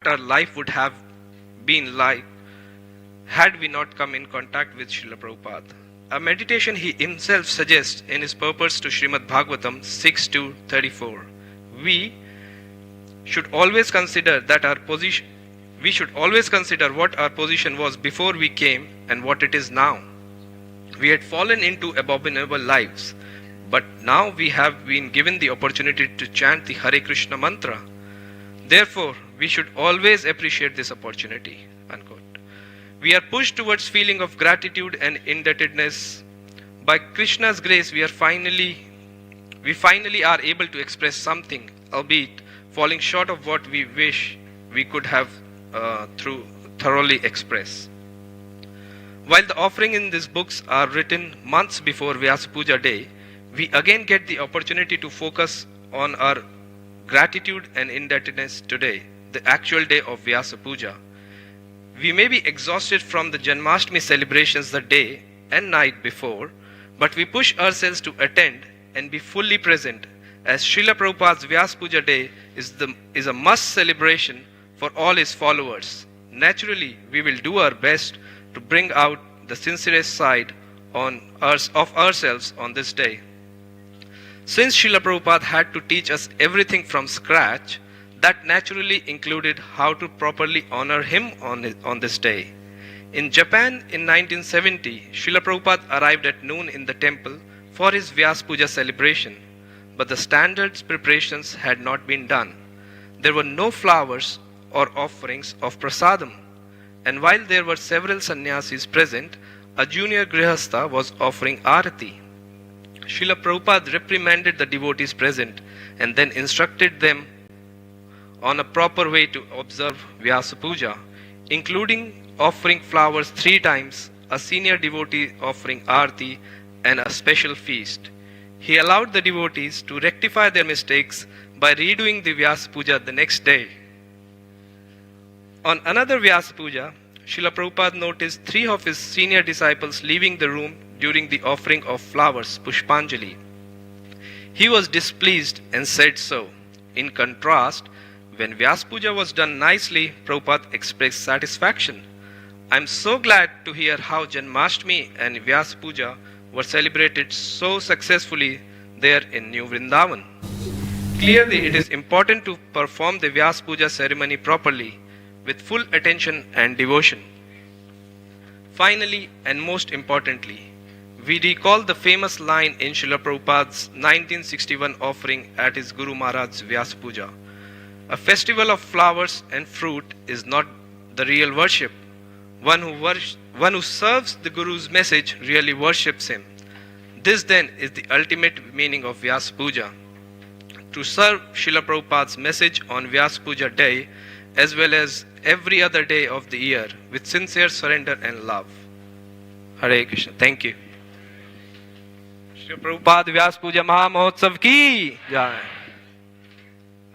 our life would have been like had we not come in contact with Srila Prabhupada. A meditation he himself suggests in his purpose to Srimad Bhagavatam 6-34. We should always consider what our position was before we came and what it is now. We had fallen into abominable lives, but now we have been given the opportunity to chant the Hare Krishna mantra. Therefore, we should always appreciate this opportunity. Unquote. We are pushed towards feeling of gratitude and indebtedness. By Krishna's grace, we finally are able to express something, albeit falling short of what we wish we could have thoroughly express. While the offering in these books are written months before Vyasa Puja day, we again get the opportunity to focus on our gratitude and indebtedness today, the actual day of Vyasa Puja. We may be exhausted from the Janmashtami celebrations the day and night before, but we push ourselves to attend and be fully present, as Srila Prabhupada's Vyasa Puja day is a must celebration for all his followers. Naturally, we will do our best to bring out the sincerest side of ourselves on this day. Since Srila Prabhupada had to teach us everything from scratch, that naturally included how to properly honor him on this day. In Japan in 1970, Srila Prabhupada arrived at noon in the temple for his Vyasa Puja celebration, but the standard preparations had not been done. There were no flowers or offerings of prasadam, and while there were several sannyasis present, a junior grihastha was offering arati. Srila Prabhupada reprimanded the devotees present and then instructed them on a proper way to observe Vyasa Puja, including offering flowers 3 times, a senior devotee offering arati, and a special feast. He allowed the devotees to rectify their mistakes by redoing the Vyasa Puja the next day. On another Vyasa Puja, Srila Prabhupada noticed 3 of his senior disciples leaving the room during the offering of flowers, Pushpanjali. He was displeased and said so. In contrast, when Vyasa Puja was done nicely, Prabhupada expressed satisfaction. I am so glad to hear how Janmashtami and Vyasa Puja were celebrated so successfully there in New Vrindavan. Clearly, it is important to perform the Vyasa Puja ceremony properly, with full attention and devotion. Finally, and most importantly, we recall the famous line in Srila Prabhupada's 1961 offering at his Guru Maharaj's Vyasa Puja. A festival of flowers and fruit is not the real worship. One who serves the Guru's message really worships him. This then is the ultimate meaning of Vyasa Puja. To serve Srila Prabhupada's message on Vyasa Puja day, as well as every other day of the year, with sincere surrender and love. Hare Krishna. Thank you. Srila Prabhupada Vyasa Puja Maha Mahotsav ki Jai.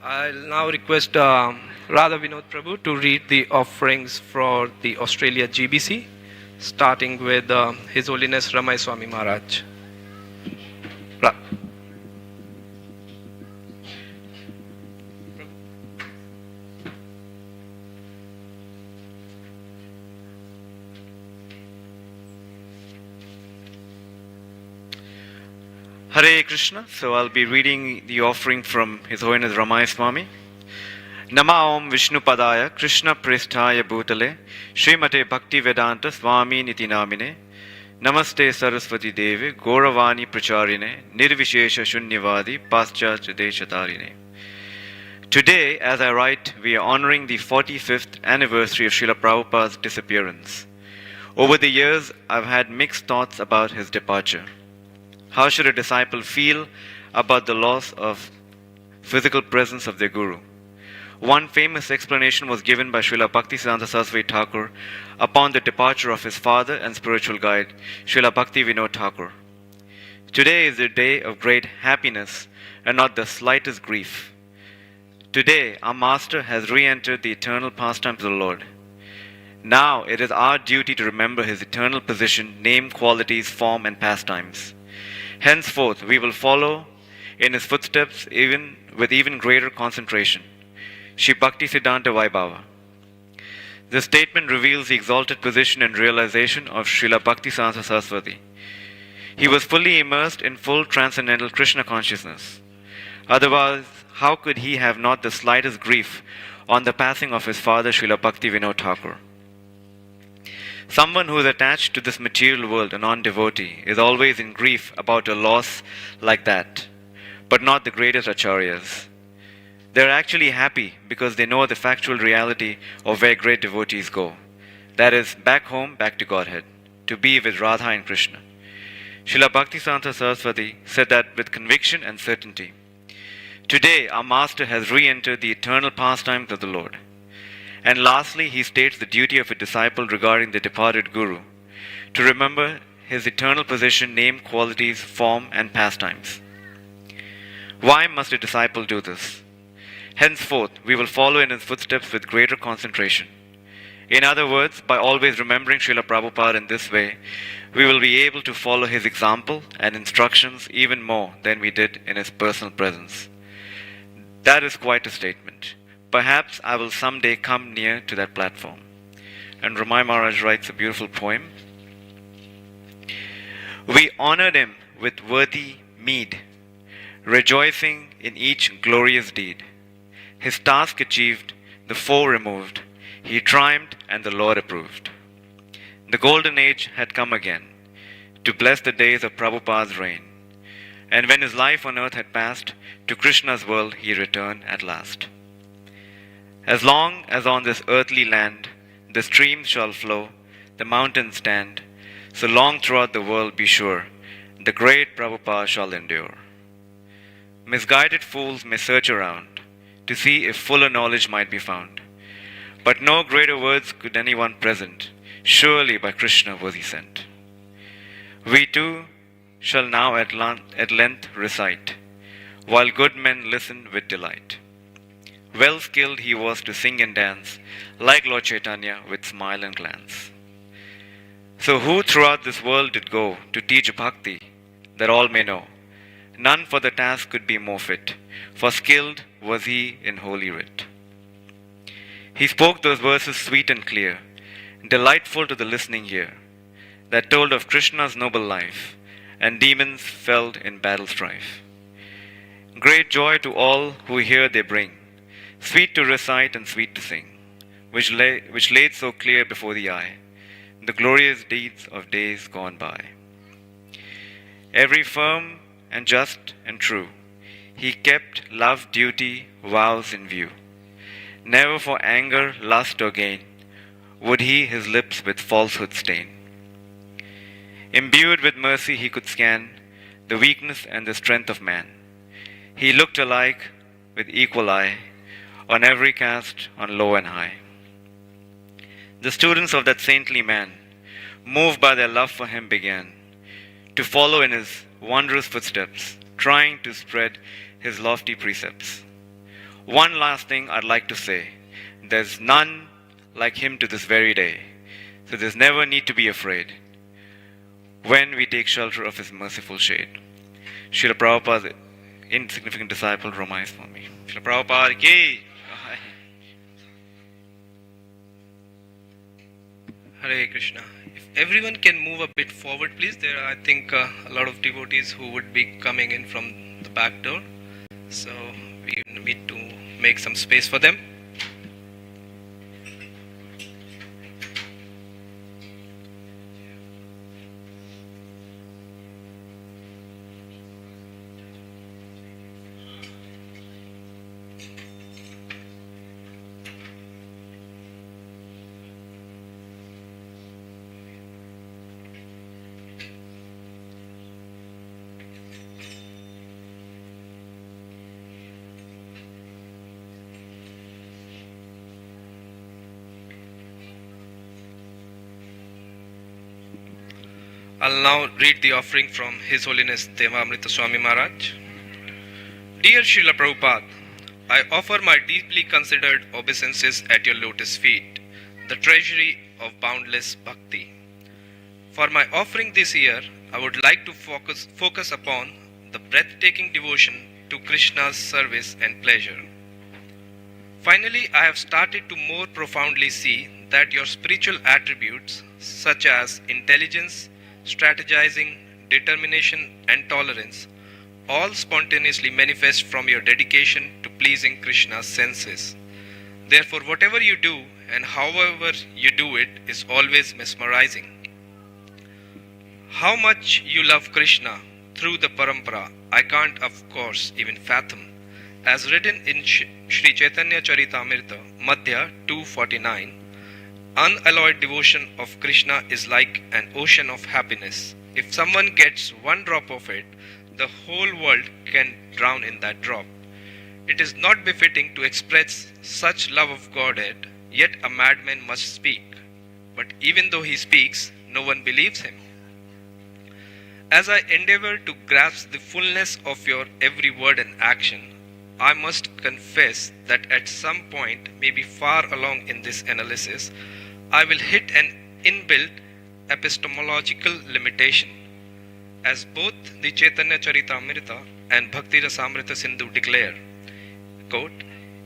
I'll now request Radha Vinod Prabhu to read the offerings for the Australia GBC, starting with His Holiness Ramai Swami Maharaj. Hare Krishna. So I'll be reading the offering from His Holiness Ramai Swami. Nama Om Vishnu Padaya Krishna Pristhaya Bhutale Srimate Bhakti Vedanta Swami Niti Namine Namaste Saraswati Devi Gauravani Pracharine Nirvishesha Shunyavadi Paschat Deshatarine. Today, as I write, we are honoring the 45th anniversary of Srila Prabhupada's disappearance. Over the years, I've had mixed thoughts about his departure. How should a disciple feel about the loss of physical presence of their Guru? One famous explanation was given by Srila Bhaktisiddhanta Saraswati Thakur upon the departure of his father and spiritual guide, Srila Bhakti Vinod Thakur. Today is a day of great happiness and not the slightest grief. Today, our Master has re-entered the eternal pastimes of the Lord. Now it is our duty to remember his eternal position, name, qualities, form, and pastimes. Henceforth, we will follow in his footsteps with even greater concentration. Shri Bhakti Siddhanta Vaibhava. This statement reveals the exalted position and realization of Srila Bhaktisiddhanta Saraswati. He was fully immersed in full transcendental Krishna consciousness. Otherwise, how could he have not the slightest grief on the passing of his father Srila Bhakti Vinod Thakur? Someone who is attached to this material world, a non-devotee, is always in grief about a loss like that, but not the greatest acharyas. They are actually happy because they know the factual reality of where great devotees go. That is, back home, back to Godhead, to be with Radha and Krishna. Srila Bhaktisiddhanta Saraswati said that with conviction and certainty. Today, our Master has re-entered the eternal pastimes of the Lord. And lastly, he states the duty of a disciple regarding the departed Guru, to remember his eternal position, name, qualities, form, and pastimes. Why must a disciple do this? Henceforth, we will follow in his footsteps with greater concentration. In other words, by always remembering Srila Prabhupada in this way, we will be able to follow his example and instructions even more than we did in his personal presence. That is quite a statement. Perhaps I will someday come near to that platform. And Ramai Maharaj writes a beautiful poem. We honored him with worthy meed, rejoicing in each glorious deed. His task achieved, the foe removed, he triumphed and the Lord approved. The golden age had come again, to bless the days of Prabhupada's reign. And when his life on earth had passed, to Krishna's world he returned at last. As long as on this earthly land the streams shall flow, the mountains stand, so long throughout the world be sure, the great Prabhupada shall endure. Misguided fools may search around, to see if fuller knowledge might be found. But no greater words could anyone present, surely by Krishna was he sent. We too shall now at length recite, while good men listen with delight. Well skilled he was to sing and dance, like Lord Chaitanya with smile and glance. So who throughout this world did go to teach bhakti, that all may know? None for the task could be more fit, for skilled was he in holy writ. He spoke those verses sweet and clear, delightful to the listening ear, that told of Krishna's noble life, and demons felled in battle strife. Great joy to all who hear they bring, sweet to recite and sweet to sing, which laid so clear before the eye, the glorious deeds of days gone by. Every firm and just and true, he kept love, duty, vows in view. Never for anger, lust, or gain would he his lips with falsehood stain. Imbued with mercy he could scan the weakness and the strength of man. He looked alike with equal eye on every caste, on low and high. The students of that saintly man, moved by their love for him, began to follow in his wondrous footsteps, trying to spread his lofty precepts. One last thing I'd like to say. There's none like him to this very day. So there's never need to be afraid when we take shelter of his merciful shade. Srila Prabhupada's insignificant disciple, Ramai Swami. Srila Prabhupada ki. Hare Krishna. If everyone can move a bit forward, please. There are, I think, a lot of devotees who would be coming in from the back door. So we need to make some space for them. I'll now read the offering from His Holiness Devamrita Swami Maharaj. Dear Srila Prabhupada, I offer my deeply considered obeisances at your lotus feet, the treasury of boundless bhakti. For my offering this year, I would like to focus upon the breathtaking devotion to Krishna's service and pleasure. Finally, I have started to more profoundly see that your spiritual attributes, such as intelligence, strategizing, determination, and tolerance, all spontaneously manifest from your dedication to pleasing Krishna's senses. Therefore, whatever you do and however you do it is always mesmerizing. How much you love Krishna through the parampara, I can't of course even fathom. As written in Sri Chaitanya Charitamrita, Madhya 249, unalloyed devotion of Krishna is like an ocean of happiness. If someone gets one drop of it, the whole world can drown in that drop. It is not befitting to express such love of Godhead, yet a madman must speak. But even though he speaks, no one believes him. As I endeavor to grasp the fullness of your every word and action, I must confess that at some point, maybe far along in this analysis, I will hit an inbuilt epistemological limitation. As both the Chaitanya Charitamrita and Bhakti Rasamrita Sindhu declare, quote,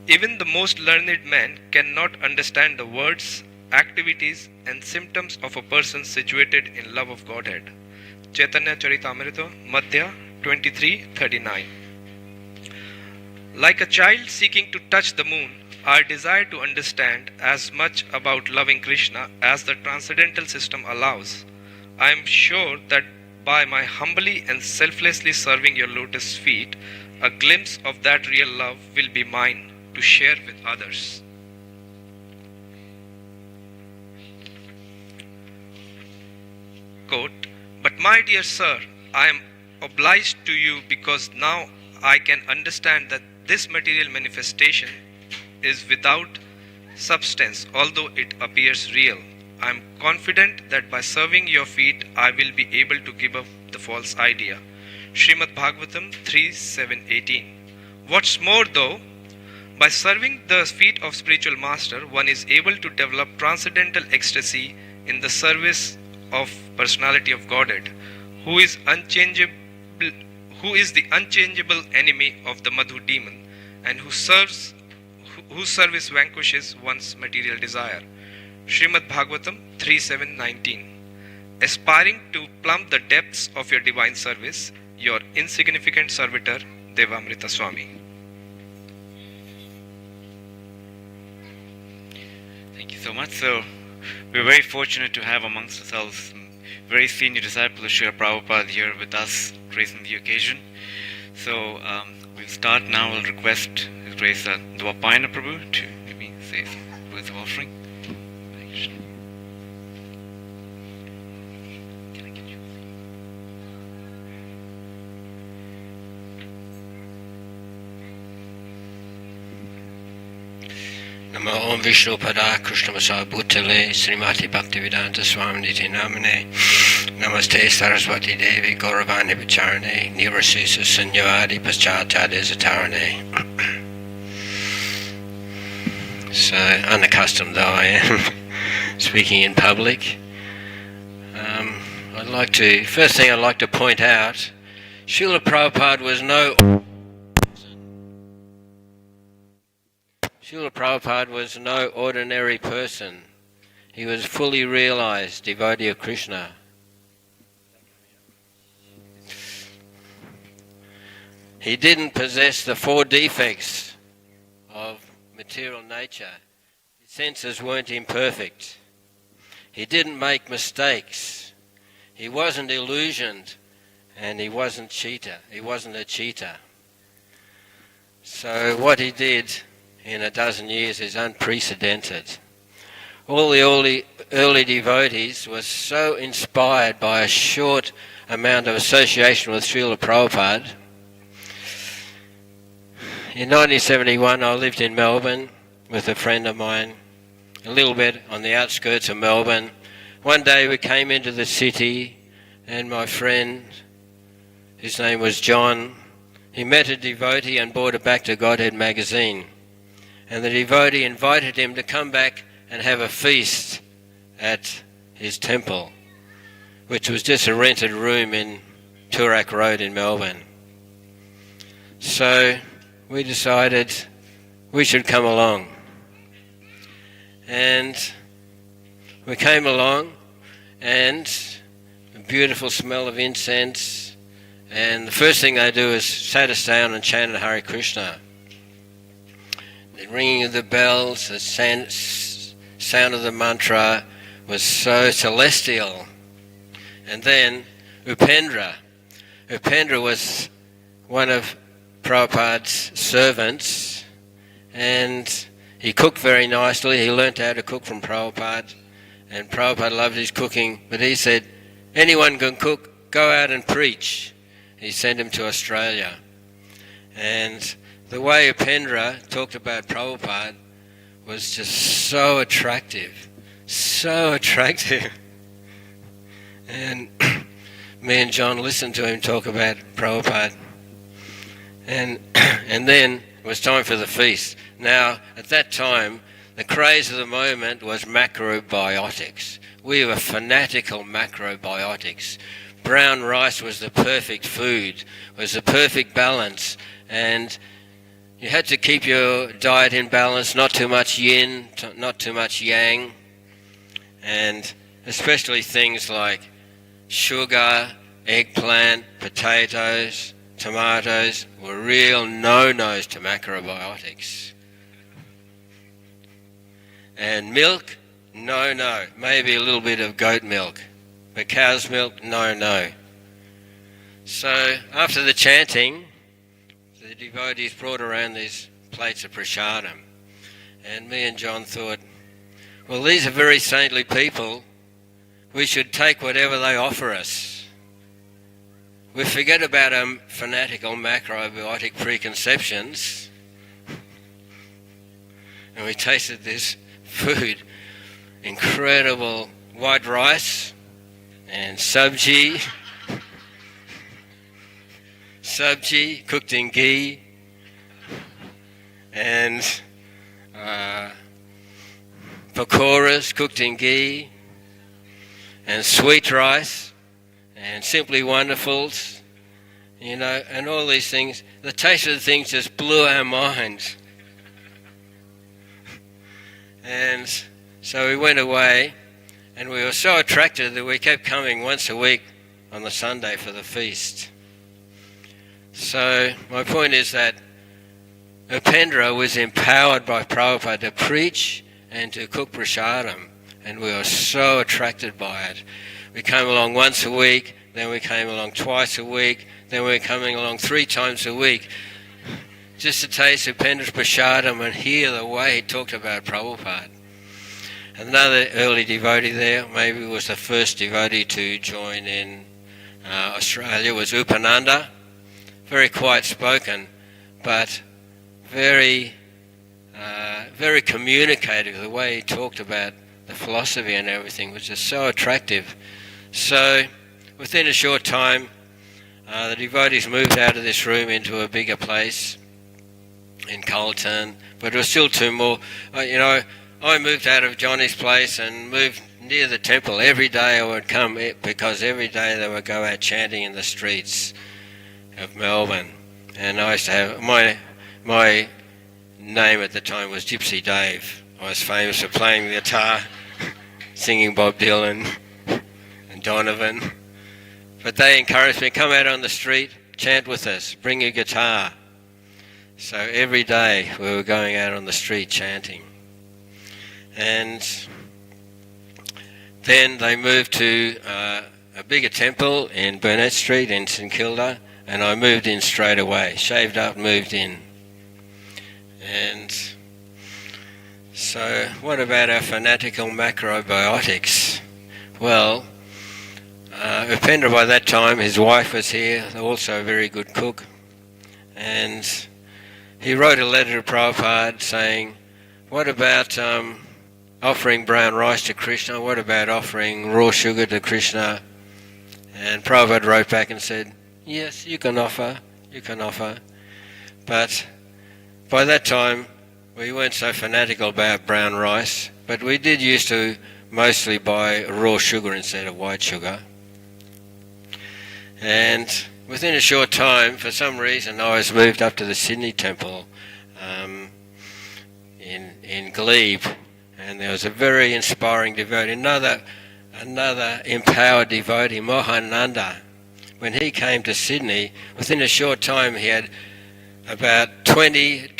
even the most learned man cannot understand the words, activities, and symptoms of a person situated in love of Godhead. Chaitanya Charitamrita, Madhya 23:39. Like a child seeking to touch the moon, I desire to understand as much about loving Krishna as the transcendental system allows. I am sure that by my humbly and selflessly serving your lotus feet, a glimpse of that real love will be mine to share with others. Quote, but my dear sir, I am obliged to you because now I can understand that this material manifestation is without substance, although it appears real. I am confident that by serving your feet, I will be able to give up the false idea. Srimad Bhagavatam 3:7-18. What's more though, by serving the feet of spiritual master, one is able to develop transcendental ecstasy in the service of personality of Godhead, who is the unchangeable enemy of the Madhu demon, and whose service vanquishes one's material desire. Srimad Bhagavatam 3:7-19. Aspiring to plumb the depths of your divine service, your insignificant servitor, Devamrita Swami. Thank you so much. So, we're very fortunate to have amongst ourselves some very senior disciple of Srila Prabhupada here with us, gracing the occasion. So, we'll start now. I'll request His Grace Dwapayana Prabhu to maybe say some words of offering. Namo Om Vishnu Pada Krishna Masaya Bhutale Srimati Bhaktivedanta Swami Niti Namane Namaste Saraswati Devi Gauravani Pacharane Nirasisa Sanyavadi Paschatade Zatarane. So unaccustomed though I am speaking in public, first thing I'd like to point out, Srila Prabhupada was Srila Prabhupada was no ordinary person. He was fully realized devotee of Krishna. He didn't possess the four defects of material nature. His senses weren't imperfect. He didn't make mistakes. He wasn't illusioned, and he wasn't a cheater. So what he did in a dozen years is unprecedented. All the early devotees were so inspired by a short amount of association with Srila Prabhupada. In 1971 I lived in Melbourne with a friend of mine, a little bit on the outskirts of Melbourne. One day we came into the city and my friend, his name was John, he met a devotee and brought it back to Godhead magazine. And the devotee invited him to come back and have a feast at his temple, which was just a rented room in Toorak Road in Melbourne. So we decided we should come along. And we came along, and a beautiful smell of incense, and the first thing they do is sat us down and chanted Hare Krishna. The ringing of the bells, the sound of the mantra was so celestial. And then Upendra was one of Prabhupada's servants, and he cooked very nicely. He learnt how to cook from Prabhupada, and Prabhupada loved his cooking, but he said, anyone can cook, go out and preach. He sent him to Australia. And the way Upendra talked about Prabhupada was just so attractive, so attractive. And me and John listened to him talk about Prabhupada. And then it was time for the feast. Now, at that time, the craze of the moment was macrobiotics. We were fanatical macrobiotics. Brown rice was the perfect food, was the perfect balance, and you had to keep your diet in balance, not too much yin, not too much yang, and especially things like sugar, eggplant, potatoes, tomatoes were real no-nos to macrobiotics. And milk, no. Maybe a little bit of goat milk. But cow's milk, no. So after the chanting, the devotees brought around these plates of prasadam. And me and John thought, well, these are very saintly people. We should take whatever they offer us. We forget about our fanatical macrobiotic preconceptions. And we tasted this food, incredible white rice and sabji cooked in ghee, and pakoras cooked in ghee, and sweet rice, and simply wonderfuls, and all these things. The taste of the things just blew our minds. And so we went away, and we were so attracted that we kept coming once a week on the Sunday for the feast. So my point is that Upendra was empowered by Prabhupada to preach and to cook prasadam, and we were so attracted by it. We came along once a week, then we came along twice a week, then we were coming along 3 times a week, just to taste Upendra's prasadam and hear the way he talked about Prabhupada. Another early devotee there, maybe was the first devotee to join in Australia, was Upananda. Very quiet spoken, but very communicative. The way he talked about the philosophy and everything was just so attractive. So within a short time, the devotees moved out of this room into a bigger place in Carlton, but it was still 2 more. I moved out of Johnny's place and moved near the temple. Every day I would come, because every day they would go out chanting in the streets of Melbourne. And I used to have, my name at the time was Gypsy Dave. I was famous for playing the guitar, singing Bob Dylan and Donovan. But they encouraged me, come out on the street, chant with us, bring your guitar. So every day we were going out on the street chanting. And then they moved to a bigger temple in Burnett Street in St Kilda, and I moved in straight away, shaved up, moved in. And so what about our fanatical macrobiotics? Well, Upendra by that time, his wife was here, also a very good cook, and he wrote a letter to Prabhupada saying, what about offering brown rice to Krishna? What about offering raw sugar to Krishna? And Prabhupada wrote back and said, yes, you can offer. But by that time, we weren't so fanatical about brown rice, but we did used to mostly buy raw sugar instead of white sugar. And within a short time, for some reason, I was moved up to the Sydney temple. in Glebe, and there was a very inspiring devotee, another empowered devotee, Mohananda. When he came to Sydney, within a short time he had about 20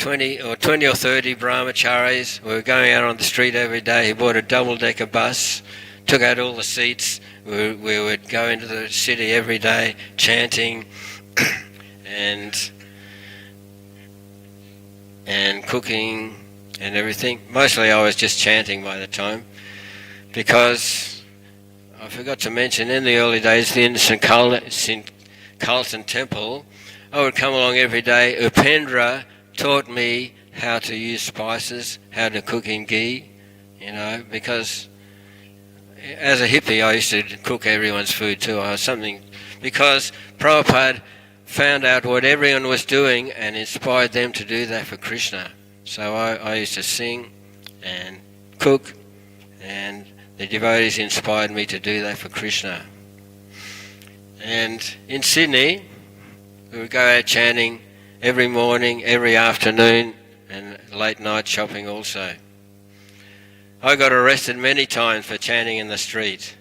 or 30 brahmacharis. We were going out on the street every day. He bought a double-decker bus, took out all the seats. We would go into the city every day chanting and cooking and everything. Mostly I was just chanting by the time, because I forgot to mention, in the early days, in St. Carlton Temple, I would come along every day. Upendra taught me how to use spices, how to cook in ghee, because as a hippie I used to cook everyone's food too. Because Prabhupada found out what everyone was doing and inspired them to do that for Krishna. So I used to sing and cook, and the devotees inspired me to do that for Krishna. And in Sydney, we would go out chanting every morning, every afternoon, and late night shopping also. I got arrested many times for chanting in the street,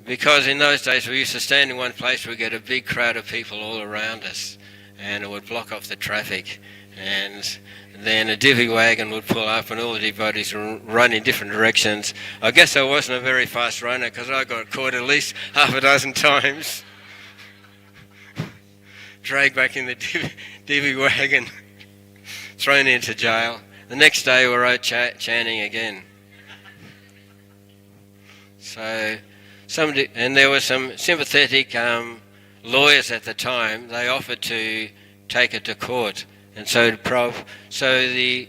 because in those days we used to stand in one place, we'd get a big crowd of people all around us, and it would block off the traffic, and then a divvy wagon would pull up and all the devotees would run in different directions. I guess I wasn't a very fast runner, because I got caught at least half a dozen times. Dragged back in the divvy wagon, thrown into jail. The next day we were out chanting again. So, and there were some sympathetic lawyers at the time. They offered to take it to court, and so the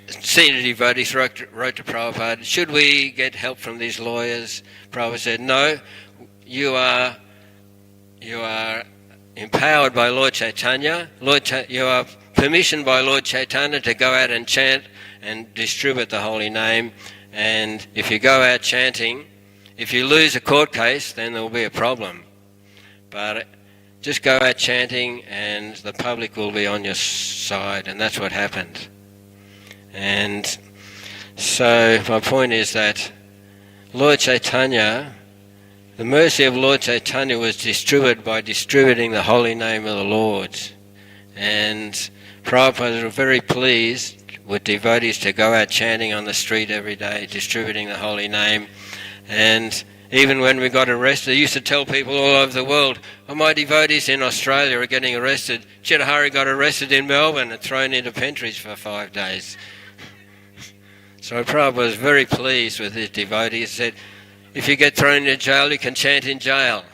senior devotees wrote to Prabhupada, should we get help from these lawyers? Prabhupada said, no, you are empowered by Lord Chaitanya. You are permission by Lord Chaitanya to go out and chant and distribute the holy name. And if you go out chanting, if you lose a court case, then there will be a problem. But just go out chanting and the public will be on your side. And that's what happened. And so my point is that Lord Chaitanya, the mercy of Lord Chaitanya was distributed by distributing the holy name of the Lord. And Prabhupada was very pleased with devotees to go out chanting on the street every day, distributing the holy name. And even when we got arrested, he used to tell people all over the world, my devotees in Australia are getting arrested. Chitahari got arrested in Melbourne and thrown into Pentridge for 5 days. So Prabhupada was very pleased with his devotees. He said, if you get thrown into jail, you can chant in jail.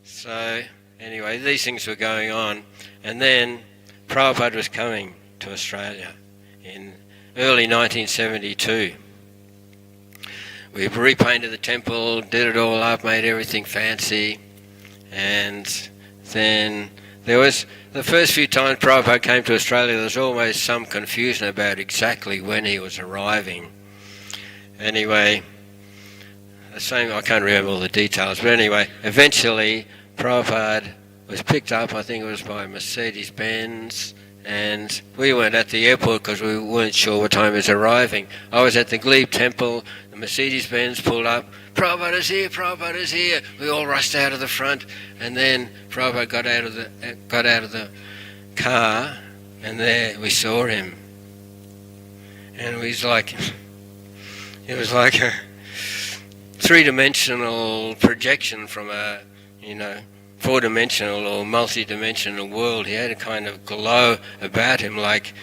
So, anyway, these things were going on. And then Prabhupada was coming to Australia in early 1972. We repainted the temple, did it all up, made everything fancy. And then there was, the first few times Prabhupada came to Australia, there was always some confusion about exactly when he was arriving. Anyway, I can't remember all the details, but anyway, eventually Prabhupada was picked up, I think it was by Mercedes-Benz, and we weren't at the airport because we weren't sure what time he was arriving. I was at the Glebe Temple, the Mercedes-Benz pulled up, Prabhupada is here, Prabhupada is here. We all rushed out of the front, and then Prabhupada got out of the car, and there we saw him. And it was like a three-dimensional projection from a, four-dimensional or multi-dimensional world. He had a kind of glow about him, like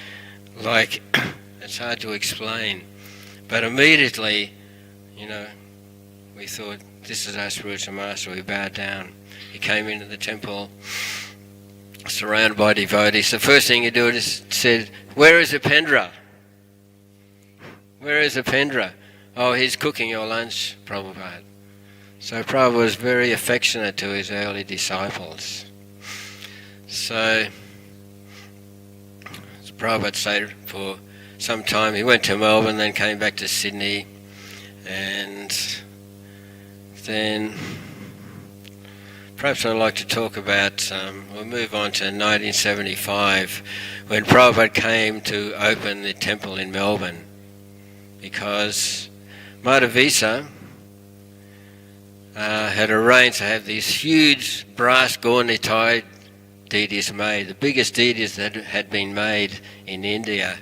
it's hard to explain. But immediately, we thought, this is our spiritual master. We bowed down. He came into the temple, surrounded by devotees. The first thing he did is said, where is Upendra? Where is Upendra? Oh, he's cooking your lunch, Prabhupada. So Prabhupada was very affectionate to his early disciples. So Prabhupada stayed for some time. He went to Melbourne, then came back to Sydney, and then perhaps I'd like to talk about, we'll move on to 1975, when Prabhupada came to open the temple in Melbourne, because Vyasa had arranged to have these huge brass Gaunitai deities made, the biggest deities that had been made in India,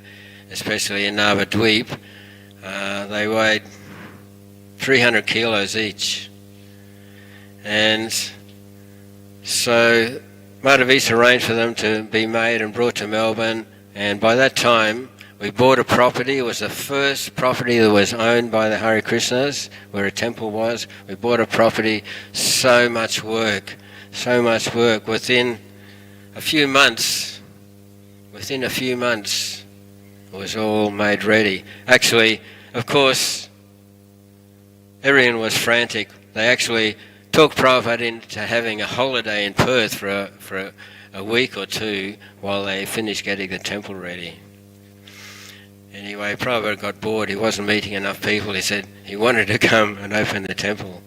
especially in Navadweep. They weighed 300 kilos each. And so Vyasa arranged for them to be made and brought to Melbourne, and by that time we bought a property. It was the first property that was owned by the Hare Krishnas, where a temple was. We bought a property, so much work. Within a few months, it was all made ready. Actually, of course, everyone was frantic. They actually took Prabhupada into having a holiday in Perth for a week or two while they finished getting the temple ready. Anyway, Prabhupada got bored. He wasn't meeting enough people. He said he wanted to come and open the temple.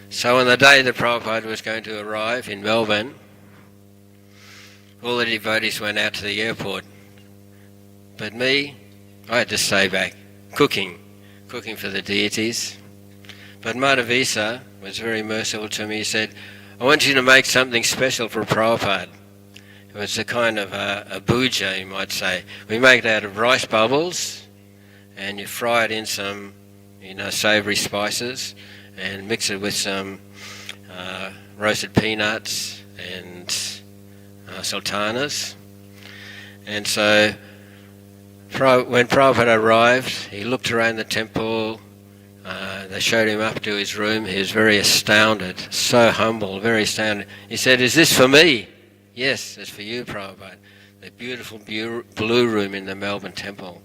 So on the day that Prabhupada was going to arrive in Melbourne, all the devotees went out to the airport. But me, I had to stay back, cooking for the deities. But Vyasa was very merciful to me. He said, I want you to make something special for Prabhupada. It was a kind of a puja, you might say. We make it out of rice bubbles, and you fry it in some, savoury spices, and mix it with some roasted peanuts and sultanas. And so when Prabhupada arrived, he looked around the temple. They showed him up to his room. He was very astounded, so humble, very astounded. He said, is this for me? Yes, it's for you, Prabhupada. The beautiful blue room in the Melbourne temple.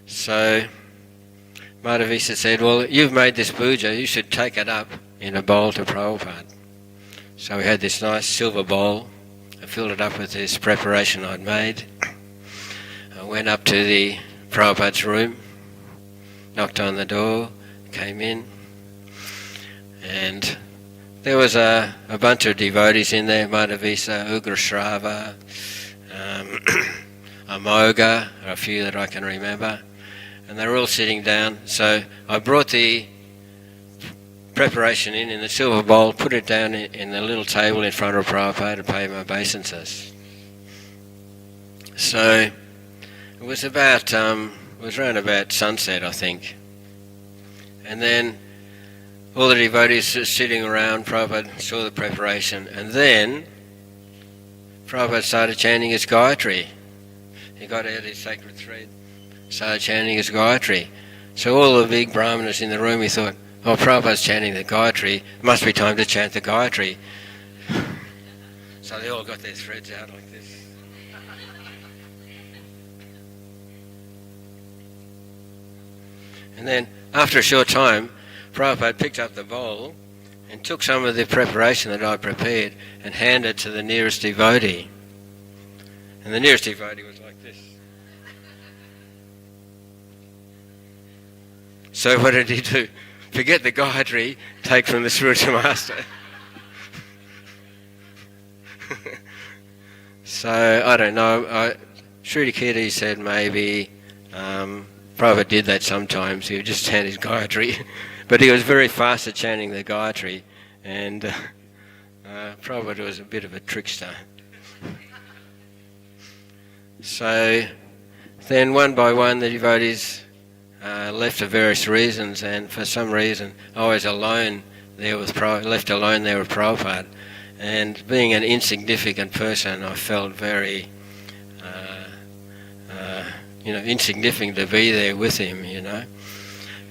So Vyasa said, well, you've made this puja, you should take it up in a bowl to Prabhupada. So we had this nice silver bowl. I filled it up with this preparation I'd made. I went up to the Prabhupada's room, knocked on the door, came in, and there was a bunch of devotees in there, Vyasa, Ugrashrava, Amoga, a few that I can remember, and they were all sitting down. So I brought the preparation in the silver bowl, put it down in the little table in front of Prabhupada and paid my obeisances. So it was around about sunset, I think. And then all the devotees sitting around, Prabhupada saw the preparation, and then Prabhupada started chanting his Gayatri. He got out his sacred thread, started chanting his Gayatri. So all the big brahmanas in the room, he thought, oh, Prabhupada's chanting the Gayatri, it must be time to chant the Gayatri. So they all got their threads out like this. And then after a short time, Prabhupada picked up the bowl and took some of the preparation that I prepared and handed it to the nearest devotee. And the nearest devotee was like this. So what did he do? Forget the Gayatri, take from the spiritual master. So, I don't know. Sri Kirti said maybe Prabhupada did that sometimes. He would just chant his Gayatri. But he was very fast at chanting the Gayatri, and Prabhupada was a bit of a trickster. So then one by one the devotees left for various reasons, and for some reason I was alone there with left alone there with Prabhupada. And being an insignificant person, I felt very insignificant to be there with him,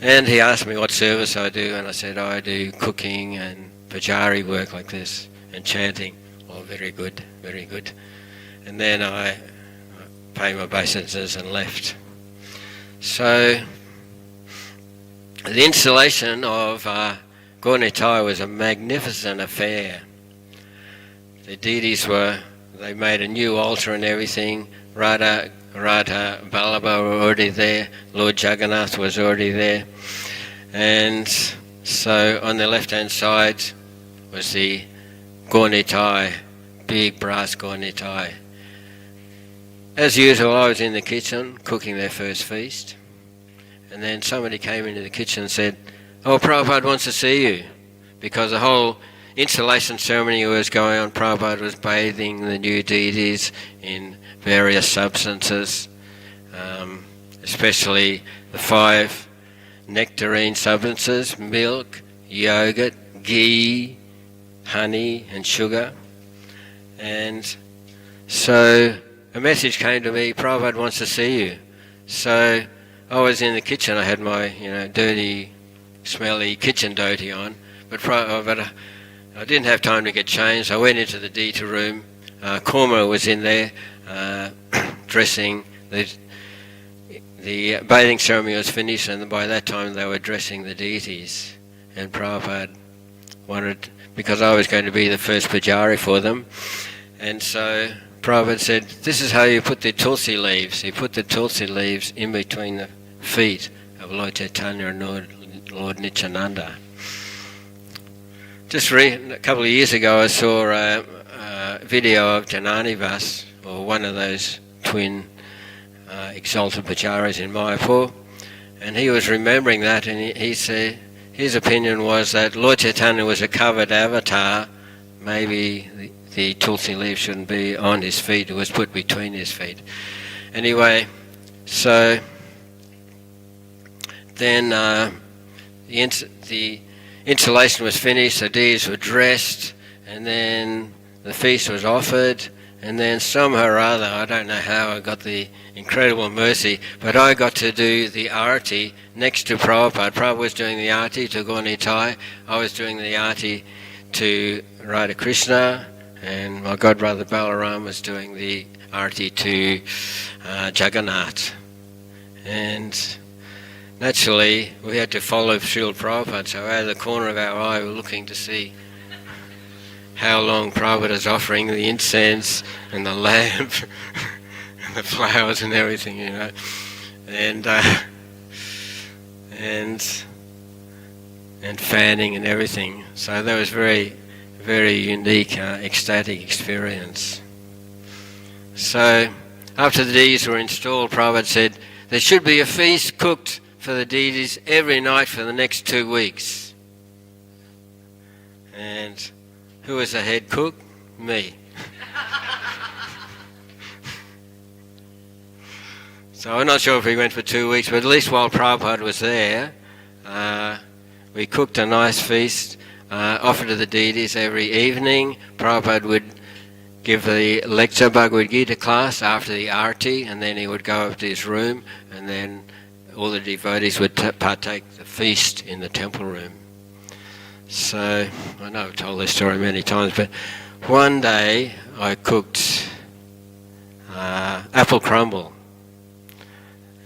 And he asked me what service I do, and I said, I do cooking and pujari work like this, and chanting. Oh, very good, very good. And then I paid my obeisances and left. So the installation of Gaunitai was a magnificent affair. The deities they made a new altar and everything. Radha Vallabha were already there, Lord Jagannath was already there, and so on the left hand side was the gornitai, big brass gornitai. As usual, I was in the kitchen cooking their first feast, and then somebody came into the kitchen and said, "Oh, Prabhupada wants to see you," because the whole installation ceremony was going on. Prabhupada was bathing the new deities in various substances, especially the 5 nectarine substances: milk, yogurt, ghee, honey and sugar. And so a message came to me, "Prabhupada wants to see you." So I was in the kitchen. I had my dirty, smelly kitchen dhoti on, but I didn't have time to get changed. I went into the deity room. Korma was in there dressing. The bathing ceremony was finished, and by that time they were dressing the deities. And Prabhupada wanted, because I was going to be the first pujari for them, and so Prabhupada said, "This is how you put the tulsi leaves." He put the tulsi leaves in between the feet of Lord Chaitanya and Lord Nityananda. Just a couple of years ago, I saw a video of Jananivas, or one of those twin exalted pujaris in Mayapur, and he was remembering that, and he said his opinion was that Lord Chaitanya was a covered avatar. Maybe the tulsi leaf shouldn't be on his feet, it was put between his feet. Anyway, so then the installation was finished, the deities were dressed, and then the feast was offered, and then somehow or other, I don't know how I got the incredible mercy, but I got to do the arati next to Prabhupada. Prabhupada was doing the arati to Gaunitai, I was doing the arati to Radha Krishna, and my godbrother Balaram was doing the arati to Jagannath. And naturally, we had to follow Srila Prabhupada, so out of the corner of our eye, we were looking to see how long Prabhupada is offering the incense and the lamp and the flowers and everything, and fanning and everything. So that was very, very unique, ecstatic experience. So after the deities were installed, Prabhupada said, "There should be a feast cooked for the deities every night for the next 2 weeks." And who was the head cook? Me. So I'm not sure if we went for 2 weeks, but at least while Prabhupada was there, we cooked a nice feast, offered to the deities every evening. Prabhupada would give the lecture, Bhagavad Gita class after the arati, and then he would go up to his room, and then all the devotees would partake the feast in the temple room. So, I know I've told this story many times, but one day I cooked apple crumble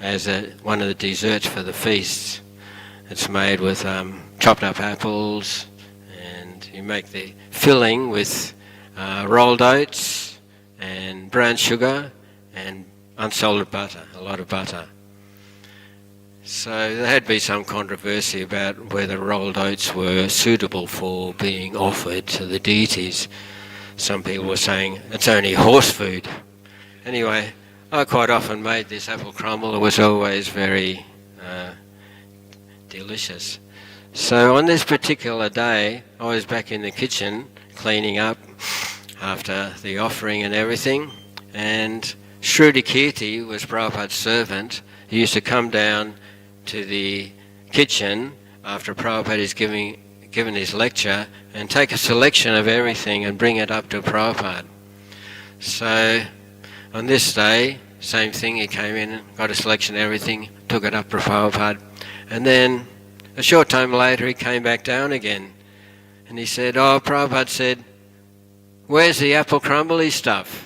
as one of the desserts for the feast. It's made with chopped up apples, and you make the filling with rolled oats and brown sugar and unsalted butter, a lot of butter. So there had been some controversy about whether rolled oats were suitable for being offered to the deities. Some people were saying it's only horse food. Anyway, I quite often made this apple crumble. It was always very delicious. So on this particular day, I was back in the kitchen cleaning up after the offering and everything, and Shruti Kirti was Prabhupada's servant. He used to come down to the kitchen after Prabhupada is given his lecture and take a selection of everything and bring it up to Prabhupada. So on this day, same thing, he came in, got a selection of everything, took it up to Prabhupada, and then a short time later he came back down again and he said, "Oh, Prabhupada said, where's the apple crumbly stuff?"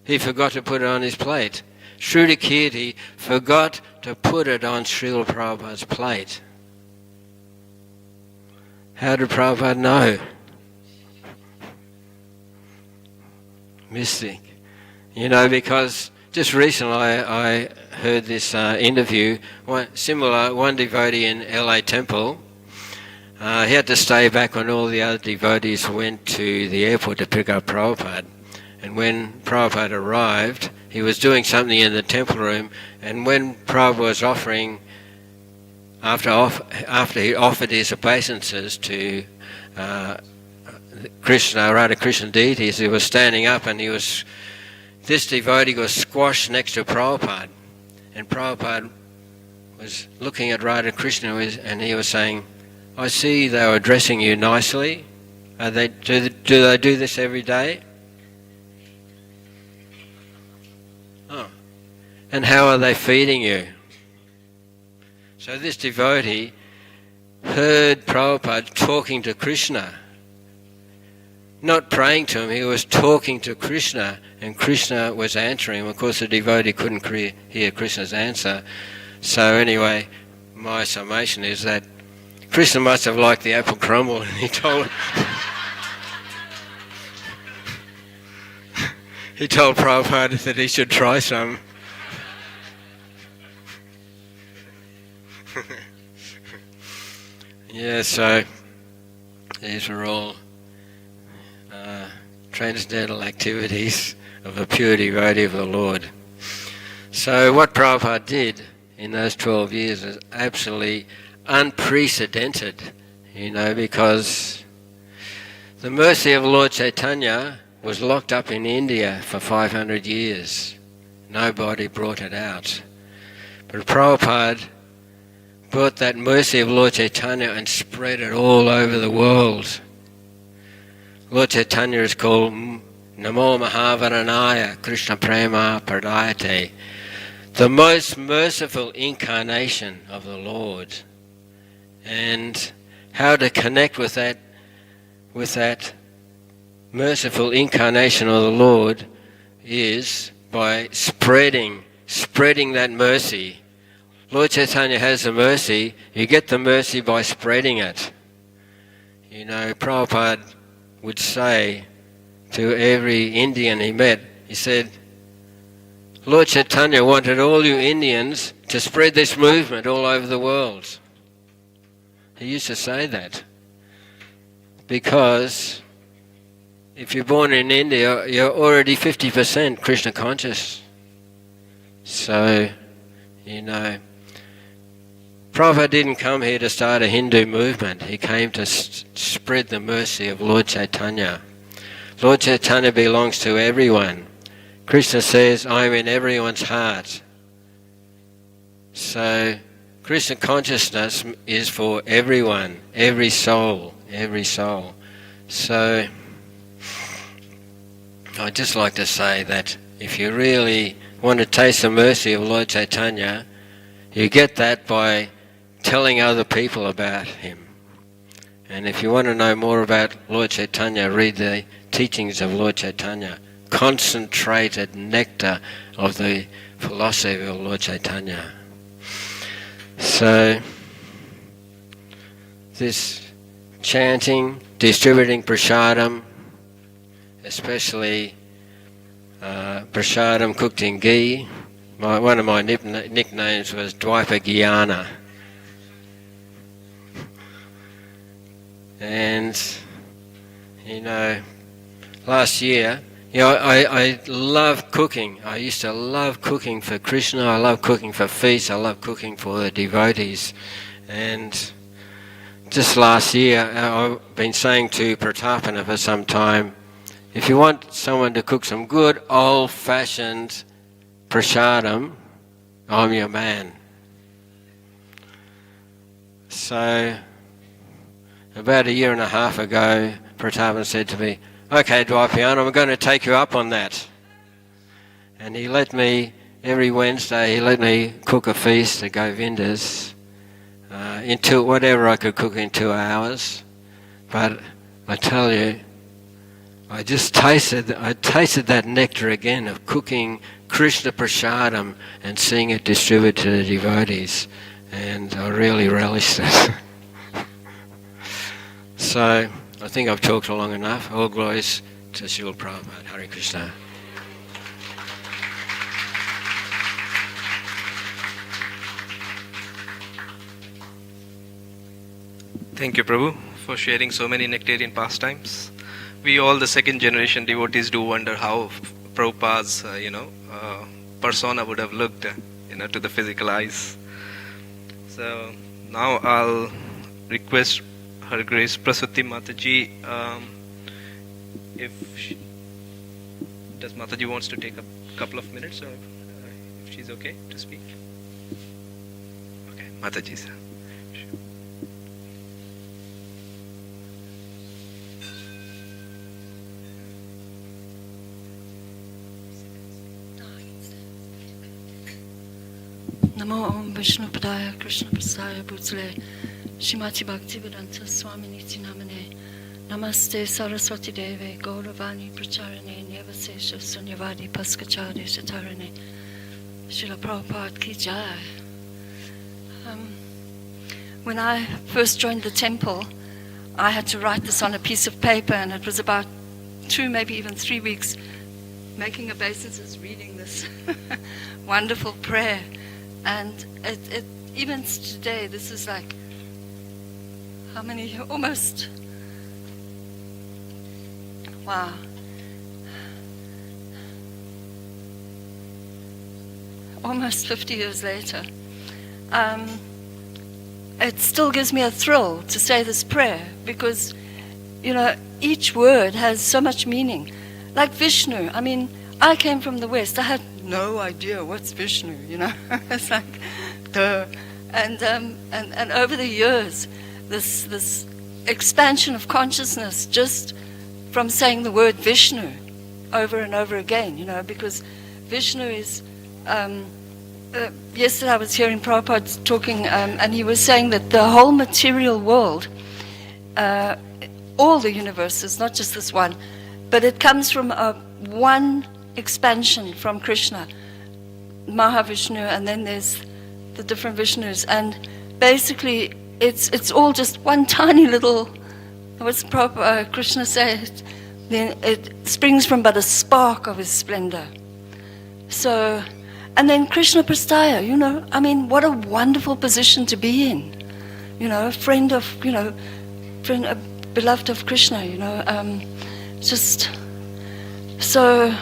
He forgot to put it on his plate. Shruti Kirti forgot to put it on Srila Prabhupada's plate. How did Prabhupada know? Mystic. Because just recently I heard this interview, one devotee in LA Temple. He had to stay back when all the other devotees went to the airport to pick up Prabhupada. And when Prabhupada arrived, he was doing something in the temple room, and when Prabhupada was offering, after he offered his obeisances to Krishna, Radha Krishna deities, he was standing up, and this devotee was squashed next to Prabhupada. And Prabhupada was looking at Radha Krishna and he was saying, I see they were dressing you nicely. Do they do this every day? Oh. And how are they feeding you? So this devotee heard Prabhupada talking to Krishna. Not praying to him, he was talking to Krishna, and Krishna was answering him. Of course, the devotee couldn't hear Krishna's answer. So anyway, my summation is that Krishna must have liked the apple crumble, and he told Prabhupada that he should try some. Yeah, so these are all transcendental activities of a pure devotee of the Lord. So what Prabhupada did in those 12 years is absolutely unprecedented, because the mercy of Lord Chaitanya was locked up in India for 500 years. Nobody brought it out. But Prabhupada brought that mercy of Lord Chaitanya and spread it all over the world. Lord Chaitanya is called Namo Mahavaranaya Krishna Prema Pradayate, the most merciful incarnation of the Lord. And how to connect with that merciful incarnation of the Lord is by spreading that mercy. Lord Chaitanya has the mercy. You get the mercy by spreading it. Prabhupada would say to every Indian he met, he said, Lord Chaitanya wanted all you Indians to spread this movement all over the world. He used to say that. Because if you're born in India, you're already 50% Krishna conscious. So, Prabhupada didn't come here to start a Hindu movement. He came to spread the mercy of Lord Chaitanya. Lord Chaitanya belongs to everyone. Krishna says, I am in everyone's heart. So, Krishna consciousness is for everyone, every soul. So, I'd just like to say that if you really want to taste the mercy of Lord Chaitanya, you get that by telling other people about him. And if you want to know more about Lord Chaitanya, read the teachings of Lord Chaitanya, concentrated nectar of the philosophy of Lord Chaitanya. So, this chanting, distributing prasadam, especially prasadam cooked in ghee. One of my nicknames was Dwaipa Gyana. And, last year, I love cooking. I used to love cooking for Krishna. I love cooking for feasts. I love cooking for the devotees. And just last year, I've been saying to Pratapana for some time, if you want someone to cook some good old-fashioned prasadam, I'm your man. So, about a year and a half ago, Pratapana said to me, okay, Dwaipayan, I'm going to take you up on that. And he let me, every Wednesday, he let me cook a feast at Govinda's, into whatever I could cook in 2 hours. But I tell you, I tasted that nectar again of cooking Krishna prasadam and seeing it distributed to the devotees. And I really relished it. So, I think I've talked long enough. All glories to Srila Prabhupada. Hare Krishna. Thank you, Prabhu, for sharing so many nectarian pastimes. We all, the second generation devotees, do wonder how Prabhupada's, persona would have looked, to the physical eyes. So now I'll request Her Grace Prasuti Mataji, does Mataji wants to take a couple of minutes, or if she's okay to speak? Okay, Mataji, sir. Namo Om Vishnu Padaya Krishna Prasaya Bhutale Shrimati Bhaktivedanta Swami Niti Namane Namaste Saraswati Deve Gauravani Pracharane Nivasesha Sunyavadi Paskachade Shatarane Srila Prabhupada Ki Jai. When I first joined the temple, I had to write this on a piece of paper, and it was about 2, maybe even 3 weeks making obeisances, reading this wonderful prayer. And it even today, this is like, how many, almost, wow. Almost 50 years later. It still gives me a thrill to say this prayer because, each word has so much meaning. Like Vishnu, I came from the West. I had no idea what's Vishnu, It's like, duh. And over the years, this expansion of consciousness just from saying the word Vishnu over and over again, because Vishnu is. Yesterday I was hearing Prabhupada talking, and he was saying that the whole material world, all the universes, not just this one, but it comes from one expansion from Krishna, Mahavishnu, and then there's the different Vishnus, and basically it's all just one tiny little, what's Krishna say, then it springs from but a spark of his splendor. So, and then Krishna Prastaya, what a wonderful position to be in, friend of, beloved of Krishna, just, so,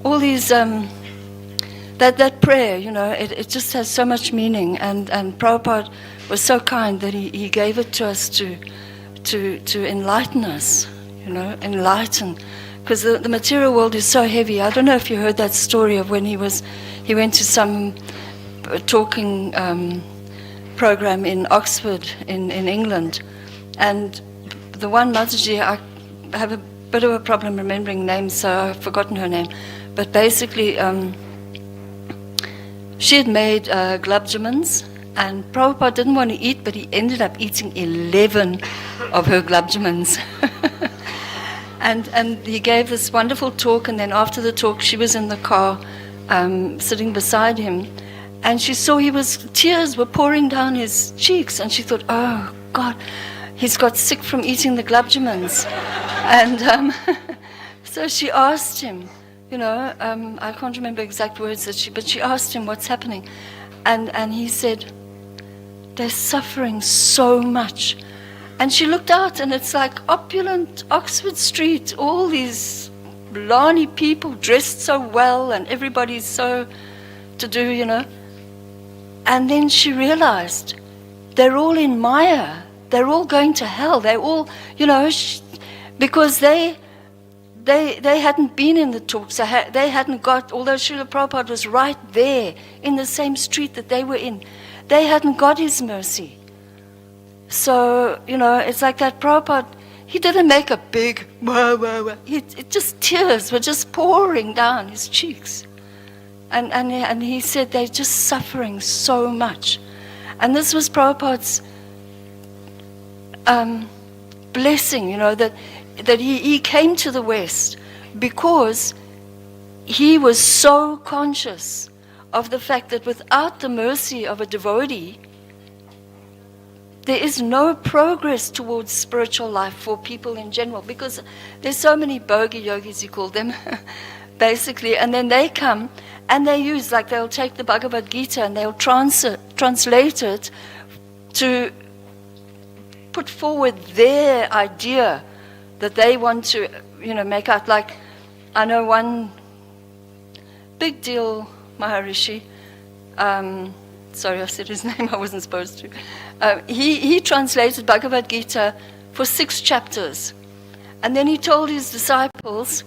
all these, that prayer, it just has so much meaning, and Prabhupada was so kind that he gave it to us to enlighten us, enlighten, because the material world is so heavy. I don't know if you heard that story of when he went to some talking program in Oxford in England, and the one Mataji, I have a bit of a problem remembering names, so I've forgotten her name. But basically, she had made gulab jamuns, and Prabhupada didn't want to eat, but he ended up eating 11 of her gulab jamuns. and he gave this wonderful talk, and then after the talk, she was in the car sitting beside him, and she saw tears were pouring down his cheeks, and she thought, oh, God, he's got sick from eating the gulab jamuns. And so she asked him, I can't remember exact words but she asked him what's happening, and he said, they're suffering so much. And she looked out, and it's like opulent Oxford Street, all these blarney people dressed so well, and everybody's so to do, And then she realized they're all in Maya, they're all going to hell, they're all, because they hadn't been in the talks, they hadn't got, although Srila Prabhupada was right there in the same street that they were in, they hadn't got his mercy. So, it's like that Prabhupada, he didn't make a big wah, wah, wah. It just tears were just pouring down his cheeks. And he said they're just suffering so much. And this was Prabhupada's blessing, that he came to the West because he was so conscious of the fact that without the mercy of a devotee, there is no progress towards spiritual life for people in general, because there's so many bogey yogis, you call them, basically, and then they come and they use, like they'll take the Bhagavad Gita and they'll translate it to put forward their idea that they want to, make out. Like, I know one big deal Maharishi, sorry, I said his name, I wasn't supposed to. He translated Bhagavad Gita for 6 chapters. And then he told his disciples,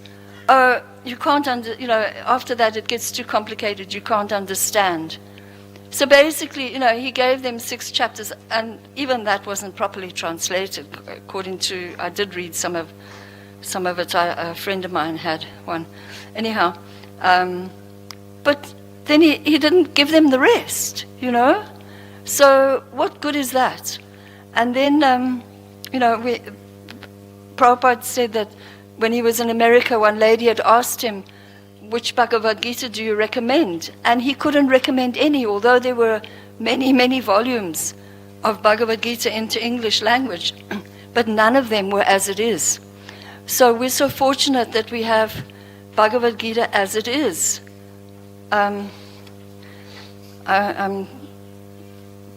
oh, you can't after that it gets too complicated, you can't understand. So basically, he gave them 6 chapters, and even that wasn't properly translated, according to, I did read some of it, a friend of mine had one. Anyhow, but then he didn't give them the rest, So what good is that? And then, Prabhupada said that when he was in America, one lady had asked him, which Bhagavad Gita do you recommend? And he couldn't recommend any, although there were many, many volumes of Bhagavad Gita into English language, but none of them were as it is. So we're so fortunate that we have Bhagavad Gita as it is. I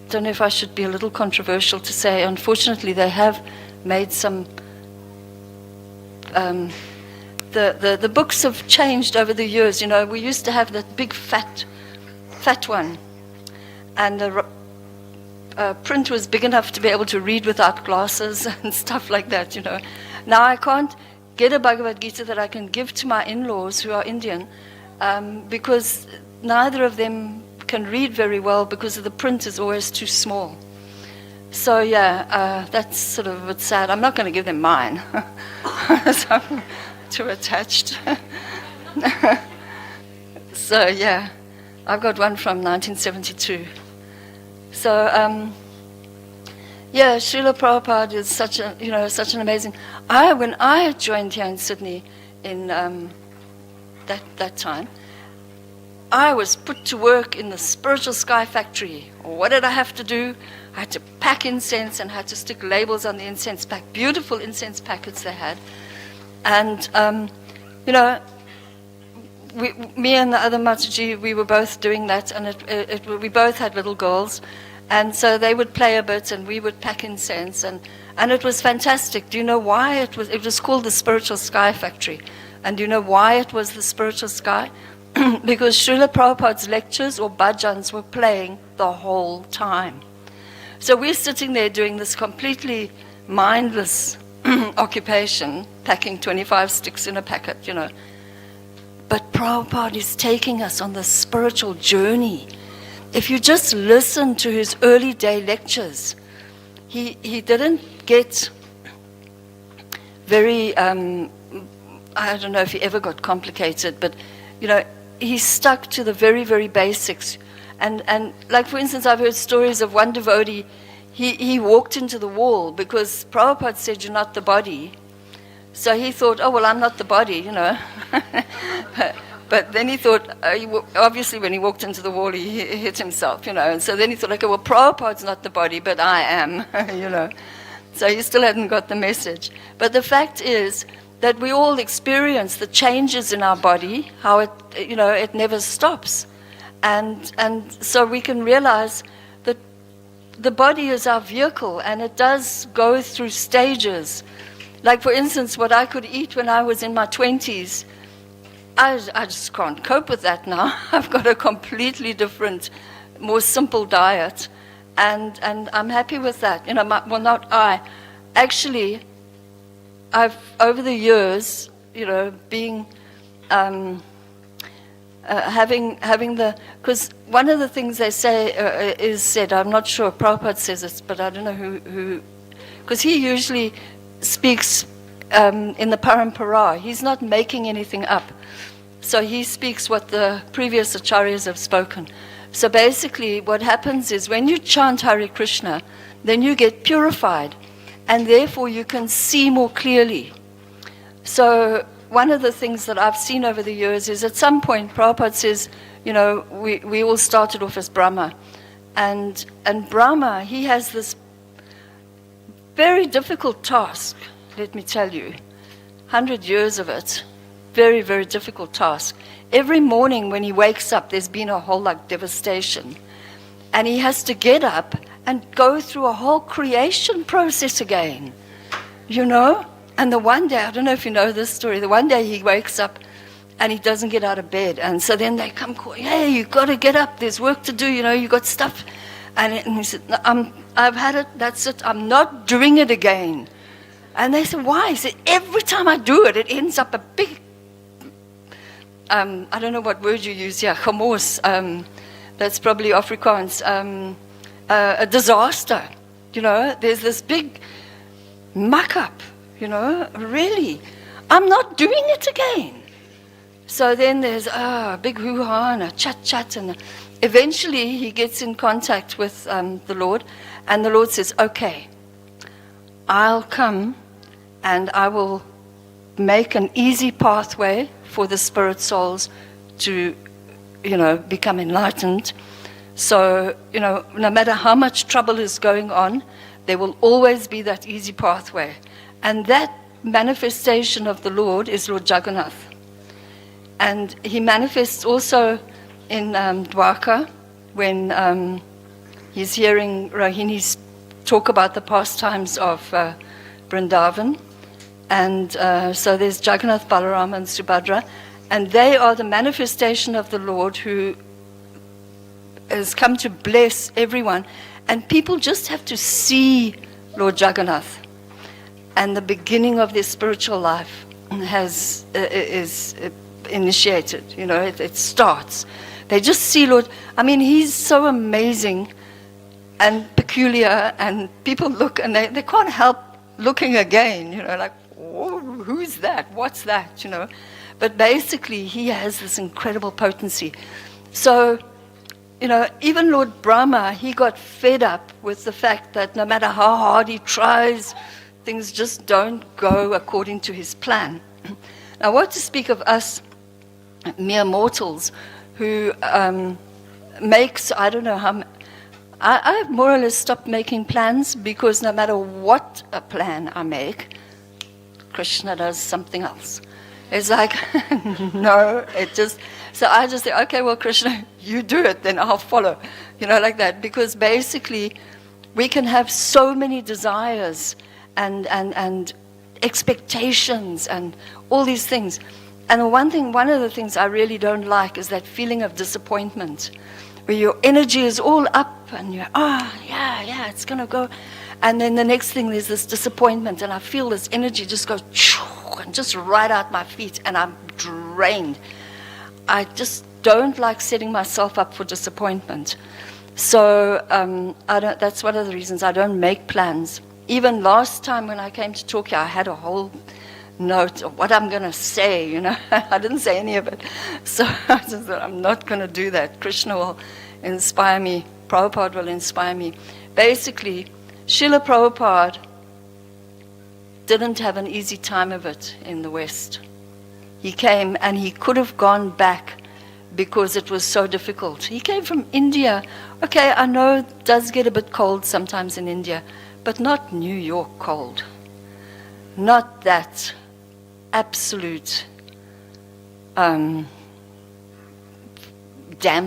don't know if I should be a little controversial to say, unfortunately they have made some the books have changed over the years. We used to have that big fat one, and the print was big enough to be able to read without glasses and stuff like that. Now I can't get a Bhagavad Gita that I can give to my in-laws who are Indian, because neither of them can read very well because the print is always too small. So that's sort of a bit sad. I'm not going to give them mine. So I'm too attached. So I've got one from 1972. So Srila Prabhupada is such an amazing. When I joined here in Sydney in that time, I was put to work in the spiritual sky factory. What did I have to do? I had to pack incense and had to stick labels on the incense pack. Beautiful incense packets they had. And, me and the other Mataji, we were both doing that, and we both had little girls. And so they would play a bit and we would pack incense, and it was fantastic. Do you know why it was called the Spiritual Sky Factory? And do you know why it was the Spiritual Sky? Because Srila Prabhupada's lectures or bhajans were playing the whole time. So we're sitting there doing this completely mindless occupation, packing 25 sticks in a packet, But Prabhupada is taking us on this spiritual journey. If you just listen to his early day lectures, he didn't get very, I don't know if he ever got complicated, but, he stuck to the very, very basics. And like, for instance, I've heard stories of one devotee, he walked into the wall because Prabhupada said, you're not the body. So he thought, oh, well, I'm not the body, But then he thought, obviously when he walked into the wall, he hit himself, And so then he thought, okay, well, Prabhupada's not the body, but I am, So he still hadn't got the message. But the fact is that we all experience the changes in our body, how it, it never stops. And so we can realize that the body is our vehicle, and it does go through stages. Like, for instance, what I could eat when I was in my 20s, I just can't cope with that now. I've got a completely different, more simple diet, and I'm happy with that. Well, not I. Actually, I've, over the years, being... having the, because one of the things they say is said, I'm not sure, Prabhupada says it, but I don't know who, because he usually speaks in the parampara. He's not making anything up. So he speaks what the previous acharyas have spoken. So basically what happens is when you chant Hare Krishna, then you get purified, and therefore you can see more clearly. So one of the things that I've seen over the years is at some point Prabhupada says, we all started off as Brahma. And Brahma, he has this very difficult task, let me tell you. 100 years of it. Very, very difficult task. Every morning when he wakes up, there's been a whole devastation. And he has to get up and go through a whole creation process again, you know? And the one day, I don't know if you know this story, the one day he wakes up and he doesn't get out of bed. And so then they come calling, hey, you got to get up, there's work to do, you know, you got stuff. And he said, no, I've had it, that's it, I'm not doing it again. And they said, why? He said, every time I do it, it ends up a big, I don't know what word you use here, chamos, that's probably Afrikaans, a disaster, you know, there's this big muck up, you know, really, I'm not doing it again. So then there's a big hoo-ha and a chat, and eventually he gets in contact with the Lord, and the Lord says, okay, I'll come and I will make an easy pathway for the spirit souls to, you know, become enlightened. So, you know, no matter how much trouble is going on, there will always be that easy pathway. And that manifestation of the Lord is Lord Jagannath. And he manifests also in Dwarka when he's hearing Rohinis talk about the pastimes of Vrindavan. And so there's Jagannath, Balaram, and Subhadra. And they are the manifestation of the Lord who has come to bless everyone. And people just have to see Lord Jagannath. And the beginning of their spiritual life is initiated, you know, it starts. They just see Lord, I mean, he's so amazing and peculiar, and people look and they can't help looking again, you know, like, oh, who's that? What's that, you know? But basically, he has this incredible potency. So, you know, even Lord Brahma, he got fed up with the fact that no matter how hard he tries, things just don't go according to his plan. Now, what to speak of us mere mortals who makes, I don't know how, I've more or less stopped making plans, because no matter what a plan I make, Krishna does something else. It's like, no, it just, so I just say, okay, well, Krishna, you do it, then I'll follow, you know, like that. Because basically, we can have so many desires and expectations and all these things. And one of the things I really don't like is that feeling of disappointment, where your energy is all up and you're, yeah, it's going to go. And then the next thing, there's this disappointment, and I feel this energy just go and just right out my feet, and I'm drained. I just don't like setting myself up for disappointment. So that's one of the reasons I don't make plans. Even last time when I came to talk here, I had a whole note of what I'm going to say, you know. I didn't say any of it. So I just thought, I'm not going to do that. Krishna will inspire me. Prabhupada will inspire me. Basically, Srila Prabhupada didn't have an easy time of it in the West. He came and he could have gone back because it was so difficult. He came from India. Okay, I know it does get a bit cold sometimes in India, but not New York cold. Not that absolute damp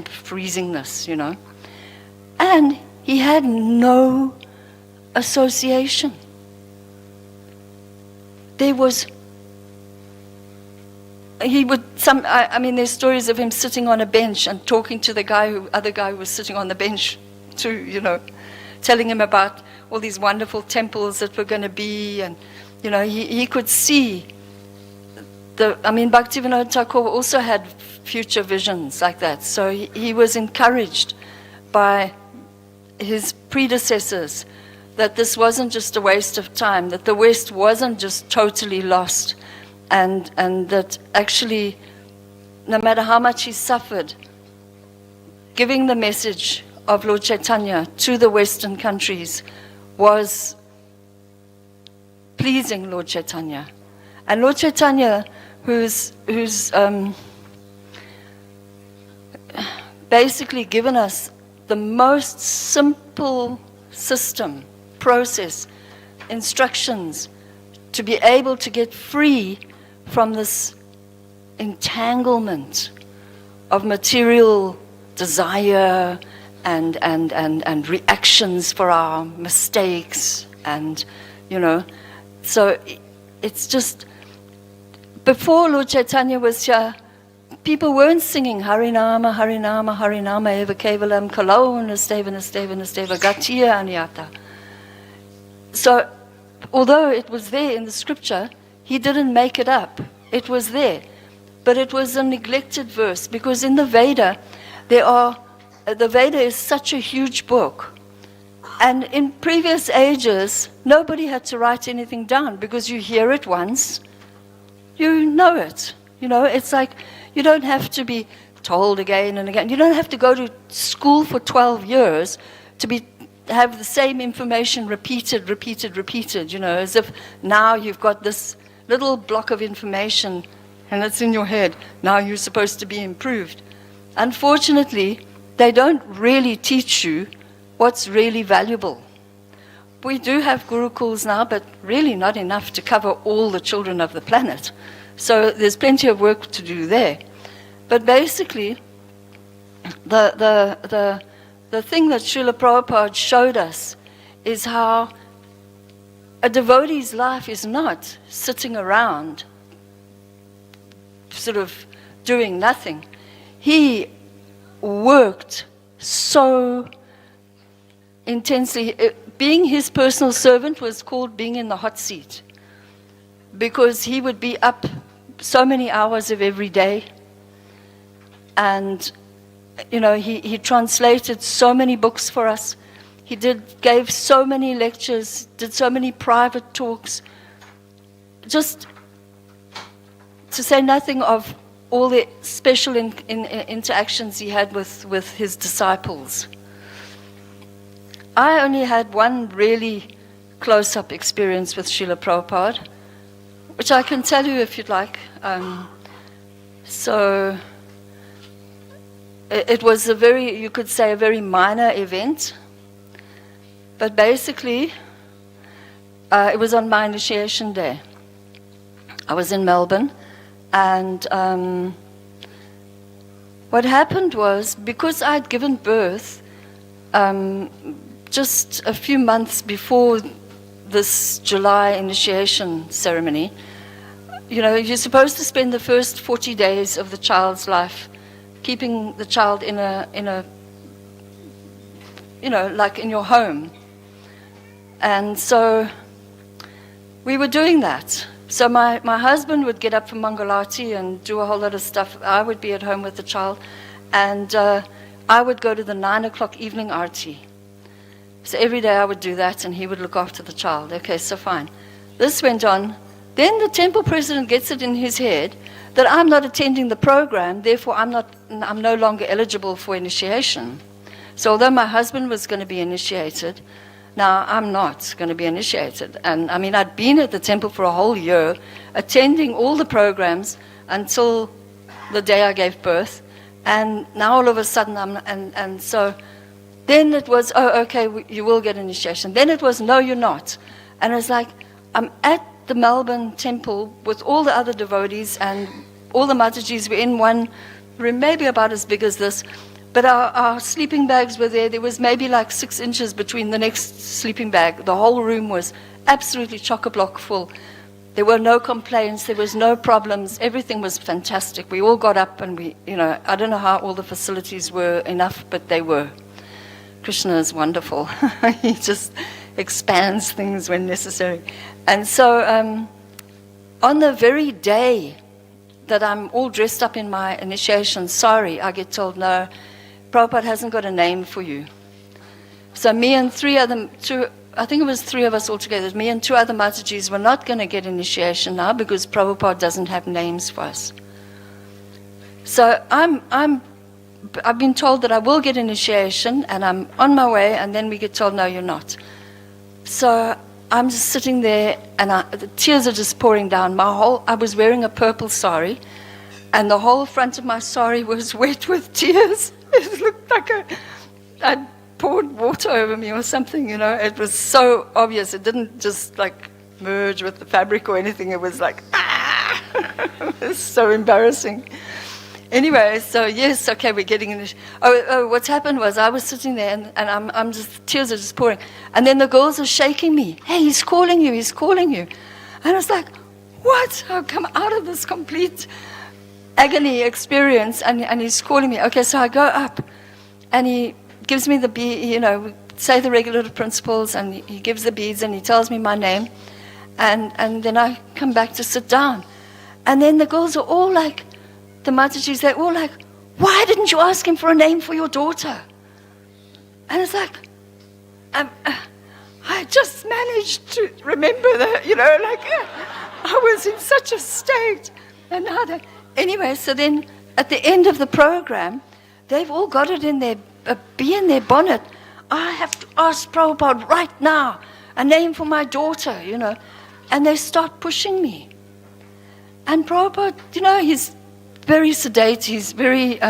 freezingness, you know. And he had no association. There was, I mean, there's stories of him sitting on a bench and talking to the other guy who was sitting on the bench too, you know, telling him about all these wonderful temples that were going to be, and, you know, he could see Bhaktivinoda Thakur also had future visions like that. So he was encouraged by his predecessors that this wasn't just a waste of time, that the West wasn't just totally lost, and that actually, no matter how much he suffered, giving the message of Lord Chaitanya to the Western countries was pleasing Lord Chaitanya. And Lord Chaitanya, who's basically given us the most simple system, process, instructions to be able to get free from this entanglement of material desire and reactions for our mistakes, and so it's just, before Lord Chaitanya was here, people weren't singing Harinama, Harinama, Harinama eva kevalam kalo nasteva nasteva nasteva gatiya anyata. So although it was there in the scripture, he didn't make it up. It was there. But it was a neglected verse, because in the Veda, the Veda is such a huge book. And in previous ages, nobody had to write anything down, because you hear it once, you know it. It's like you don't have to be told again and again. You don't have to go to school for 12 years to have the same information repeated, as if now you've got this little block of information and it's in your head. Now you're supposed to be improved. Unfortunately, they don't really teach you what's really valuable. We do have gurukuls now, but really not enough to cover all the children of the planet. So there's plenty of work to do there. But basically, the thing that Srila Prabhupada showed us is how a devotee's life is not sitting around sort of doing nothing. He worked so intensely. Being his personal servant was called being in the hot seat, because he would be up so many hours of every day, and he translated so many books for us. He gave so many lectures, did so many private talks, just to say nothing of all the special interactions he had with his disciples. I only had one really close-up experience with Srila Prabhupada, which I can tell you if you'd like. So it was you could say, a very minor event. But basically, it was on my initiation day. I was in Melbourne, and what happened was, because I'd given birth just a few months before this July initiation ceremony, you're supposed to spend the first 40 days of the child's life keeping the child in a like in your home. And so we were doing that. So my husband would get up for Mangalati and do a whole lot of stuff. I would be at home with the child, and I would go to the 9 o'clock evening arati. So every day I would do that, and he would look after the child. Okay, so fine. This went on. Then the temple president gets it in his head that I'm not attending the program, therefore I'm no longer eligible for initiation. So although my husband was going to be initiated, now I'm not going to be initiated. And I mean, I'd been at the temple for a whole year, attending all the programs until the day I gave birth, and now all of a sudden and so then it was, oh, okay, you will get initiation. Then it was, no, you're not. And it's like, I'm at the Melbourne temple with all the other devotees, and all the Matajis were in one room, maybe about as big as this, but our sleeping bags were there. There was maybe like 6 inches between the next sleeping bag. The whole room was absolutely chock-a-block full. There were no complaints, there was no problems, everything was fantastic. We all got up, and I don't know how all the facilities were enough, but they were. Krishna is wonderful. He just expands things when necessary. And so on the very day that I'm all dressed up in my initiation, sorry, I get told, no, Prabhupada hasn't got a name for you. So me and I think it was 3 of us all together, me and 2 other Matajis were not going to get initiation now because Prabhupada doesn't have names for us. So I've been told that I will get initiation, and I'm on my way, and then we get told, no, you're not. So I'm just sitting there, and the tears are just pouring down. I was wearing a purple sari, and the whole front of my sari was wet with tears. It looked like I'd poured water over me or something, It was so obvious. It didn't just like merge with the fabric or anything. It was like, It was so embarrassing. Anyway, so yes, okay, we're getting in the... what's happened was I was sitting there and I'm just, tears are just pouring. And then the girls are shaking me. Hey, he's calling you, he's calling you. And I was like, what? I've come out of this complete agony experience and he's calling me. Okay, so I go up and he gives me the bead, we say the regular principles, and he gives the beads and he tells me my name. And then I come back to sit down. And then the girls are all like, the Matajis, they're all like, why didn't you ask him for a name for your daughter? And it's like, I just managed to remember that, I was in such a state. And now anyway, so then at the end of the program, they've all got it in their, bee in their bonnet. I have to ask Prabhupada right now a name for my daughter, And they start pushing me. And Prabhupada, he's very sedate. He's very,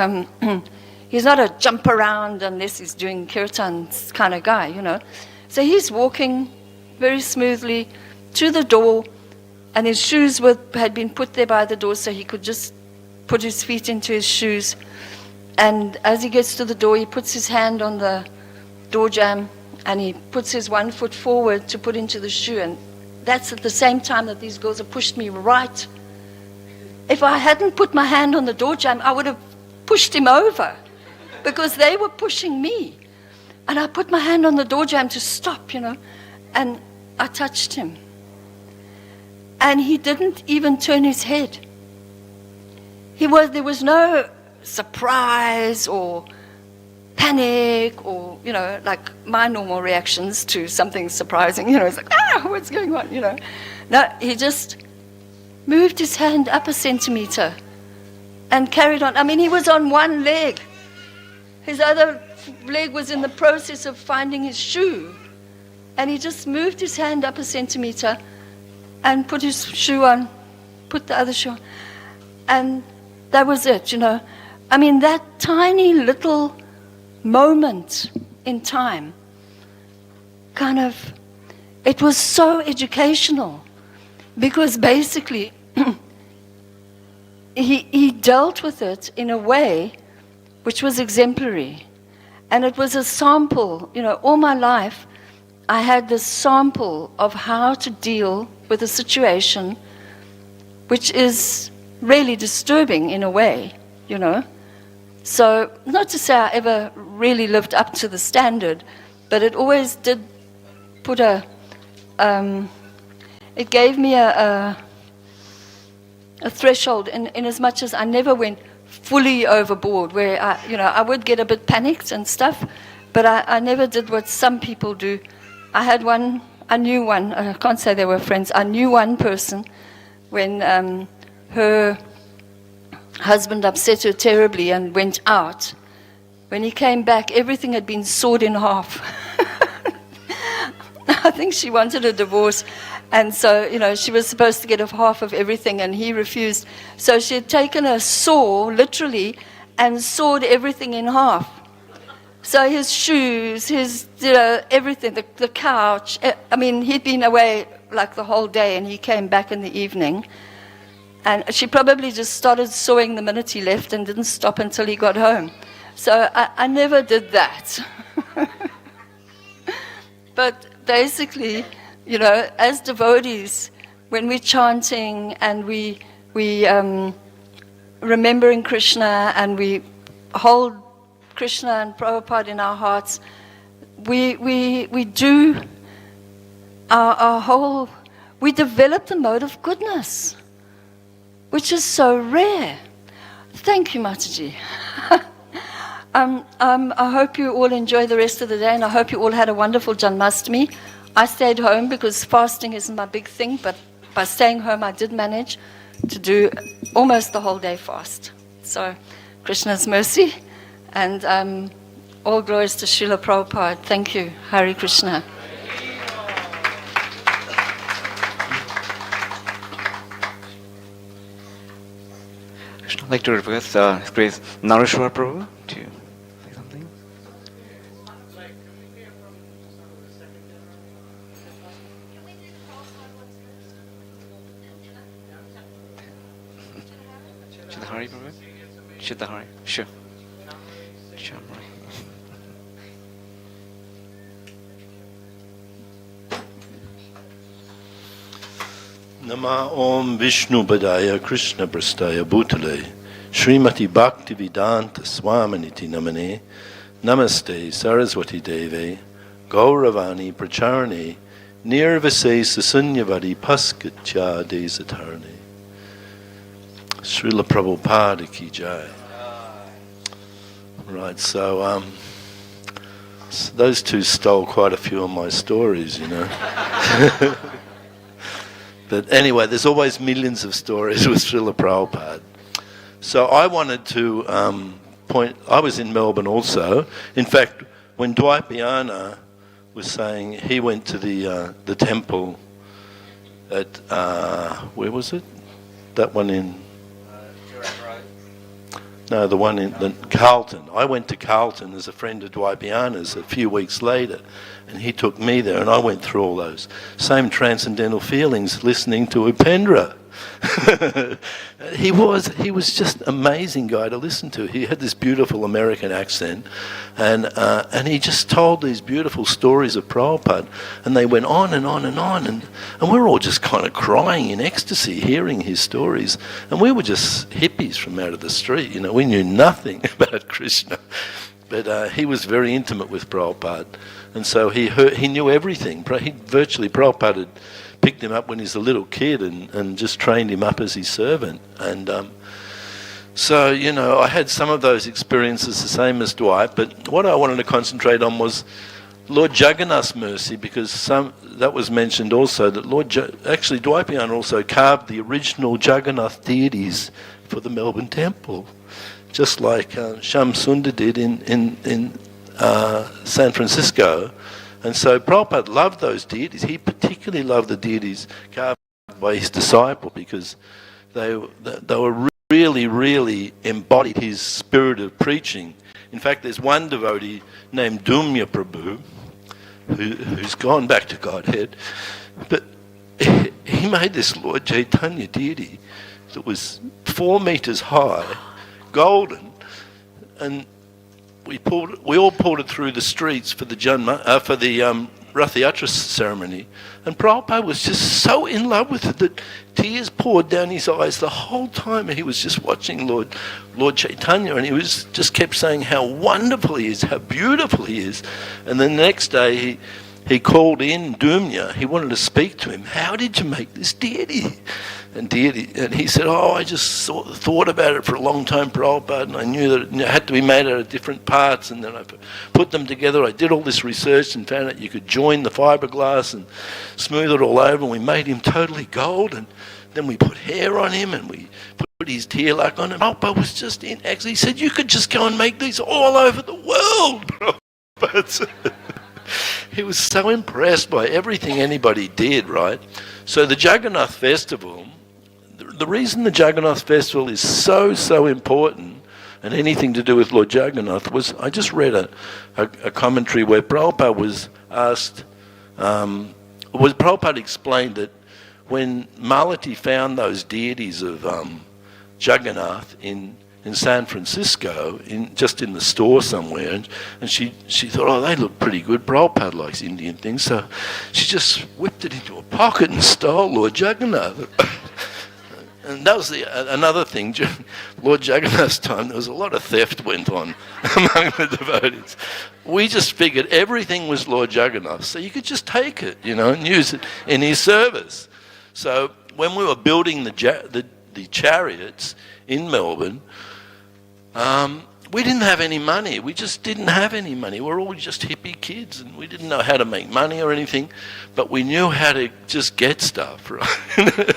he's not a jump around unless he's doing kirtans kind of guy, So he's walking very smoothly to the door, and his shoes had been put there by the door so he could just put his feet into his shoes. And as he gets to the door, he puts his hand on the door jamb and he puts his one foot forward to put into the shoe. And that's at the same time that these girls have pushed me right. If I hadn't put my hand on the door jamb, I would have pushed him over because they were pushing me. And I put my hand on the door jamb to stop, and I touched him. And he didn't even turn his head. There was no surprise or panic or, like my normal reactions to something surprising. It's like, what's going on, No, he just moved his hand up a centimeter and carried on. I mean, he was on one leg. His other leg was in the process of finding his shoe. And he just moved his hand up a centimeter and put his shoe on, put the other shoe on. And that was it, I mean, that tiny little moment in time, it was so educational because basically he dealt with it in a way which was exemplary. And it was a sample, all my life I had this sample of how to deal with a situation which is really disturbing in a way, So, not to say I ever really lived up to the standard, but it always did put it gave me a threshold in as much as I never went fully overboard, where I would get a bit panicked and stuff, but I never did what some people do. I knew one, I can't say they were friends, I knew one person when her husband upset her terribly and went out. When he came back, everything had been sawed in half. I think she wanted a divorce, and so, she was supposed to get half of everything, and he refused. So she had taken a saw, literally, and sawed everything in half. So his shoes, his, everything, the couch. I mean, he'd been away like the whole day, and he came back in the evening. And she probably just started sawing the minute he left and didn't stop until he got home. So I never did that. But basically, as devotees, when we're chanting and we remembering Krishna and we hold Krishna and Prabhupada in our hearts, we do our whole, we develop the mode of goodness, which is so rare. Thank you, Mataji. I hope you all enjoy the rest of the day, and I hope you all had a wonderful Janmashtami. I stayed home because fasting isn't my big thing, but by staying home I did manage to do almost the whole day fast. So, Krishna's mercy, and all glories to Srila Prabhupada. Thank you. Hare Krishna. I'd like to request His Grace Nareshwar Prabhu to say something. Shri Hari Prabhu. Shitahari. Sure. Jamri. Nama Om Vishnu Padaya Krishna Prastaya Bhutale Srimati Bhakti Vedanta Swaminiti Namane Namaste Saraswati Deve Gauravani Pracharane Nirvase Sasunyavadi Paskatya Desatarane. Srila Prabhupada Ki Jai. Right, so those two stole quite a few of my stories, you know. But anyway, there's always millions of stories with Srila Prabhupada. So I wanted to I was in Melbourne also. In fact, when Dwaipayana was saying he went to the temple at, where was it? That one in... No, the one in Carlton. I went to Carlton as a friend of Dwaipayana's a few weeks later, and he took me there, and I went through all those same transcendental feelings listening to Upendra. He was just an amazing guy to listen to. He had this beautiful American accent, and he just told these beautiful stories of Prabhupada, and they went on and on and on, and we're all just kind of crying in ecstasy hearing his stories, and we were just hippies from out of the street, you know, we knew nothing about Krishna, but he was very intimate with Prabhupada, and so he knew everything. Prabhupada had picked him up when he was a little kid and just trained him up as his servant. And so, you know, I had some of those experiences the same as Dwight, but what I wanted to concentrate on was Lord Jagannath's mercy, because that was mentioned also, that actually Dwaipayana also carved the original Jagannath deities for the Melbourne temple, just like Shyam Sundar did in San Francisco. And so Prabhupada loved those deities. He particularly loved the deities carved by his disciple because they were really, really embodied his spirit of preaching. In fact, there's one devotee named Dumya Prabhu who's gone back to Godhead, but he made this Lord Chaitanya deity that was 4 meters high, golden, and we all pulled it through the streets for the Rath Yatra ceremony, and Prabhupada was just so in love with it that tears poured down his eyes the whole time he was just watching Lord Chaitanya, and he just kept saying how wonderful he is, how beautiful he is. And then the next day he called in Dumya. He wanted to speak to him. How did you make this deity? And he said, I just thought about it for a long time, Prabhupada, and I knew that it had to be made out of different parts, and then I put them together. I did all this research and found out you could join the fiberglass and smooth it all over, and we made him totally gold, and then we put hair on him, and we put his tilak on him. Prabhupada was just in action. He said, you could just go and make these all over the world, Prabhupada. He was so impressed by everything anybody did, right? So the Jagannath festival, the reason the Jagannath festival is so important, and anything to do with Lord Jagannath, was I just read a commentary where Prabhupada was asked, Prabhupada explained that when Malati found those deities of Jagannath in San Francisco, just in the store somewhere, and she thought, they look pretty good. Prabhupada likes Indian things, so she just whipped it into a pocket and stole Lord Jagannath. And that was another thing. During Lord Jagannath's time, there was a lot of theft went on among the devotees. We just figured everything was Lord Jagannath, so you could just take it, and use it in his service. So when we were building the chariots in Melbourne, we didn't have any money. We just didn't have any money. We're all just hippie kids, and we didn't know how to make money or anything, but we knew how to just get stuff, right?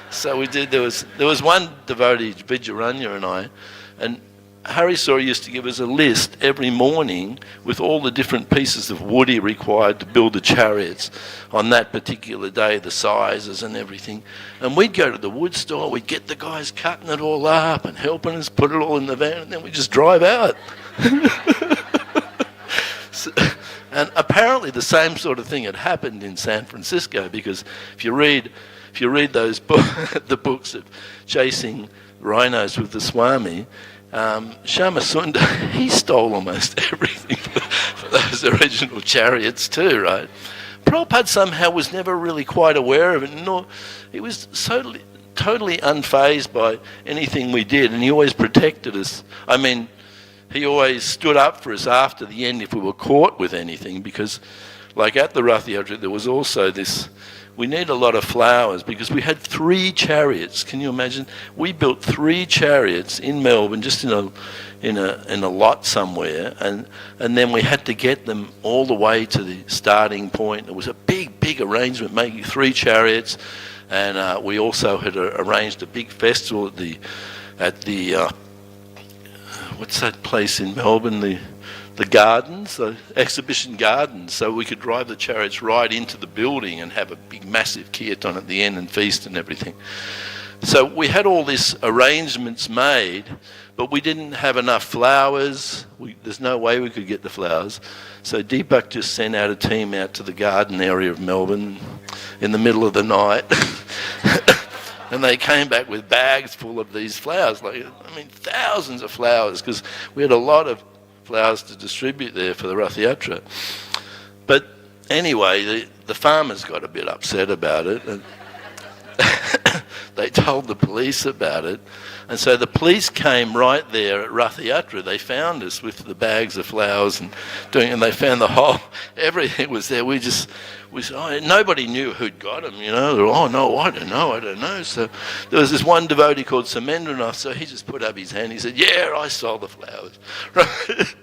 So we did. There was one devotee, Vijayaranya and I, and Harisora used to give us a list every morning with all the different pieces of wood he required to build the chariots on that particular day, the sizes and everything. And we'd go to the wood store, we'd get the guys cutting it all up and helping us put it all in the van, and then we'd just drive out. And apparently the same sort of thing had happened in San Francisco, because if you read those the books of chasing rhinos with the Swami, Shamasunda, he stole almost everything for those original chariots too, right? Prabhupada somehow was never really quite aware of it, nor he was totally unfazed by anything we did, and he always protected us. I mean, he always stood up for us after the end if we were caught with anything, because like at the Rath Yatra there was also this, we need a lot of flowers because we had 3 chariots. Can you imagine? We built 3 chariots in Melbourne, just in a lot somewhere, and then we had to get them all the way to the starting point. It was a big arrangement, making 3 chariots, and we also had arranged a big festival at the what's that place in Melbourne? The gardens, the exhibition gardens, so we could drive the chariots right into the building and have a big massive kirtan at the end and feast and everything. So we had all these arrangements made, but we didn't have enough flowers. There's no way we could get the flowers. So Deepak just sent out a team out to the garden area of Melbourne in the middle of the night. And they came back with bags full of these flowers, thousands of flowers, because we had a lot of flowers to distribute there for the Rath Yatra. But anyway, the farmers got a bit upset about it, and they told the police about it. And so the police came right there at Rath Yatra. They found us with the bags of flowers and they found everything was there. Nobody knew who'd got them, Oh no, I don't know. So there was this one devotee called Sumendranath, so he just put up his hand. He said, yeah, I stole the flowers. Right?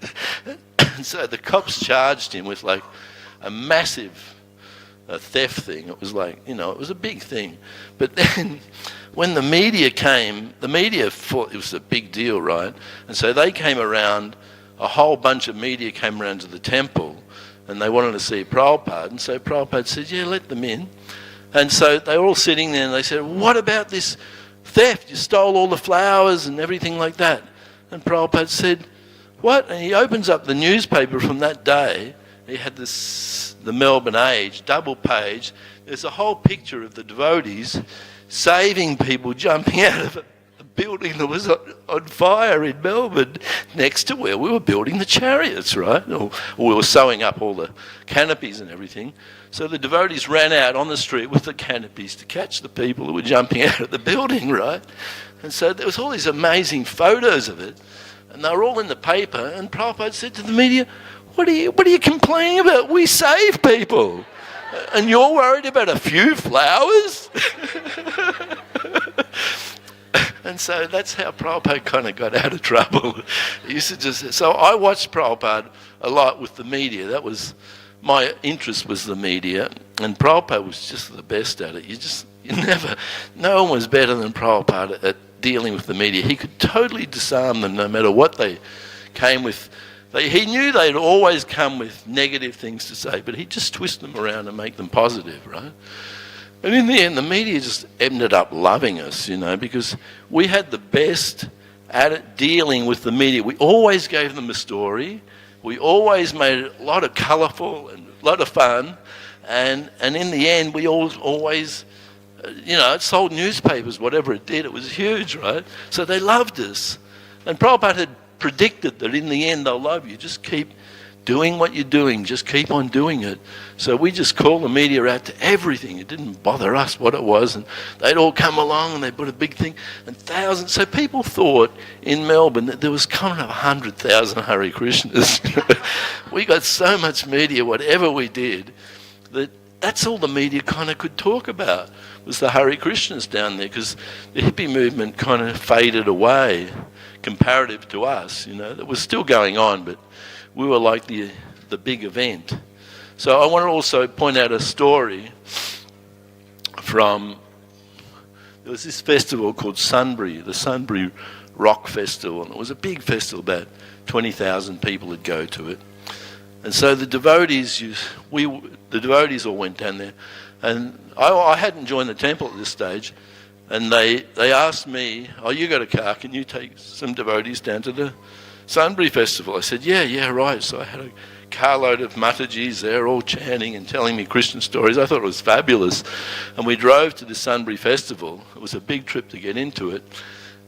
And so the cops charged him with a massive theft thing. It was it was a big thing. But then when the media came, the media thought it was a big deal, right? And so they came around, a whole bunch of media came around to the temple, and they wanted to see Prabhupada. And so Prabhupada said, yeah, let them in. And so they were all sitting there, and they said, what about this theft? You stole all the flowers and everything like that. And Prabhupada said, what? And he opens up the newspaper from that day. He had the Melbourne Age, double page. There's a whole picture of the devotees saving people jumping out of a building that was on fire in Melbourne next to where we were building the chariots, right? Or we were sewing up all the canopies and everything. So the devotees ran out on the street with the canopies to catch the people who were jumping out of the building, right? And so there was all these amazing photos of it, and they were all in the paper, and Prabhupada said to the media, what are you complaining about? We save people. And you're worried about a few flowers? And so that's how Prabhupada kind of got out of trouble. He used to so I watched Prabhupada a lot with the media. That was, my interest was the media, and Prabhupada was just the best at it. No one was better than Prabhupada at dealing with the media. He could totally disarm them no matter what they came with. He knew they'd always come with negative things to say, but he'd just twist them around and make them positive, right? And in the end, the media just ended up loving us, because we had the best at it dealing with the media. We always gave them a story. We always made it a lot of colourful and a lot of fun. And in the end, we always, it sold newspapers, whatever it did. It was huge, right? So they loved us. And Prabhupada had predicted that in the end they'll love you. Just keep doing what you're doing. Just keep on doing it. So we just called the media out to everything. It didn't bother us what it was. And they'd all come along and they put a big thing. And thousands. So people thought in Melbourne that there was coming up 100,000 Hare Krishnas. We got so much media, whatever we did, that's all the media kind of could talk about, was the Hare Krishnas down there, because the hippie movement kind of faded away comparative to us, that was still going on, but we were like the big event. So I want to also point out a story from, there was this festival called Sunbury, the Sunbury Rock Festival, and it was a big festival, about 20,000 people would go to it. And so the devotees all went down there, and I hadn't joined the temple at this stage. And they asked me, you got a car, can you take some devotees down to the Sunbury Festival? I said, yeah, right. So I had a carload of Matajis there, all chanting and telling me Christian stories. I thought it was fabulous. And we drove to the Sunbury Festival. It was a big trip to get into it.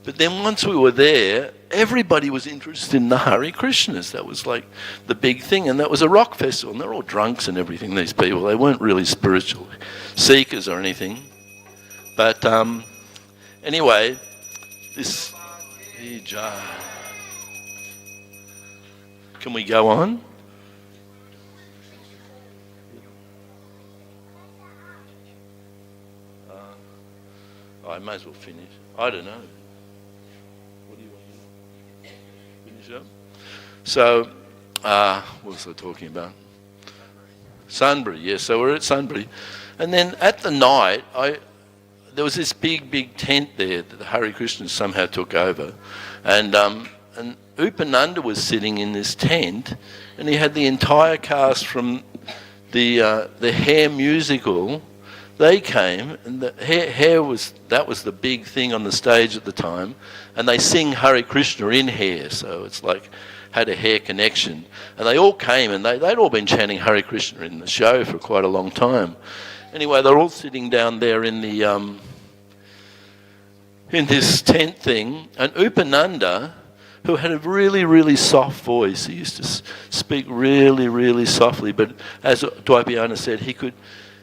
But then once we were there, everybody was interested in the Hare Krishnas. That was like the big thing. And that was a rock festival. And they're all drunks and everything, these people. They weren't really spiritual seekers or anything. But anyway, this... Can we go on? I may as well finish. I don't know. What do you want to do? Finish up? So, what was I talking about? Sunbury, yes. So we're at Sunbury. And then at the night, there was this big tent there that the Hare Krishnas somehow took over. And Upananda was sitting in this tent, and he had the entire cast from the Hair musical. They came, and the Hair was the big thing on the stage at the time, and they sing Hare Krishna in Hair, so it's like had a Hair connection. And they all came, and they'd all been chanting Hare Krishna in the show for quite a long time. Anyway, they're all sitting down there in the in this tent thing, and Upananda, who had a really soft voice, he used to speak really softly, but as Dwayapayana said, he could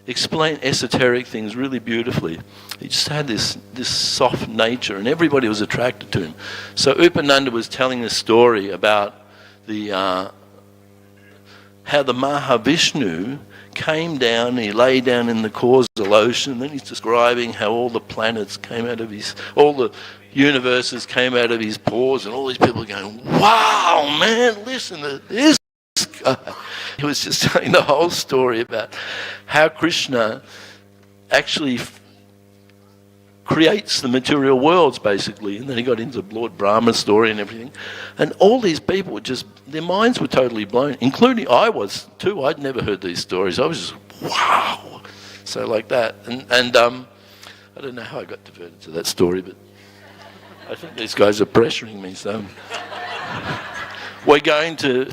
explain esoteric things really beautifully. He just had this soft nature, and everybody was attracted to him. So Upananda was telling this story about how the Mahavishnu came down, and he lay down in the causal ocean, and then he's describing how all the planets came out of all the universes came out of his pores, and all these people going, wow, man, listen to this guy. He was just telling the whole story about how Krishna actually creates the material worlds, basically. And then he got into Lord Brahma's story and everything. And all these people were just, their minds were totally blown, including I was too. I'd never heard these stories. I was just, wow. So like that. And I don't know how I got diverted to that story, but I think these guys are pressuring me. So we're going to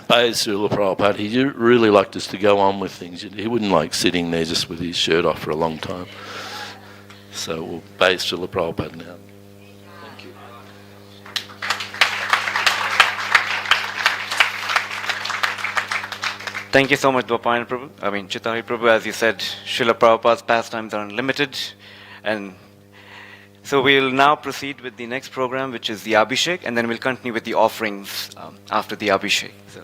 pay Srila Prabhupada. He really liked us to go on with things. He wouldn't like sitting there just with his shirt off for a long time. So we'll pay Srila Prabhupada now. Thank you. Thank you so much, Dwapayana Prabhu. Chitari Prabhu, as you said, Srila Prabhupada's pastimes are unlimited. And so we'll now proceed with the next program, which is the Abhishek, and then we'll continue with the offerings after the Abhishek. So,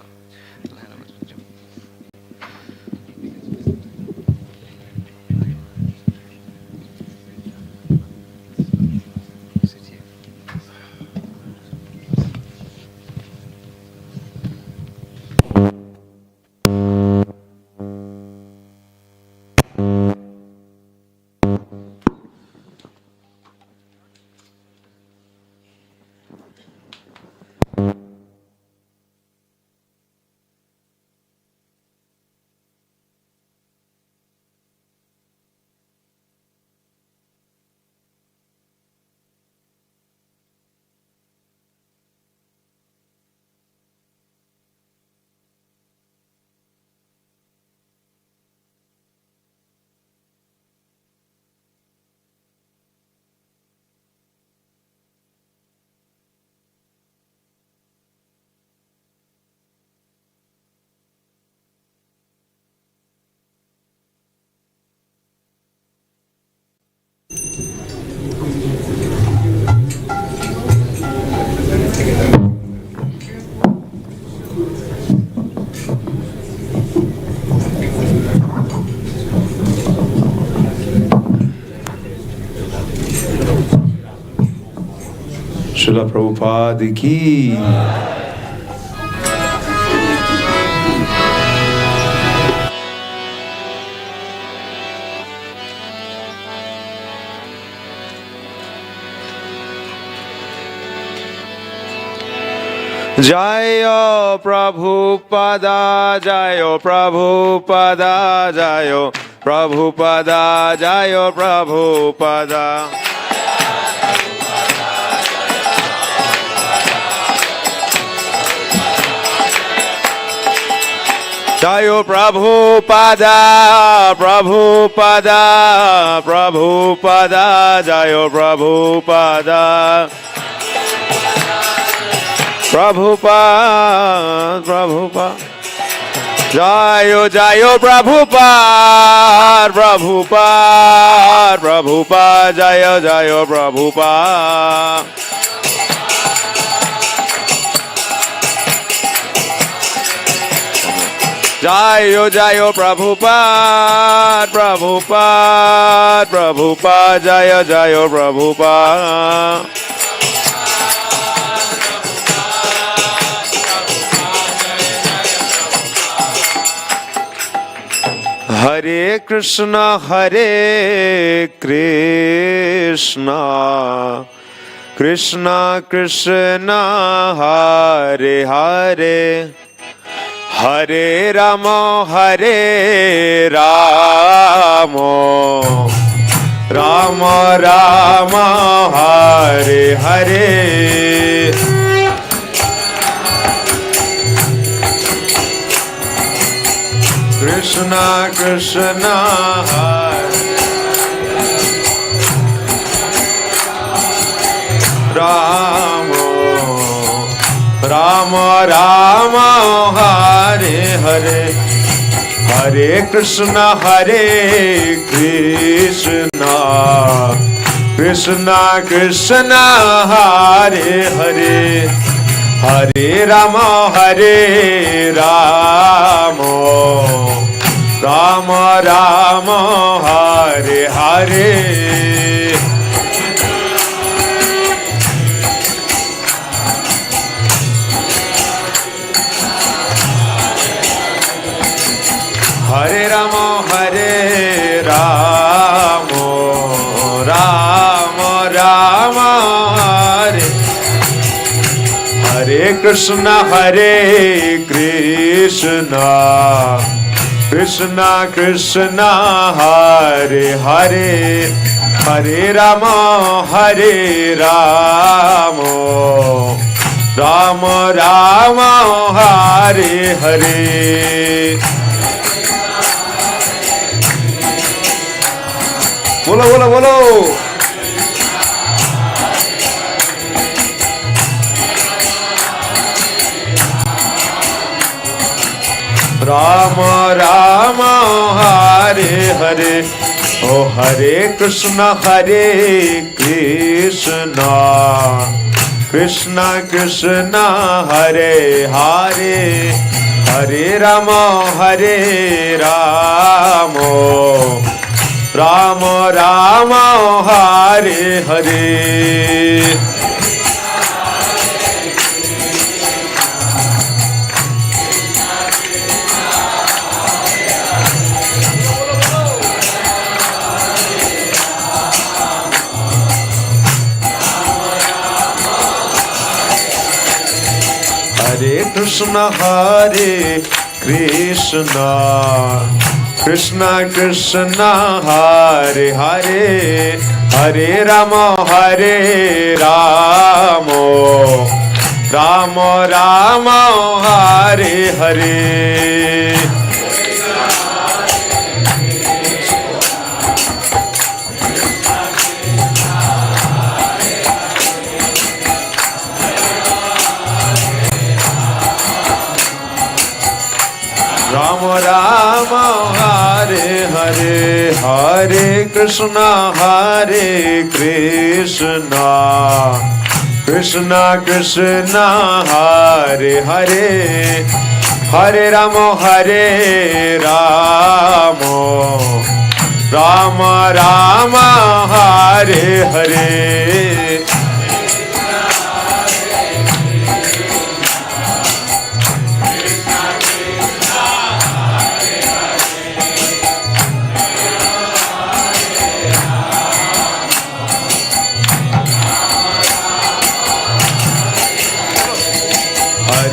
I'll hand over to Jim. Sit here. Srila Prabhupada ki. Jayo Prabhupada, Jayo Prabhupada, Jayo Prabhupada, Jayo Prabhupada. Jayo Prabhupada, Prabhupada, Prabhupada, Jayo Prabhupada. Prabhupada, Prabhupada. Jayo, Jayo, Prabhupada, Prabhupada, Prabhupada, Jayo, Jayo, Prabhupada. Jayo, Jayo, Prabhupada, Prabhupada, Prabhupada, Jayo, Jayo, Prabhupada. Hare Krishna, Hare Krishna, Krishna Krishna, Hare Hare, Hare Rama, Hare Rama, Rama Rama, Hare Hare. Krishna Krishna, Rama Rama Rama, Hare Hare, Hare Krishna, Hare Krishna, Krishna Krishna, Hare Hare, Hare Rama, Hare Rama, Rama Rama, Hare Hare. Hare Rama, Hare Rama, Rama Rama, Hare Hare Krishna, Hare Krishna, Krishna Krishna, Hare Hare, Hare Rama, Hare Rama, Rama Rama, Hare Hare. Bolo, bolo, bolo. Rama Rama, Hare Hare, oh Hare Krishna, Hare Krishna, Krishna Krishna, Hare Hare, Hare Rama, Hare Rama, Rama Rama, Hare Hare. Hare Krishna, Hare Krishna, Krishna Krishna, Hare Hare, Hare Rama, Hare Rama, Rama Rama, Hare Hare. Rama Rama, Hare Hare, Hare Krishna, Hare Krishna, Krishna Krishna, Hare Hare, Hare Rama, Hare Rama, Rama Rama, Hare Hare.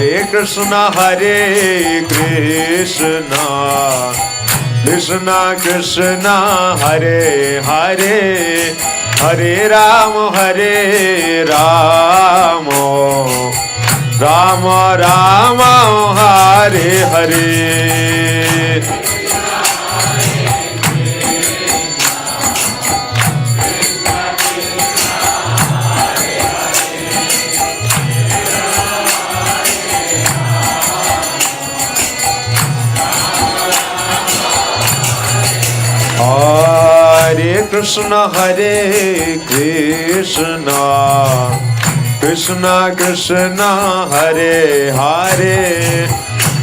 Hare Krishna, Hare Krishna, Krishna Krishna, Hare Hare, Hare Rama, Hare Rama, Rama Rama, Hare Hare. Krishna, Hare Krishna, Krishna Krishna, Hare Hare,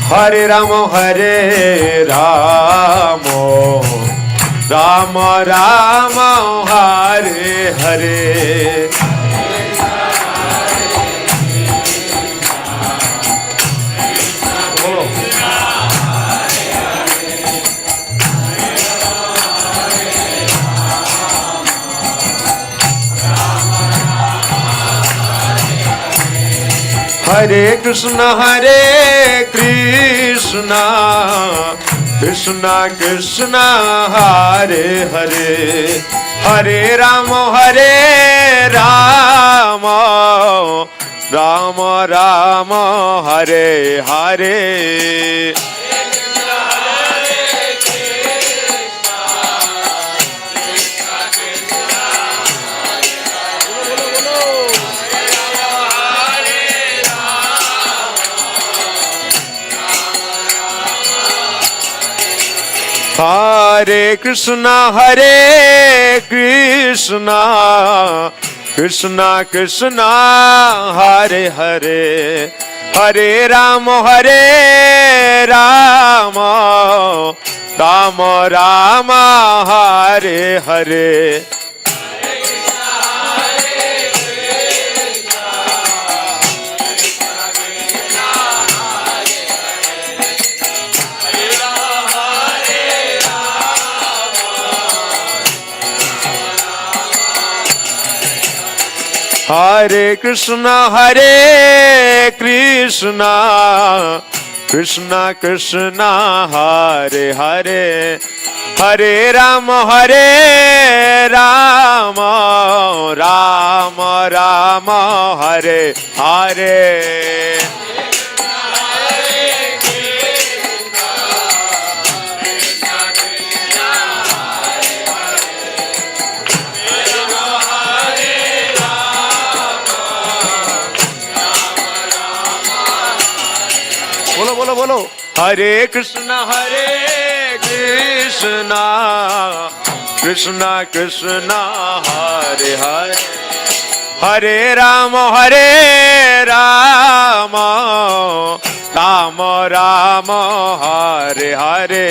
Hare Rama, Hare Rama, Rama Rama, Hare Hare. Hare Krishna, Hare Krishna, Krishna Krishna, Hare Hare, Hare Rama, Hare Rama, Rama Rama, Hare Hare. Hare Krishna, Hare Krishna, Krishna Krishna, Hare Hare, Hare Rama, Hare Rama, Rama Rama, Hare Hare. Hare Krishna, Hare Krishna, Krishna Krishna, Hare Hare, Hare Rama, Hare Rama, Rama Rama, Hare Hare. बोलो बोलो बोलो हरे कृष्णा कृष्णा कृष्णा हरे हरे हरे राम राम राम हरे हरे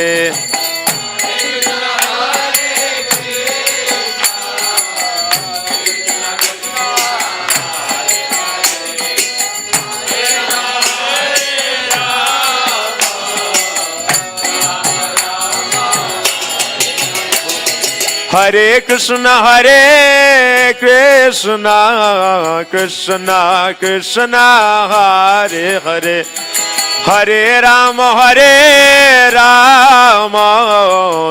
हरे कृष्णा कृष्णा कृष्णा हरे हरे हरे राम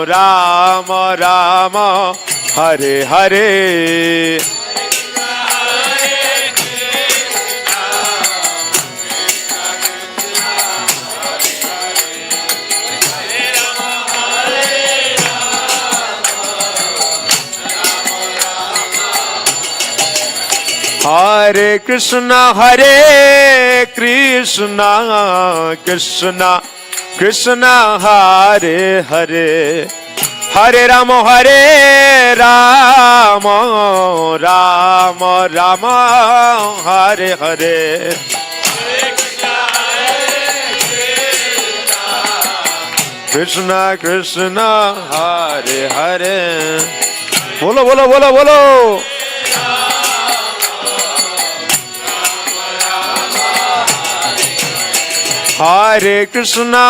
राम राम हरे हरे हरे कृष्णा कृष्णा कृष्णा हरे हरे हरे राम राम राम हरे हरे कृष्णा कृष्णा हरे हरे बोलो बोलो बोलो बोलो हरे Krishna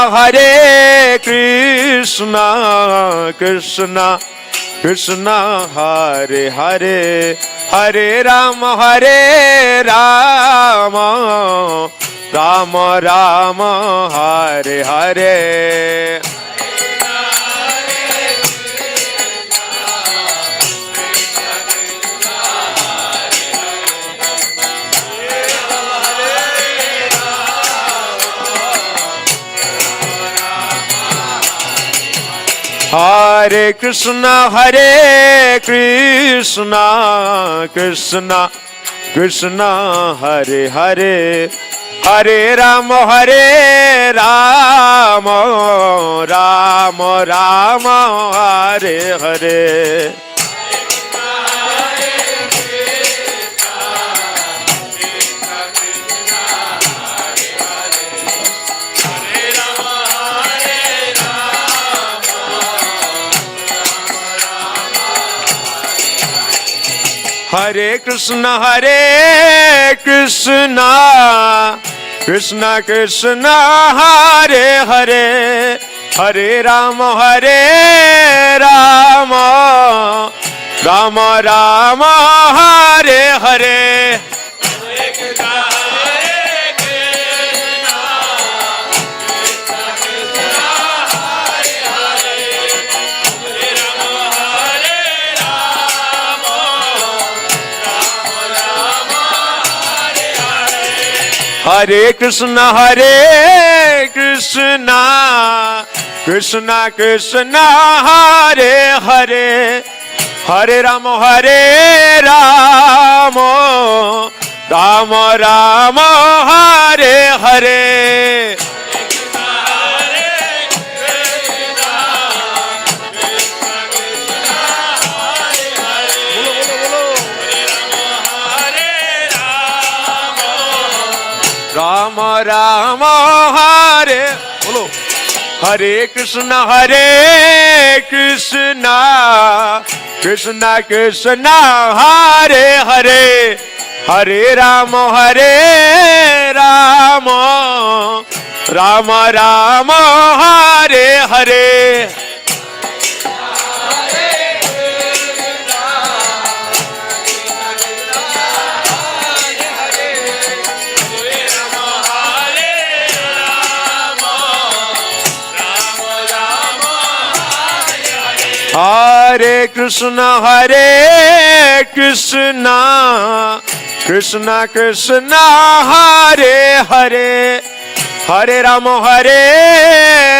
Krishna Krishna Hare Hare Hare Ram Ram Ram Hare Hare Hare Krishna Krishna Krishna Hare Hare Hare Ram Ram Ram Hare Hare Hare Krishna, Krishna Krishna, Hare Hare, Hare Rama, Rama Rama, Hare Hare. Hare Krishna, Krishna Krishna, Hare Hare, Hare Rama, Rama Rama, Hare Hare. Rama Rama, Hare Bolo. Hare Krishna, Krishna Krishna, Hare Hare, Hare Rama, Rama Rama, Hare Hare. Hare Krishna, Krishna Krishna, Hare Hare, Hare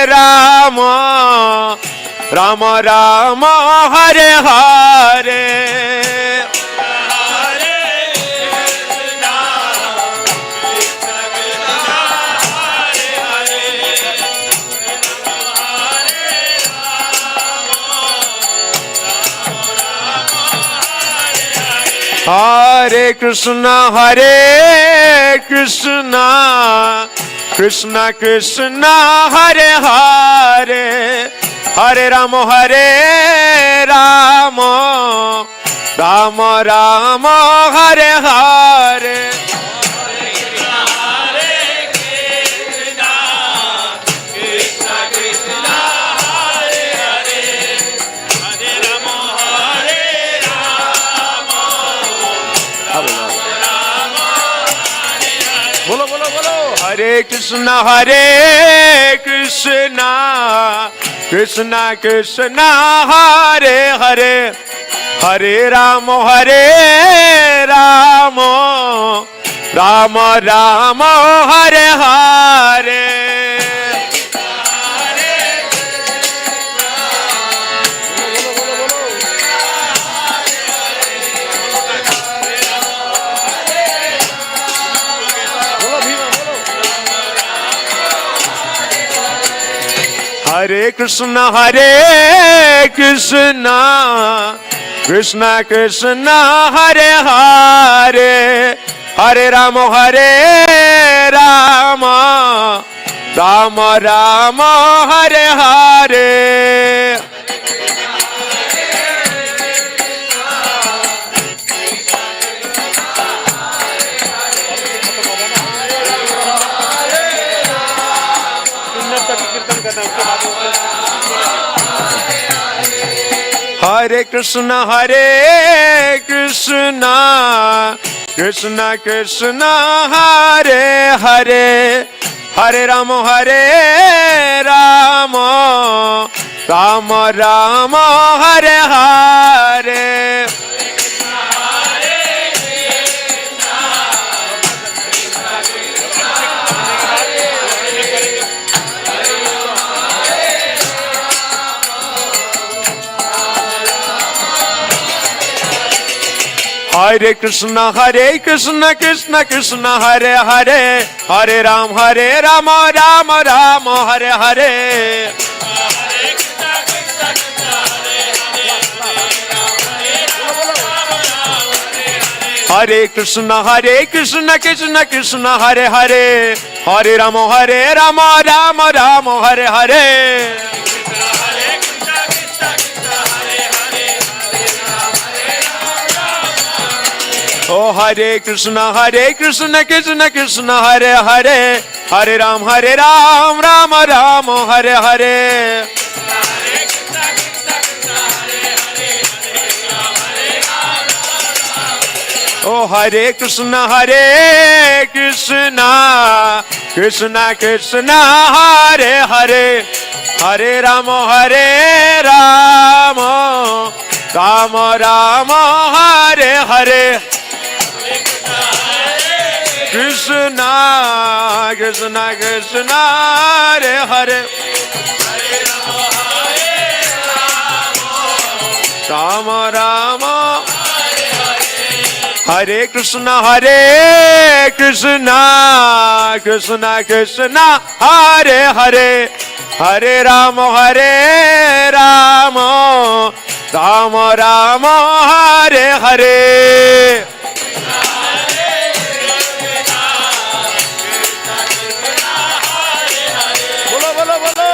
Rama, Rama Rama, Hare Hare. Hare Krishna, Krishna Krishna, Hare Hare, Hare Rama, Rama Rama, Hare Hare. Hare Krishna, Krishna Krishna, Hare Hare, Hare Rama, Rama Rama, Hare Hare. Hare Krishna, Krishna Krishna, Hare Hare, Hare Rama, Rama Rama, Hare Hare. Hare Krishna, Krishna Krishna, Hare Hare, Hare Rama, Rama Rama, Hare Hare. Hare Krishna, Krishna Krishna, Hare Hare, Hare Rama, Rama Rama, Hare Hare. Hare Krishna, Krishna Krishna, Hare Hare, Hare Rama, Rama Rama, Hare Hare. Oh Hare Krishna Krishna Krishna Hare Hare, Hare Ram Ram Ram Hare Hare. Oh Hare Krishna Krishna Krishna Hare Hare, Hare Ram Ram Ram Hare Hare. Krishna Krishna Krishna Hare Hare, Ram Ram. Hare Krishna Krishna Krishna Hare Hare, Hare Ram Ram Ram Hare Hare. Bolo bolo bolo.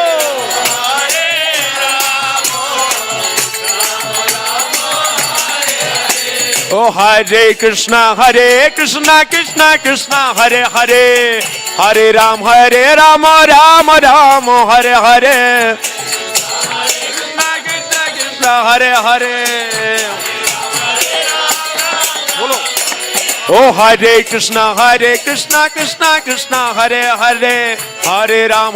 Oh Hare Krishna Krishna Krishna Hare Hare, Hare Ram Ram Ram Hare Hare. Hare Hare. Bolo. Oh Hare Krishna Krishna Krishna Hare Hare, Hare Ram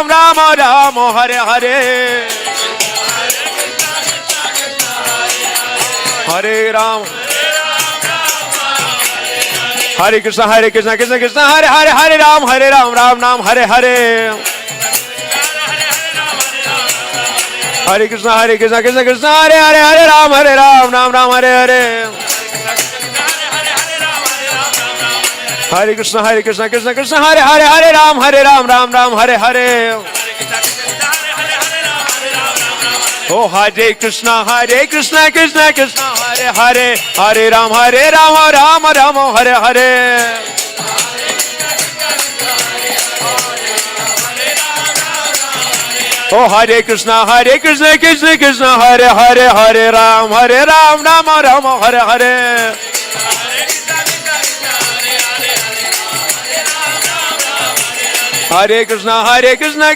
Ram Ram Hare Hare. Hare Ram. Hare Krishna Krishna Hare Hare, Hare Ram Ram Ram Hare Hare. Hare Krishna Krishna Hare Hare, Hare Ram Ram Ram Hare Hare. Hare Krishna Krishna Hare Hare, Hare Ram Ram Ram Hare Hare. Oh Hare Krishna Krishna Hare Hare, Hare Ram Ram Ram Hare Hare. Oh Hare Krishna Krishna Hare Hare, Hare Ram Ram Ram Hare Hare. Hare Krishna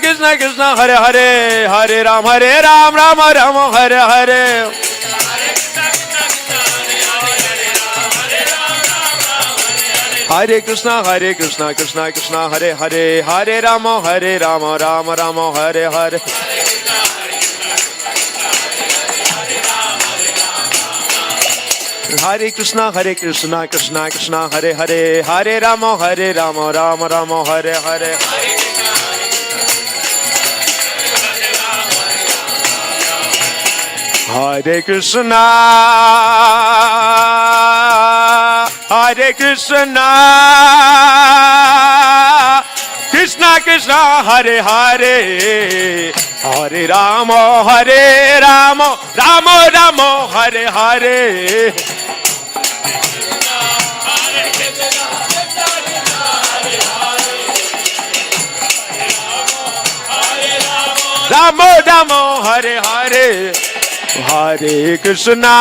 Krishna Hare Hare, Hare Ram Ram Ram Hare Hare. Hare Krishna Krishna Hare Hare, Hare Ram Ram Ram Hare Hare. Hare Krishna Krishna Hare Hare, Hare Ram Ram Ram Hare Hare. Hare Krishna Krishna Hare Hare, Hare Ram Ram Ram Hare Hare. Ramo Ramo Hare Hare, Hare Krishna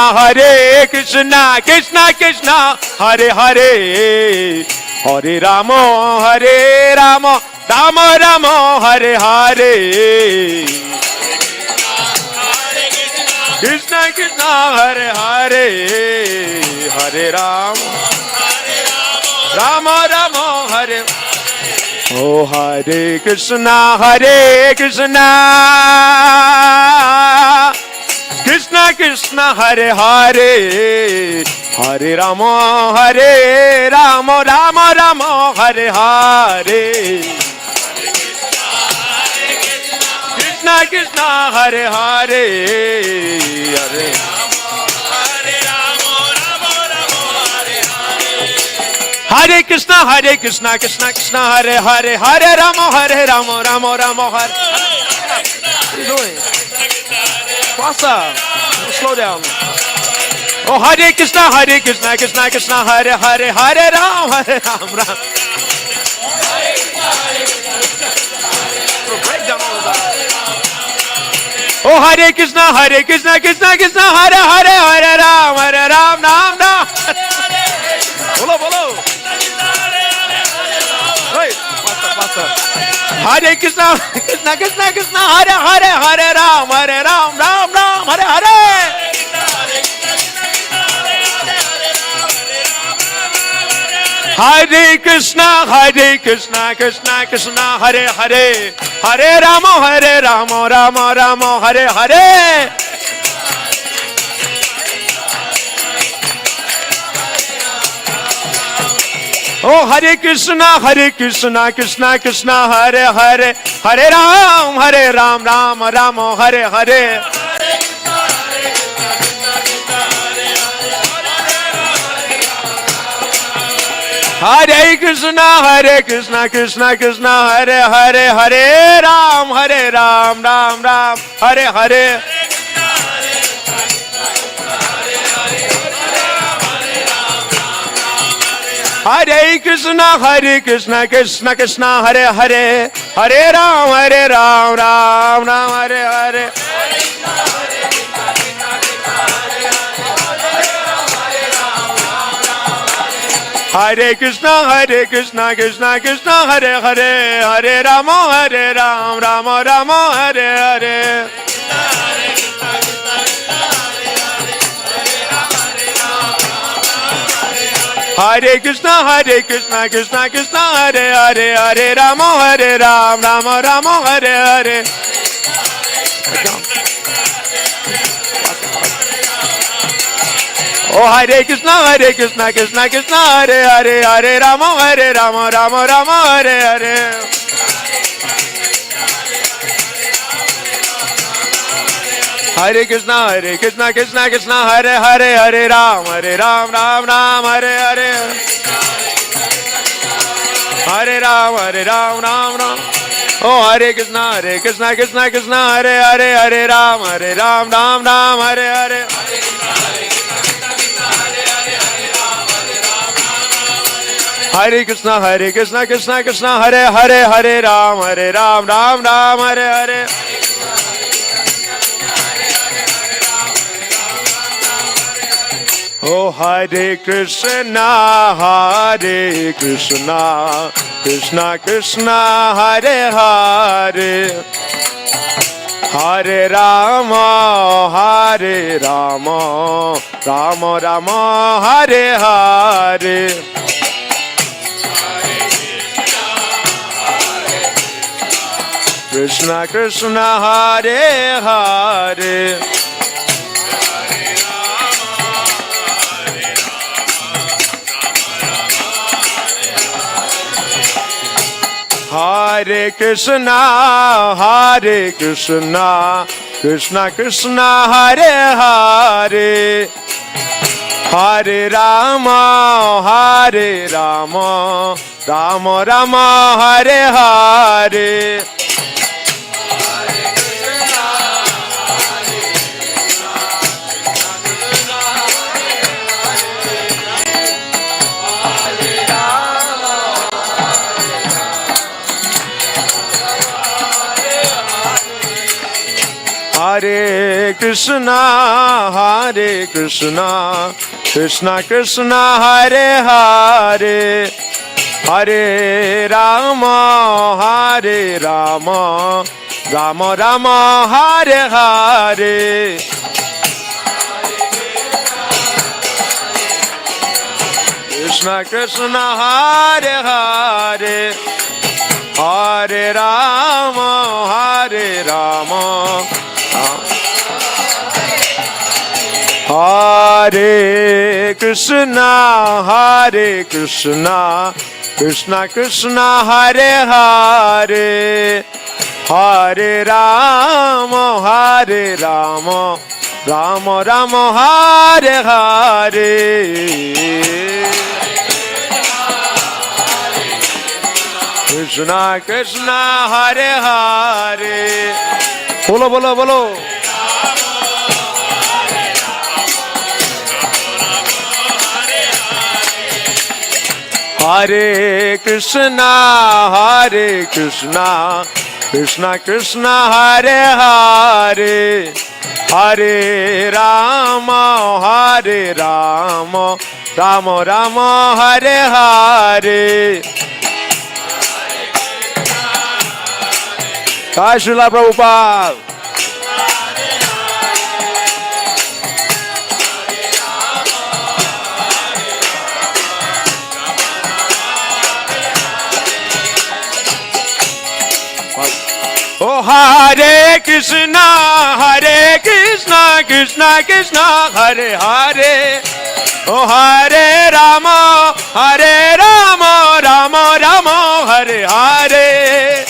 Krishna Hare Hare, Hare Ramo Ramo Ramo Hare Hare. Krishna Krishna Hare Hare, Hare Ram Rama Rama Hare. Oh Hare Krishna Krishna Hare Hare, Hare Rama Rama Rama Hare Hare. Krishna Krishna Hare Hare, Hare Hare Krishna Krishna Hare Hare, Hare Rama Rama Rama Hare. What are you doing? Faster. Slow down. Oh Hare Krishna Hare Hare, Hare Rama Rama. Break down all of that. Oh Hare Krishna Hare Hare, Hare Rama Ram Ram. बोलो बोलो Pastor. Hare Krishna Krishna Krishna Krishna Hare Hare Hare Ram Ram Ram Hare Hare Hare Krishna Krishna Krishna Hare Hare Hare Rama Rama Hare Hare Oh Hare Krishna Krishna Krishna Hare Hare Hare Ram Ram Hare Hare Hare Krishna Krishna Krishna Hare Hare Hare Ram Ram Hare Hare Hare Krishna Krishna Krishna Hare Hare Hare Ram Ram Hare Hare Hare Krishna Krishna Krishna Hare Hare Hare Ram Ram Hare Hare Hare Krishna Krishna Krishna Hare Hare Hare Ram Ram Hare Hare Oh Hare Krishna Krishna Krishna Hare Hare Hare Ram Ram Hare Hare Hare Krishna Krishna Hare Hare Hare Ram Ram Hare Hare Hare Ram Ram Oh Hare Krishna Krishna Hare Hare Hare Ram Ram Hare Hare Hare Krishna Krishna Hare Hare Hare Ram Ram Hare Hare Oh Hare Krishna Krishna Krishna Hare Hare Hare Rama Rama Rama Hare Hare Krishna Krishna Hare Hare Hare Krishna Krishna Krishna Hare Hare Hare Rama Rama Rama Hare Hare Hare Krishna Krishna Krishna Hare Hare Hare Rama Rama Rama Hare Hare Krishna Krishna Hare Hare Hare Rama Hare Krishna Krishna Krishna Hare Hare Hare Rama Rama Rama Hare Hare Krishna Krishna Hare Hare Bolo bolo bolo Hare Krishna Krishna Krishna Hare Hare Hare Rama Rama Rama Hare Hare. Jai Srila Prabhupada. Oh Hare Krishna, Krishna Krishna, Hare Hare. Oh Hare Rama, Rama Rama, Hare Hare.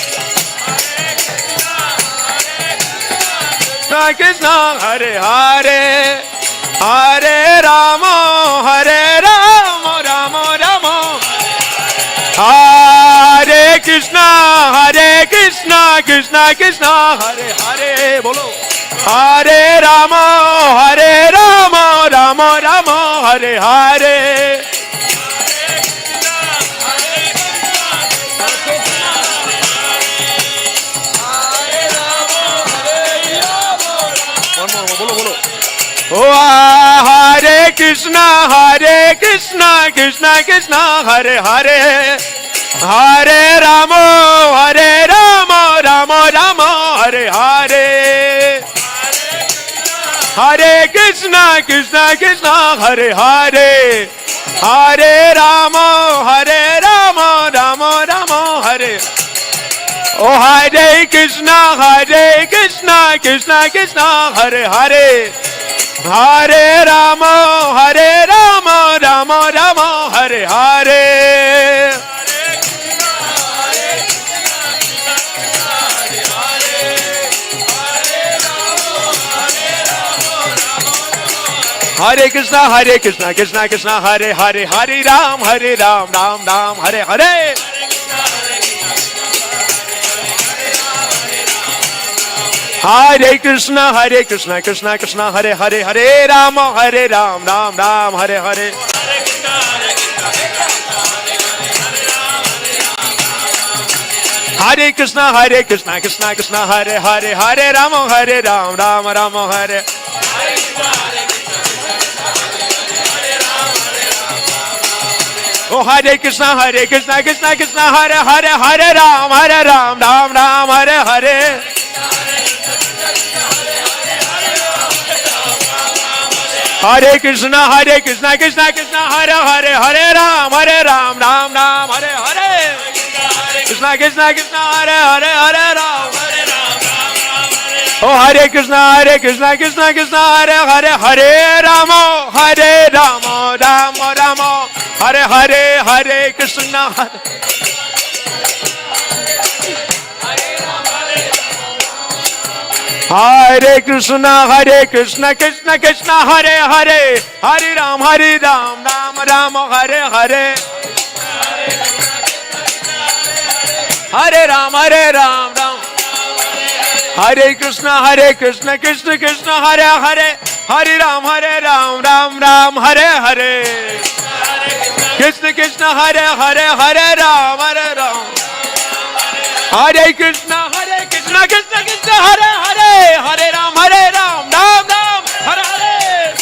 Krishna Krishna, Hare Hare. Hare Rama, Rama Rama. Hare Krishna, Krishna Krishna, Hare Hare. Bolo. Hare Rama, Rama Rama, Hare Hare. One more, bolo, bolo. Oh Hare Krishna, Krishna Krishna, Hare Hare. Hare Rama, Rama Rama, Hare Hare. Hare Krishna, Krishna, Hare Hare. Hare Rama, Rama Rama, Hare. Oh Hare Krishna, Krishna Krishna, Hare Hare. Hare Rama, Rama Rama, Hare Hare. Hare Krishna, Krishna Krishna, Hare Hare. Hare Ram, Ram Ram, Hare Hare. Hare Krishna, Krishna Krishna, Hare Hare. Hare Ram, Ram Ram, Hare Hare. Hare Krishna, Krishna Krishna, Hare Hare. Hare Ram, Ram Ram, Hare. Oh Hare Krishna, Krishna Krishna, Hare Hare. Hare Ram, Ram Ram, Hare Hare. Hare Krishna, Krishna Krishna, Hare Hare. Hare Ram, Ram Ram, Hare Hare. Krishna Krishna, Hare Hare. Hare Ram. Oh Hare Krishna, Krishna, Hare Hare. Hare Rama, Rama Rama, Hare Hare. Hare Krishna, Hare Krishna, Krishna Krishna, Hare Hare. Hare Ram, Rama Hare Hare. Hare Ram, Ram. Hare Krishna, Krishna Krishna, Hare Hare. Hare Ram, Ram Hare Hare. Krishna, Hare Ram, Ram. Hare Krishna, Krishna Hare Hare. Hare Ram, Ram Hare Hare.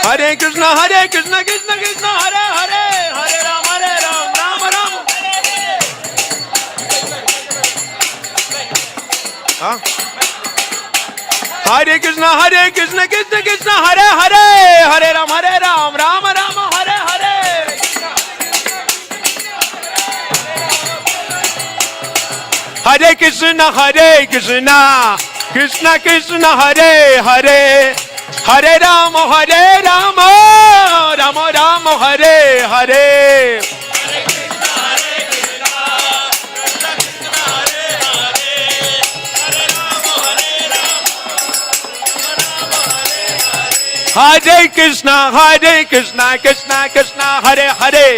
Hare Krishna, Krishna Hare Hare. Hare Ram, Ram. Huh? Hare Krishna, Krishna Hare Hare. Hare Ram, Ram Hare Hare. Hare Krishna, Krishna Krishna, Hare Hare. Hare Ram, Ram Hare Hare. Hare Krishna, Krishna Krishna, Hare Hare.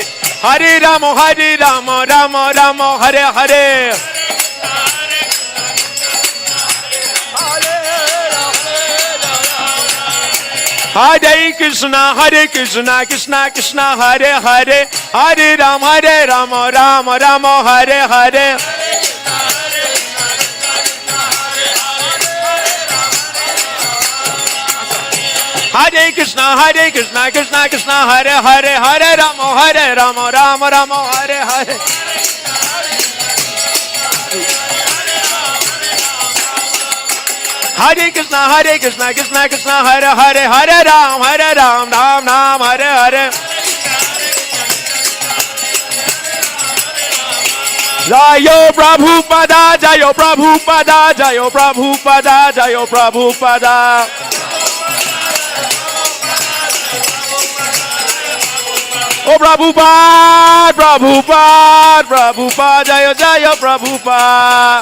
Hare Ram, Ram Hare Hare. Hare Krishna, Krishna Krishna, Hare Hare. Hare Ram, Ram Hare Hare. Hare Krishna, Krishna Krishna, Hare Hare, Hare Rama, Rama Rama, Hare Hare. Hare Krishna, Krishna Krishna, Hare Hare, Hare Ram, Ram Ram, Hare Hare. Jayo Prabhupada, Jayo Prabhupada, Jayo Prabhupada, Jayo Prabhupada. Oh Prabhupada, Prabhupada, Prabhupada, Jayo Jayo Prabhupada.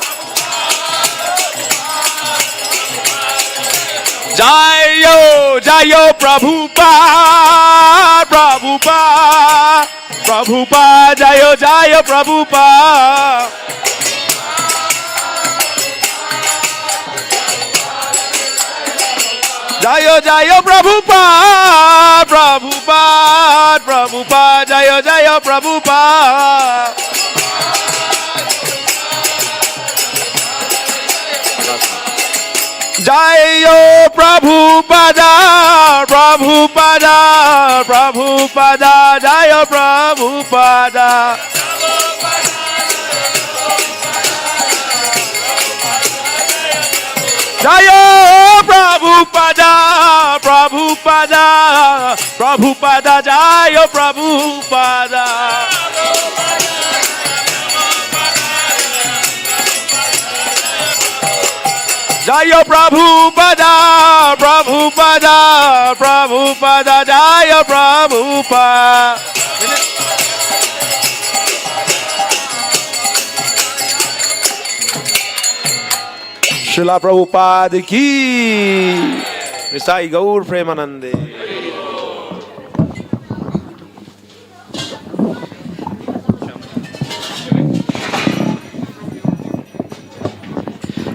Jayo, Jayo Prabhupada, Prabhupada, Prabhupada, Jayo, Jayo Prabhupada. Jayo, Jayo Prabhupada, Prabhupada, Prabhupada, Jayo, Jayo Prabhupada. Jayo Prabhupada, Prabhupada, Prabhupada, Jayo Prabhupada. Jayo Prabhupada, Prabhupada, Prabhupada, Jayo Prabhupada. Jayo Prabhupada, Prabhupada, Prabhupada, Jayo Prabhupada. Srila Prabhupada ki Sai Gaur Premanande.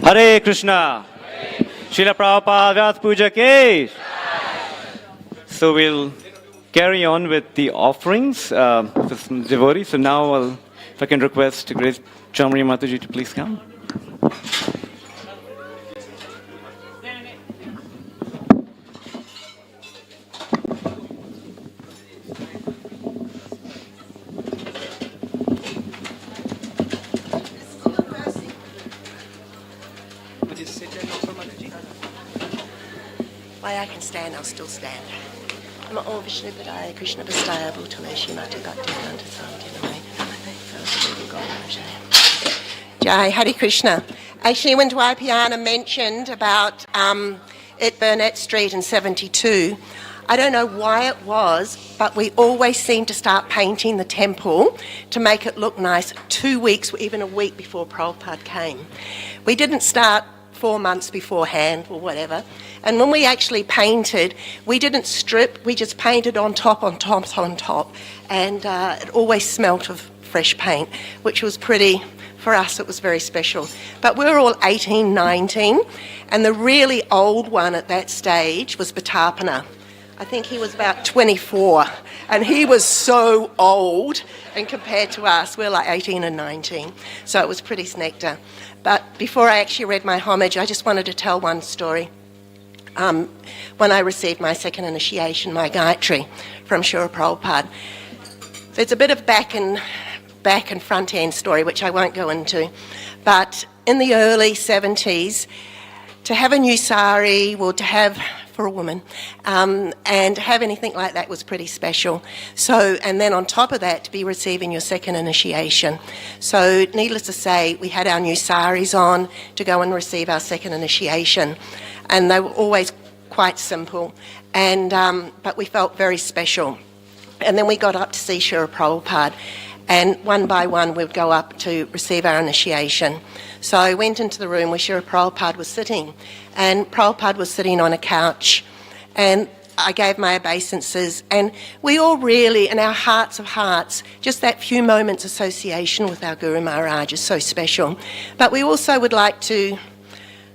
Hare Krishna. Srila Prabhupada Vyasa Puja ke. So we'll carry on with the offerings for some devotees. So now if I can request Grace Chamri Mataji to please come. Why I can stand, I'll still stand. Namo Vishnu Padaya Krishna Vastaya Bhutale Shrimati Bhaktivedanta Swami Jai Hare Krishna. Actually, when Dwaipiana mentioned about at Burnett Street in 72, I don't know why it was, but we always seemed to start painting the temple to make it look nice 2 weeks, even a week before Prabhupada came. We didn't start 4 months beforehand or whatever. And when we actually painted, we didn't strip, we just painted on top. And it always smelt of fresh paint, which was pretty, for us it was very special. But we were all 18, 19, and the really old one at that stage was Batapana. I think he was about 24, and he was so old, and compared to us, we're like 18 and 19, so it was pretty snectar. But before I actually read my homage, I just wanted to tell one story. When I received my second initiation, my Gayatri, from Srila Prabhupada. There's a bit of back and front end story, which I won't go into. But in the early 70s, to have a new sari, or to have, for a woman, and to have anything like that was pretty special. So, and then on top of that, to be receiving your second initiation. So, needless to say, we had our new saris on to go and receive our second initiation. And they were always quite simple, and but we felt very special. And then we got up to see Srila Prabhupada, and one by one we'd go up to receive our initiation. So I went into the room where Srila Prabhupada was sitting, and Prabhupada was sitting on a couch, and I gave my obeisances, and we all really, in our hearts of hearts, just that few moments association with our Guru Maharaj is so special. But we also would like to,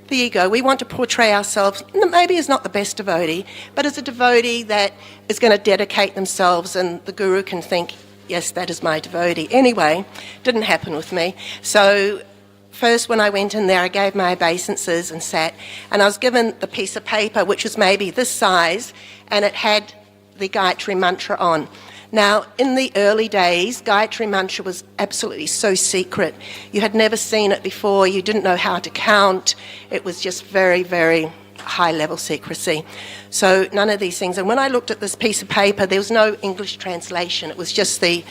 the ego, we want to portray ourselves, maybe as not the best devotee, but as a devotee that is going to dedicate themselves, and the Guru can think, yes, that is my devotee. Anyway, didn't happen with me. So first when I went in there, I gave my obeisances and sat, and I was given the piece of paper, which was maybe this size, and it had the Gayatri Mantra on. Now, in the early days, Gayatri Mantra was absolutely so secret. You had never seen it before. You didn't know how to count. It was just very, very high-level secrecy. So none of these things. And when I looked at this piece of paper, there was no English translation. It was just the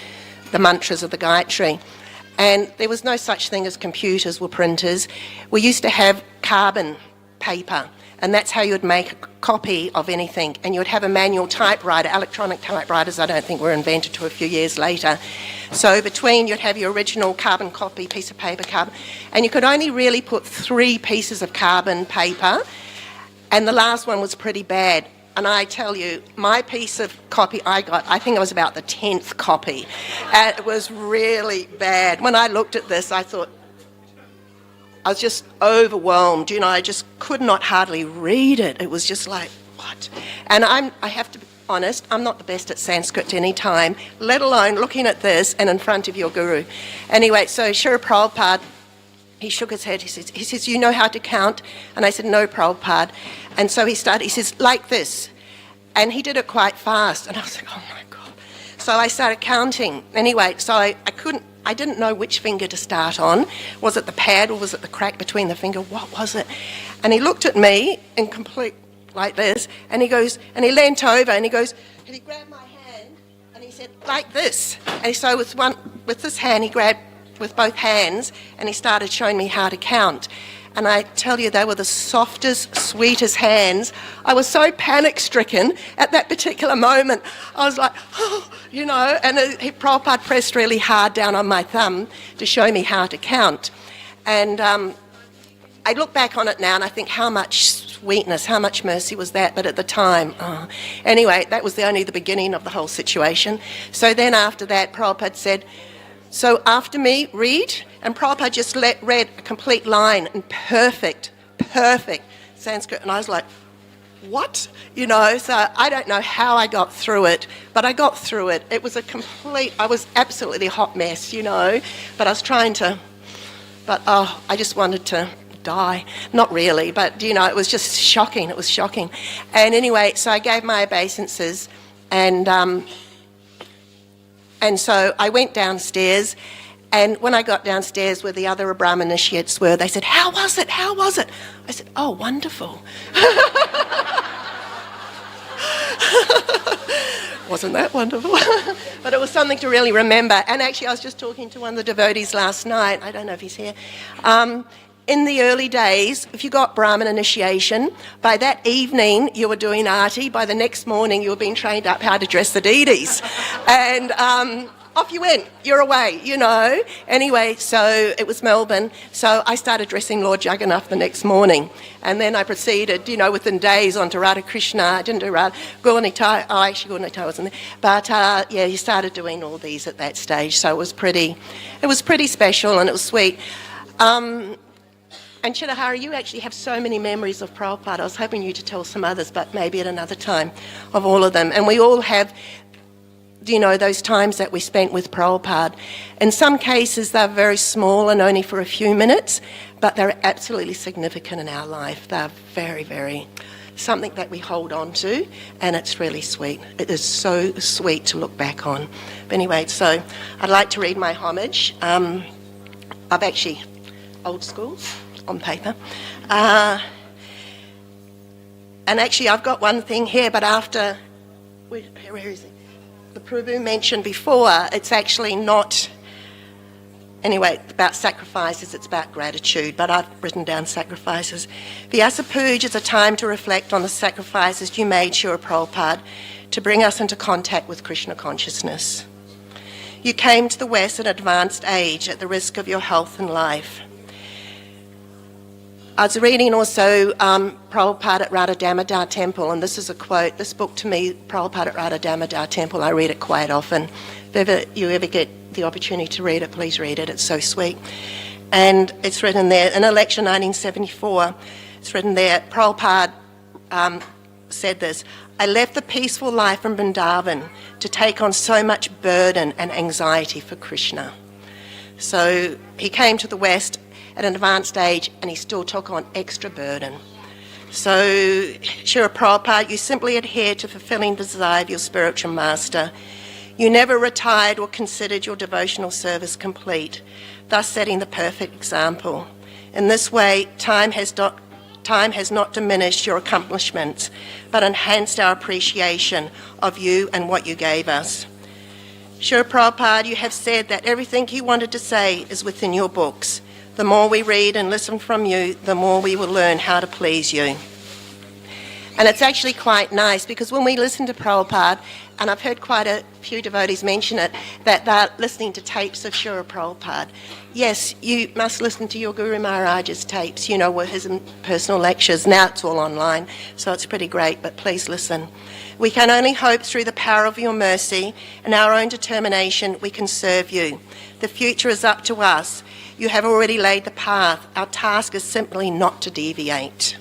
mantras of the Gayatri. And there was no such thing as computers or printers. We used to have carbon paper, and that's how you would make a copy of anything. And you would have a manual typewriter. Electronic typewriters, I don't think, were invented till a few years later. So between, you'd have your original carbon copy, piece of paper, carbon, and you could only really put 3 pieces of carbon paper, and the last one was pretty bad. And I tell you, my piece of copy I got, I think it was about the 10th copy, and it was really bad. When I looked at this, I thought, I was just overwhelmed, I just could not hardly read it. It was just like, what? And I have to be honest, I'm not the best at Sanskrit any time, let alone looking at this and in front of your guru. Anyway, so Srila Prabhupada, he shook his head, he says, you know how to count? And I said, no, Prabhupada. And so he says, like this. And he did it quite fast. And I was like, oh my God. So I started counting. Anyway, so I didn't know which finger to start on. Was it the pad or was it the crack between the finger? What was it? And he looked at me in complete, like this, and he goes, and he leant over and he goes, and he grabbed my hand and he said, like this. And so with this hand, he grabbed with both hands and he started showing me how to count. And I tell you, they were the softest, sweetest hands. I was so panic-stricken at that particular moment. I was like, oh, and Prabhupada pressed really hard down on my thumb to show me how to count. And I look back on it now and I think how much sweetness, how much mercy was that? But at the time, anyway, that was only the beginning of the whole situation. So then after that, Prabhupada said, so after me, read. And Prabhupada just read a complete line in perfect Sanskrit. And I was like, what? So I don't know how I got through it, but I got through it. It was I was absolutely a hot mess, but I was trying to, I just wanted to die. Not really, but, it was just shocking. It was shocking. And anyway, so I gave my obeisances and so I went downstairs, and when I got downstairs where the other Brahmin initiates were, they said, how was it? How was it? I said, oh, wonderful. Wasn't that wonderful? But it was something to really remember. And actually, I was just talking to one of the devotees last night. I don't know if he's here. In the early days, if you got Brahmin initiation, by that evening you were doing arti. By the next morning you were being trained up how to dress the deities. And off you went. You're away, Anyway, so it was Melbourne. So I started dressing Lord Jagannath the next morning. And then I proceeded, within days onto Radha Krishna. I didn't do Radha. Gauranitai, actually Gauranitai wasn't there. But he started doing all these at that stage. So it was pretty special and it was sweet. And Chidahara, you actually have so many memories of Prabhupada. I was hoping you to tell some others, but maybe at another time, of all of them. And we all have, those times that we spent with Prabhupada. In some cases, they're very small and only for a few minutes, but they're absolutely significant in our life. They're very, very something that we hold on to, and it's really sweet. It is so sweet to look back on. But anyway, so I'd like to read my homage. I've actually, old school, on paper. And actually, I've got one thing here, but after, where is it? The Prabhu mentioned before, it's actually not, anyway, about sacrifices, it's about gratitude, but I've written down sacrifices. Vyasa Puja is a time to reflect on the sacrifices you made, Srila Prabhupada, to bring us into contact with Krishna consciousness. You came to the West at an advanced age at the risk of your health and life. I was reading also Prabhupada at Radha Damodar Temple, and this is a quote. This book to me, Prabhupada at Radha Damodar Temple, I read it quite often. If you ever get the opportunity to read it, please read it. It's so sweet. And it's written there, in election 1974, it's written there, Prabhupada said this, I left the peaceful life from Vrindavan to take on so much burden and anxiety for Krishna. So he came to the West at an advanced age and he still took on extra burden. So, Srila Prabhupada, you simply adhere to fulfilling the desire of your spiritual master. You never retired or considered your devotional service complete, thus setting the perfect example. In this way, time has not diminished your accomplishments, but enhanced our appreciation of you and what you gave us. Srila Prabhupada, you have said that everything you wanted to say is within your books. The more we read and listen from you, the more we will learn how to please you. And it's actually quite nice because when we listen to Prabhupada, and I've heard quite a few devotees mention it, that they're listening to tapes of Srila Prabhupada. Yes, you must listen to your Guru Maharaj's tapes, with his personal lectures. Now it's all online, so it's pretty great, but please listen. We can only hope through the power of your mercy and our own determination we can serve you. The future is up to us. You have already laid the path. Our task is simply not to deviate.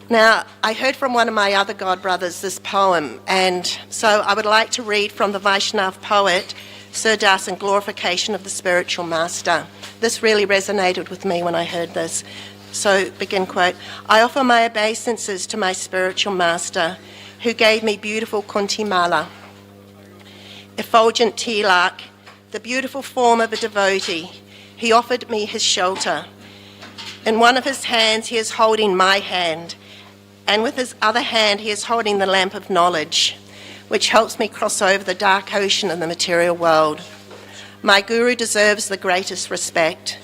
Now, I heard from one of my other god brothers this poem, and so I would like to read from the Vaishnav poet, Surdas in Glorification of the Spiritual Master. This really resonated with me when I heard this. So, begin quote, I offer my obeisances to my spiritual master, who gave me beautiful Kunti Mala, effulgent tilak, the beautiful form of a devotee. He offered me his shelter. In one of his hands he is holding my hand, and with his other hand he is holding the lamp of knowledge, which helps me cross over the dark ocean of the material world. My Guru deserves the greatest respect,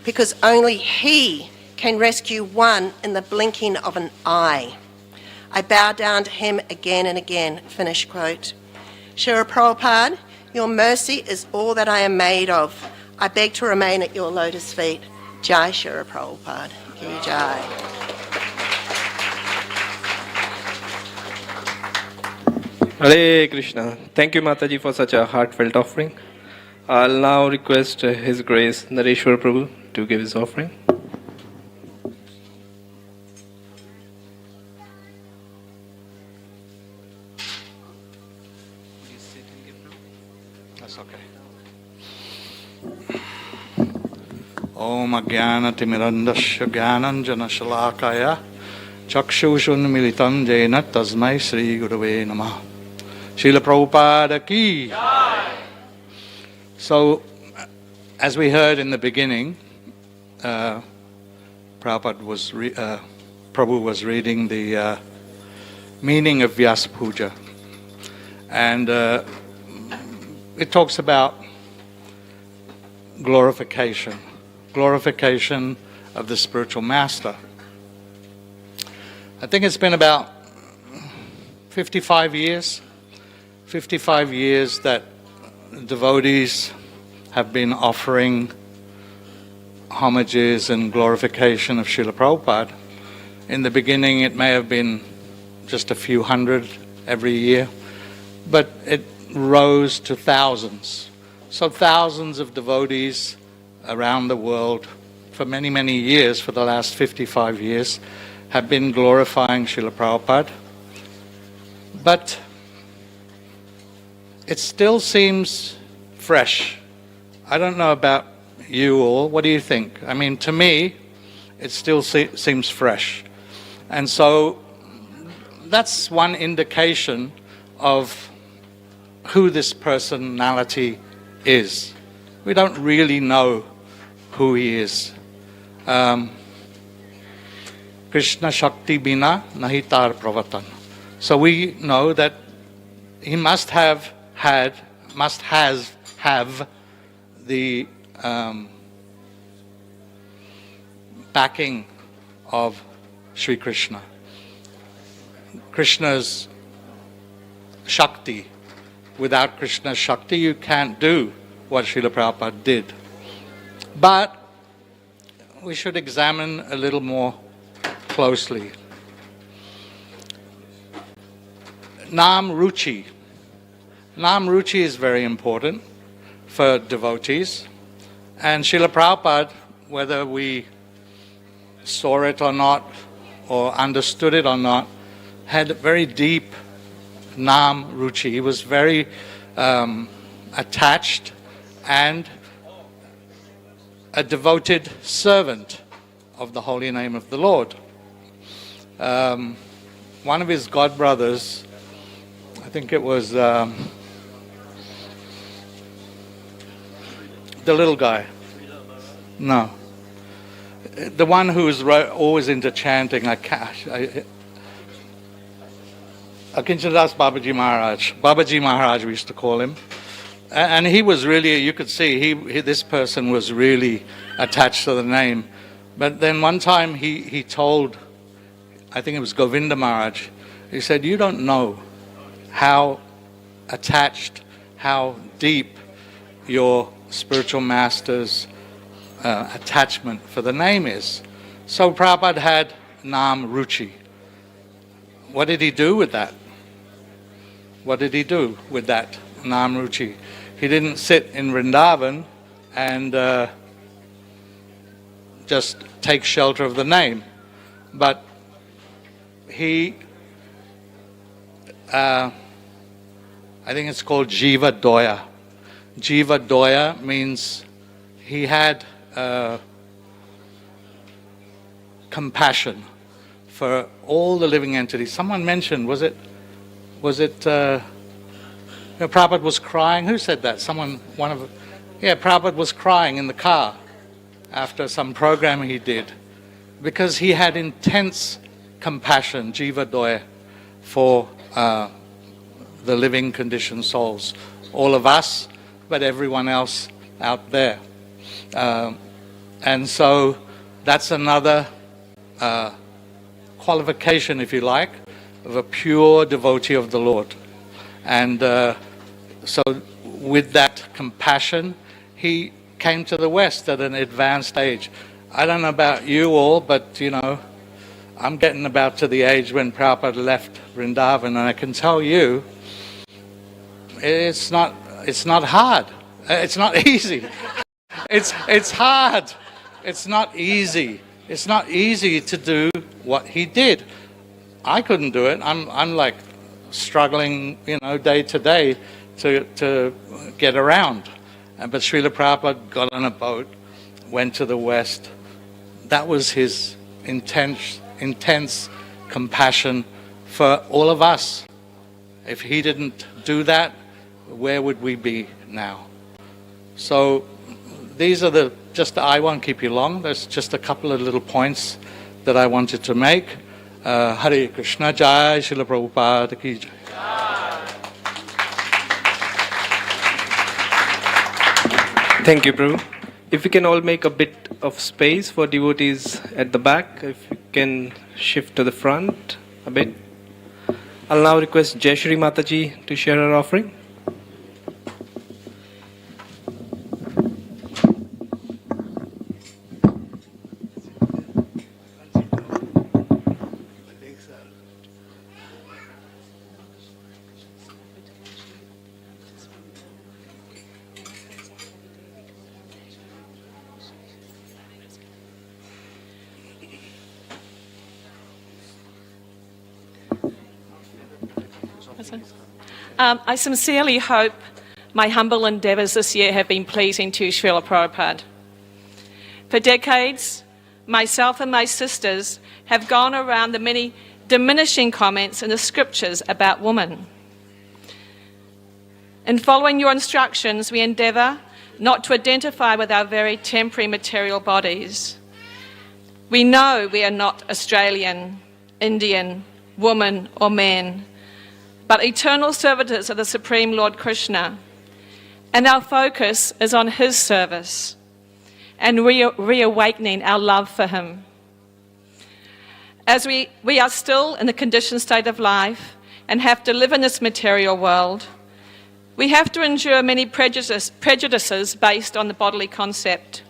because only he can rescue one in the blinking of an eye. I bow down to him again and again. Finish quote. Srila Prabhupada, your mercy is all that I am made of. I beg to remain at your lotus feet. Jai Srila Prabhupada. Ki Jai. Hare Krishna. Thank you, Mataji, for such a heartfelt offering. I'll now request His Grace Nareshwar Prabhu to give his offering. That's okay. Om Ajnanatimirandasya Jnananjana Shalakaya Chakshushan Militam Jena Tasmai Sri Gurave Namah. Srila Prabhupada ki. So, as we heard in the beginning, Prabhupada was Prabhu was reading the meaning of Vyasa Puja, and it talks about glorification of the spiritual master. I think it's been about 55 years that devotees have been offering homages and glorification of Srila Prabhupada. In the beginning it may have been just a few hundred every year, but it rose to thousands. So thousands of devotees around the world for many, many years, for the last 55 years, have been glorifying Srila Prabhupada. But it still seems fresh. I don't know about you all. What do you think? I mean, to me, it still seems fresh. And so that's one indication of who this personality is. We don't really know who he is. Krishna Shakti Bina Nahitar Pravatan. So we know that he must have the backing of Sri Krishna. Krishna's Shakti. Without Krishna's Shakti, you can't do what Srila Prabhupada did. But we should examine a little more closely. Nam Ruchi. Nam Ruchi is very important for devotees. And Srila Prabhupada, whether we saw it or not, or understood it or not, had very deep Nam Ruchi. He was very attached and a devoted servant of the holy name of the Lord. One of his godbrothers, I think it was the little guy. No. The one who was always into chanting, Akinchadas Babaji Maharaj. Babaji Maharaj we used to call him. And he was really, you could see, this person was really attached to the name. But then one time he told, I think it was Govinda Maharaj, he said, you don't know how attached, how deep your spiritual master's attachment for the name is. So Prabhupada had Nam Ruchi. What did he do with that? What did he do with that Nam Ruchi? He didn't sit in Vrindavan and just take shelter of the name, but he, I think it's called Jiva Doya. Jiva Doya means he had compassion for all the living entities. Someone mentioned, was it Prabhupada was crying. Who said that? Prabhupada was crying in the car after some program he did because he had intense compassion, Jiva Doya, for the living conditioned souls. All of us, but everyone else out there. And so that's another qualification, if you like, of a pure devotee of the Lord. And so with that compassion, he came to the West at an advanced age. I don't know about you all, but I'm getting about to the age when Prabhupada left Vrindavan, and I can tell you, it's not hard. It's not easy. It's hard. It's not easy. It's not easy to do what he did. I couldn't do it. I'm like struggling, day to day to get around. But Srila Prabhupada got on a boat, went to the West. That was his intense compassion for all of us. If he didn't do that, where would we be now? So these are I won't keep you long. There's just a couple of little points that I wanted to make. Hare Krishna, Jai Srila Prabhupada ki Jai. Thank you, Prabhu. If we can all make a bit of space for devotees at the back, if you can shift to the front a bit. I'll now request Jayashri Mataji to share her offering. I sincerely hope my humble endeavours this year have been pleasing to Srila Prabhupada. For decades, myself and my sisters have gone around the many diminishing comments in the scriptures about women. In following your instructions, we endeavour not to identify with our very temporary material bodies. We know we are not Australian, Indian, woman or man, but eternal servitors of the Supreme Lord Krishna, and our focus is on his service and reawakening our love for him. As we are still in the conditioned state of life and have to live in this material world, we have to endure many prejudices based on the bodily concept.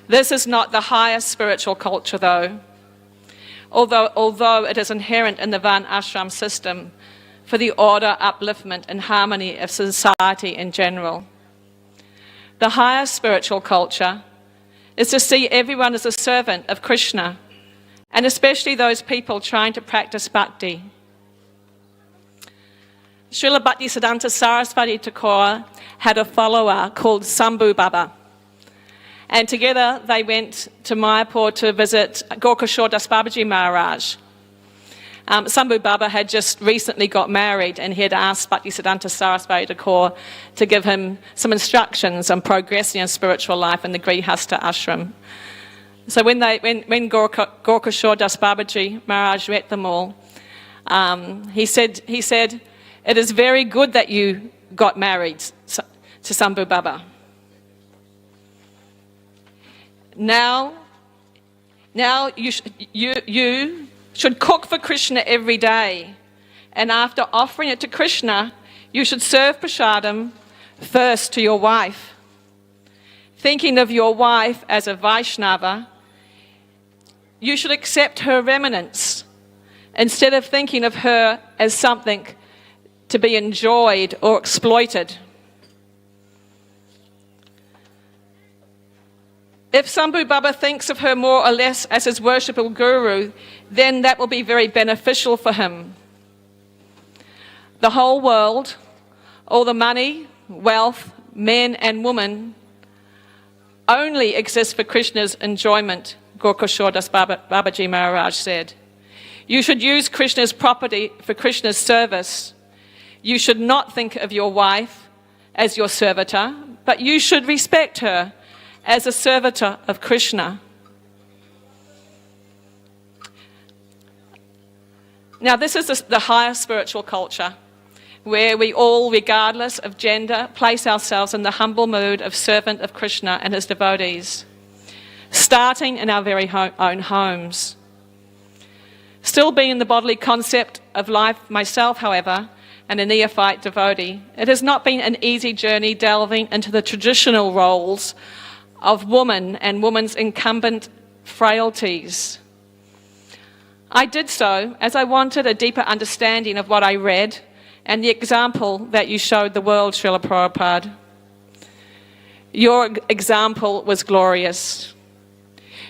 This is not the highest spiritual culture, though, although it is inherent in the Varna ashram system for the order, upliftment and harmony of society in general. The highest spiritual culture is to see everyone as a servant of Krishna, and especially those people trying to practice bhakti. Srila Bhaktisiddhanta Saraswati Thakur had a follower called Sambhu Baba, And together they went to Mayapur to visit Gorkashore Das Babaji Maharaj. Sambhu Baba had just recently got married, and he had asked Bhaktisiddhanta Saraswati Thakur to give him some instructions on progressing in spiritual life in the Grihastha ashram. So when Gorkashore Das Babaji Maharaj met them all, he said, "It is very good that you got married to Sambhu Baba. Now you should cook for Krishna every day, and after offering it to Krishna, you should serve prasadam first to your wife. Thinking of your wife as a Vaishnava, you should accept her remnants instead of thinking of her as something to be enjoyed or exploited. If Sambhu Baba thinks of her more or less as his worshipful guru, then that will be very beneficial for him. The whole world, all the money, wealth, men and women, only exists for Krishna's enjoyment, Gorkashore Das Babaji Maharaj said. You should use Krishna's property for Krishna's service. You should not think of your wife as your servitor, but you should respect her as a servitor of Krishna. Now, this is the higher spiritual culture, where we all, regardless of gender, place ourselves in the humble mood of servant of Krishna and his devotees, starting in our very own homes. Still being the bodily concept of life myself, however, and a neophyte devotee, it has not been an easy journey delving into the traditional roles of woman and woman's incumbent frailties. I did so as I wanted a deeper understanding of what I read and the example that you showed the world, Srila Prabhupada. Your example was glorious.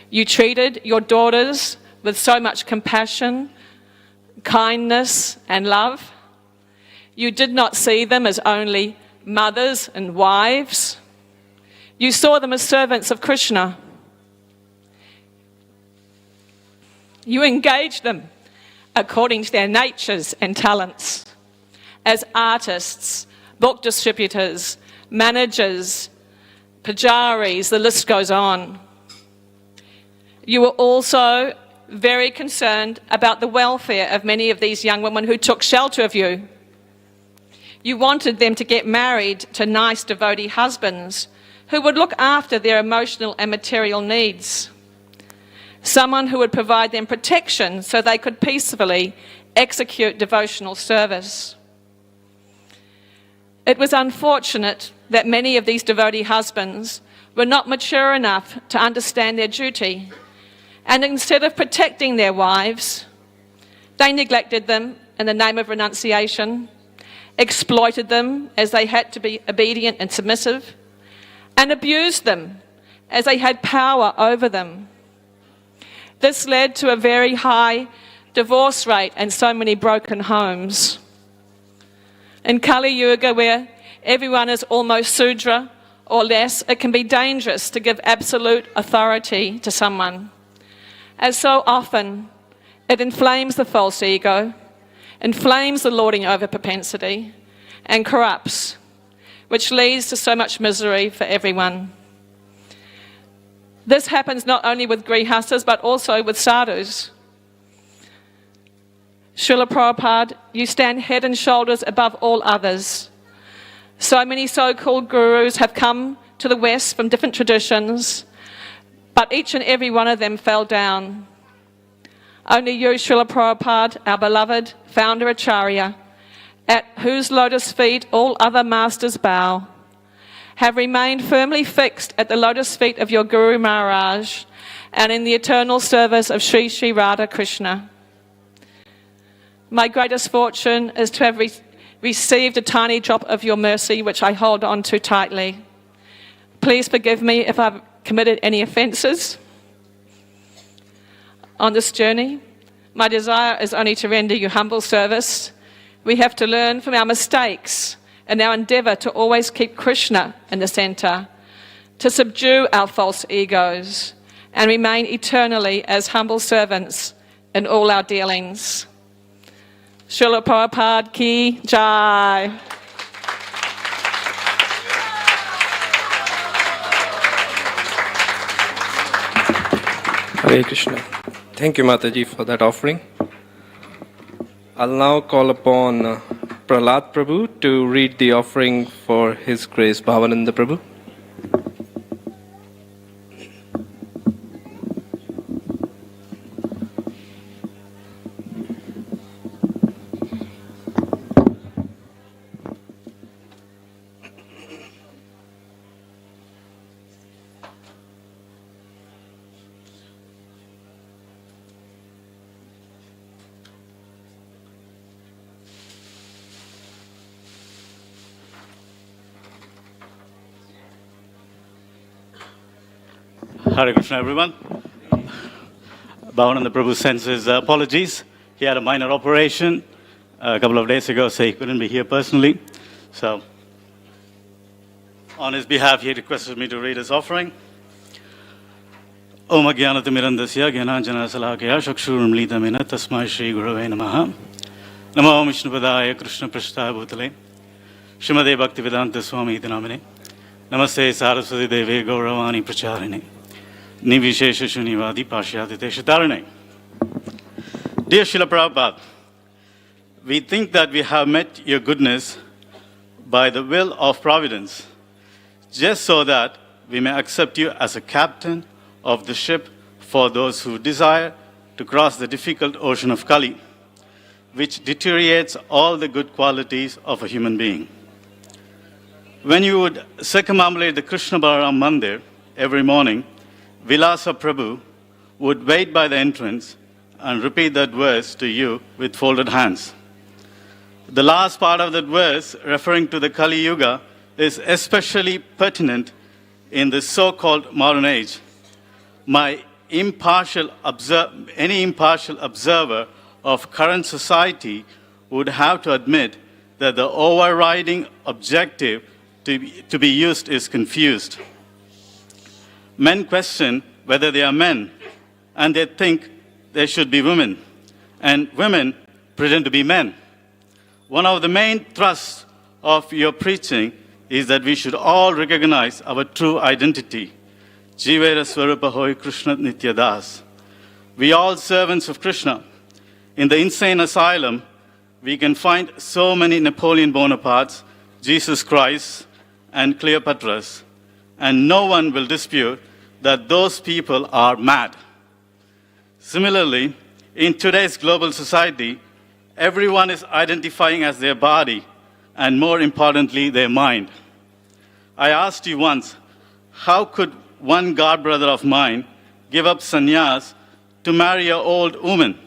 You treated your daughters with so much compassion, kindness, and love. You did not see them as only mothers and wives. You saw them as servants of Krishna. You engaged them according to their natures and talents, as artists, book distributors, managers, pujaris, the list goes on. You were also very concerned about the welfare of many of these young women who took shelter of you. You wanted them to get married to nice devotee husbands who would look after their emotional and material needs. Someone who would provide them protection so they could peacefully execute devotional service. It was unfortunate that many of these devotee husbands were not mature enough to understand their duty, and instead of protecting their wives, they neglected them in the name of renunciation, exploited them as they had to be obedient and submissive, and abused them as they had power over them. This led to a very high divorce rate and so many broken homes. In Kali Yuga, where everyone is almost Sudra or less, it can be dangerous to give absolute authority to someone, as so often it inflames the false ego, inflames the lording over propensity, and corrupts, which leads to so much misery for everyone. This happens not only with grihastas, but also with sadhus. Srila Prabhupada, you stand head and shoulders above all others. So many so-called gurus have come to the West from different traditions, but each and every one of them fell down. Only you, Srila Prabhupada, our beloved founder Acharya, at whose lotus feet all other masters bow, have remained firmly fixed at the lotus feet of your Guru Maharaj and in the eternal service of Sri Sri Radha Krishna. My greatest fortune is to have received a tiny drop of your mercy, which I hold on to tightly. Please forgive me if I've committed any offences on this journey. My desire is only to render you humble service. We have to learn from our mistakes and our endeavour to always keep Krishna in the centre, to subdue our false egos, and remain eternally as humble servants in all our dealings. Srila Prabhupada ki jai. Hare Krishna. Thank you, Mataji, for that offering. I'll now call upon Prahlad Prabhu to read the offering for His Grace Bhavananda Prabhu. Hare Krishna, everyone. Bhavananda Prabhu sends his apologies. He had a minor operation a couple of days ago, so he couldn't be here personally. So, on his behalf, he requested me to read his offering. Om Agyanatimirandasya Gyananjana Salakaya Chakshurumlitamena Tasmai Shri Gurave Namaha Namo Vishnupadaya Krishna Prasthaya Bhutale Srimade Bhaktivedanta Swami Iti Namane Namaste Saraswati Deve Gauravani Pracharine Nivishesha Shunivadi Pashyadite Shatarane. Dear Srila Prabhupada, we think that we have met your goodness by the will of providence, just so that we may accept you as a captain of the ship for those who desire to cross the difficult ocean of Kali, which deteriorates all the good qualities of a human being. When you would circumambulate the Krishna Balaram Mandir every morning, Vyasa Prabhu would wait by the entrance and repeat that verse to you with folded hands. The last part of that verse, referring to the Kali Yuga, is especially pertinent in the so-called modern age. Any impartial observer of current society would have to admit that the overriding objective to be used is confused. Men question whether they are men, and they think they should be women, and women pretend to be men. One of the main thrusts of your preaching is that we should all recognize our true identity. Jivera Swarupa Hoy Krishna Nitya Das. We all servants of Krishna. In the insane asylum, we can find so many Napoleon Bonapartes, Jesus Christ, and Cleopatras, and no one will dispute that those people are mad. Similarly, in today's global society, everyone is identifying as their body, and more importantly, their mind. I asked you once, how could one god brother of mine give up sannyas to marry an old woman?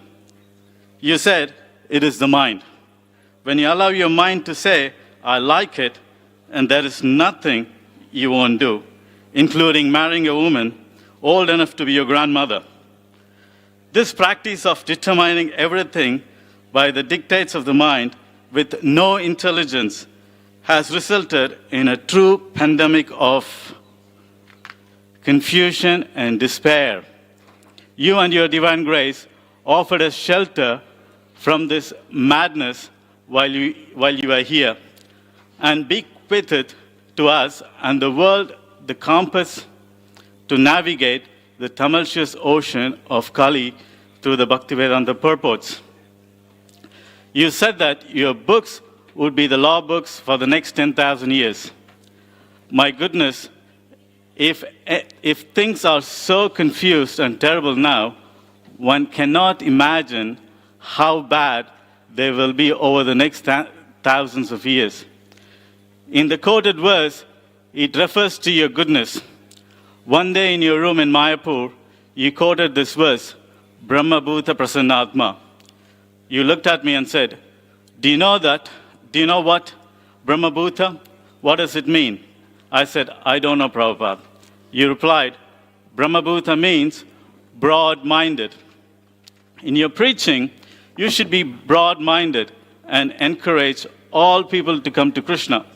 You said, it is the mind. When you allow your mind to say, I like it, and there is nothing you won't do, including marrying a woman old enough to be your grandmother. This practice of determining everything by the dictates of the mind with no intelligence has resulted in a true pandemic of confusion and despair. You and your divine grace offered us shelter from this madness while you are here, and bequeathed to us and the world the compass to navigate the tumultuous ocean of Kali through the Bhaktivedanta purports. You said that your books would be the law books for the next 10,000 years. My goodness, if things are so confused and terrible now, one cannot imagine how bad they will be over the next thousands of years. In the quoted verse, it refers to your goodness. One day in your room in Mayapur, you quoted this verse, Brahma Bhuta Prasannatma. You looked at me and said, do you know that? Do you know what? Brahma Bhuta? What does it mean? I said, I don't know, Prabhupada. You replied, Brahma Bhuta means broad-minded. In your preaching, you should be broad-minded and encourage all people to come to Krishna.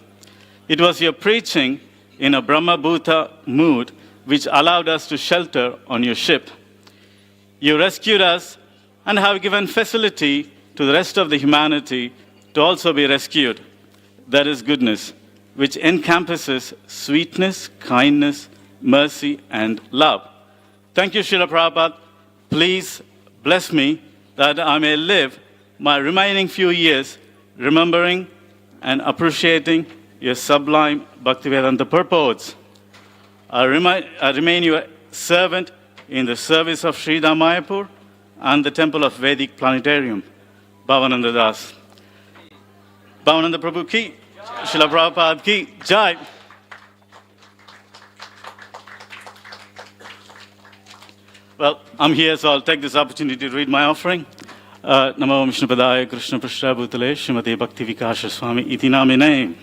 It was your preaching in a Brahma-bhuta mood, which allowed us to shelter on your ship. You rescued us and have given facility to the rest of the humanity to also be rescued. That is goodness, which encompasses sweetness, kindness, mercy, and love. Thank you, Srila Prabhupada. Please bless me that I may live my remaining few years remembering and appreciating your sublime Bhaktivedanta purports. I remain your servant in the service of Sri Mayapur and the Temple of Vedic Planetarium. Bhavananda Das. Bhavananda Prabhu ki, Srila Prabhupada ki, Jai. Well, I'm here, so I'll take this opportunity to read my offering. Namo Vishnu Padaya Krishna Prishta Bhutale Srimate Bhakti Vikasha Swami Iti Namine.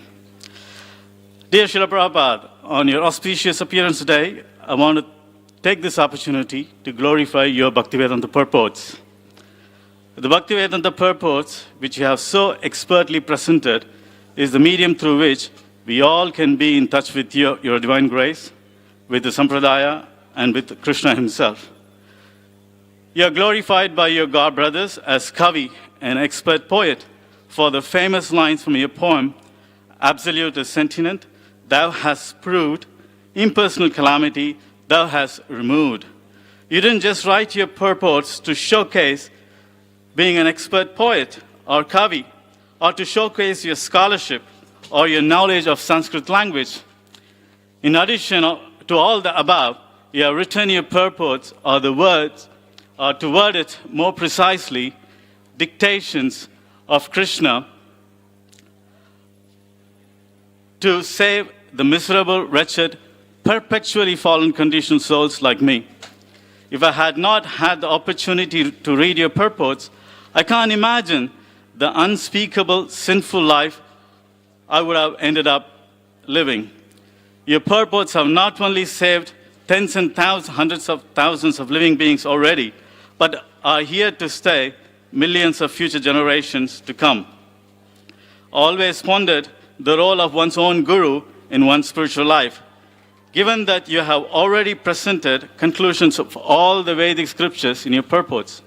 Dear Srila Prabhupada, on your auspicious appearance today, I want to take this opportunity to glorify your Bhaktivedanta purports. The Bhaktivedanta purports, which you have so expertly presented, is the medium through which we all can be in touch with your divine grace, with the Sampradaya, and with Krishna himself. You are glorified by your god brothers as Kavi, an expert poet, for the famous lines from your poem, Absolute is sentient, thou hast proved, impersonal calamity, thou hast removed. You didn't just write your purports to showcase being an expert poet or Kavi, or to showcase your scholarship or your knowledge of Sanskrit language. In addition to all the above, you have written your purports or the words, or to word it more precisely, dictations of Krishna to save the miserable, wretched, perpetually fallen conditioned souls like me. If I had not had the opportunity to read your purports, I can't imagine the unspeakable sinful life I would have ended up living. Your purports have not only saved tens and thousands, hundreds of thousands of living beings already, but are here to stay millions of future generations to come. Always pondered the role of one's own guru in one's spiritual life. Given that you have already presented conclusions of all the Vedic scriptures in your purports,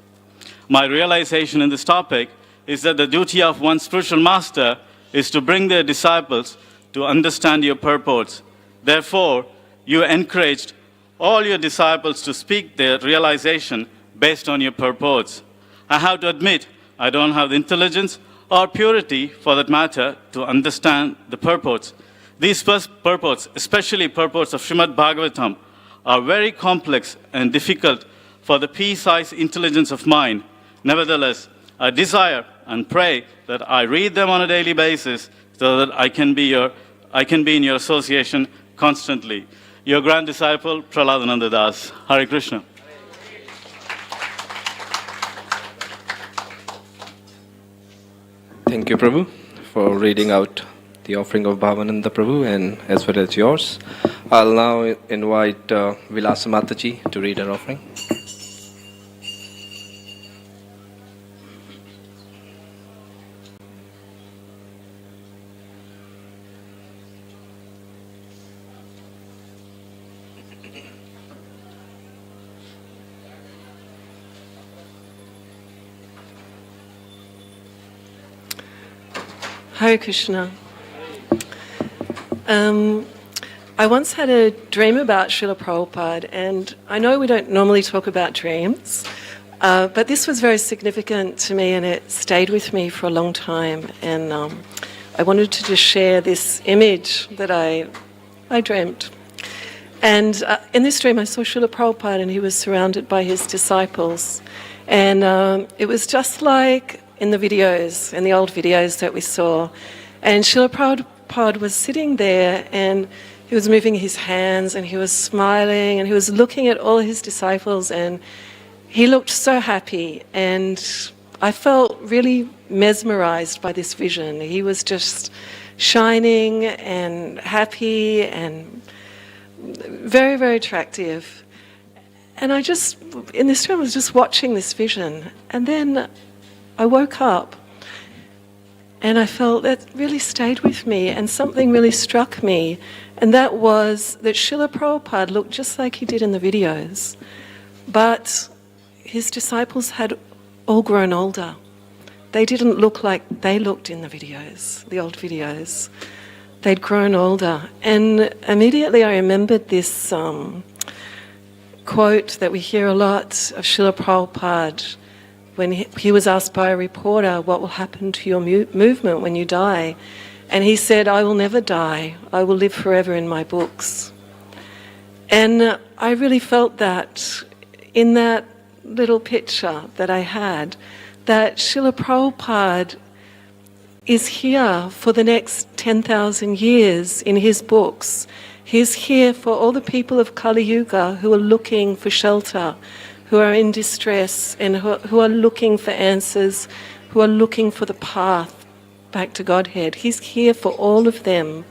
my realization in this topic is that the duty of one spiritual master is to bring their disciples to understand your purports. Therefore, you encouraged all your disciples to speak their realization based on your purports. I have to admit, I don't have the intelligence or purity, for that matter, to understand the purports. These purports, especially purports of Srimad Bhagavatam, are very complex and difficult for the pea-sized intelligence of mine. Nevertheless, I desire and pray that I read them on a daily basis so that I can be in your association constantly. Your grand disciple, Praladananda Das. Hare Krishna. Thank you, Prabhu, for reading out the offering of Bhavananda Prabhu and as well as yours. I'll now invite Vyasa Mataji to read her offering. Hare Krishna. I once had a dream about Srila Prabhupada, and I know we don't normally talk about dreams, but this was very significant to me and it stayed with me for a long time. And I wanted to just share this image that I dreamt. And in this dream I saw Srila Prabhupada and he was surrounded by his disciples. And it was just like in the videos, in the old videos that we saw. And Srila Prabhupada was sitting there and he was moving his hands and he was smiling and he was looking at all his disciples and he looked so happy. And I felt really mesmerized by this vision. He was just shining and happy and very, very attractive. And I just, in this dream, I was just watching this vision. And then I woke up And I felt that really stayed with me, and something really struck me, and that was that Srila Prabhupada looked just like he did in the videos, but his disciples had all grown older. They didn't look like they looked in the videos, the old videos. They'd grown older. And immediately I remembered this quote that we hear a lot of Srila Prabhupada when he was asked by a reporter, what will happen to your movement when you die? And he said, I will never die. I will live forever in my books. And I really felt that in that little picture that I had, that Srila Prabhupada is here for the next 10,000 years in his books. He's here for all the people of Kali Yuga who are looking for shelter, who are in distress, and who are looking for answers, who are looking for the path back to Godhead. He's here for all of them.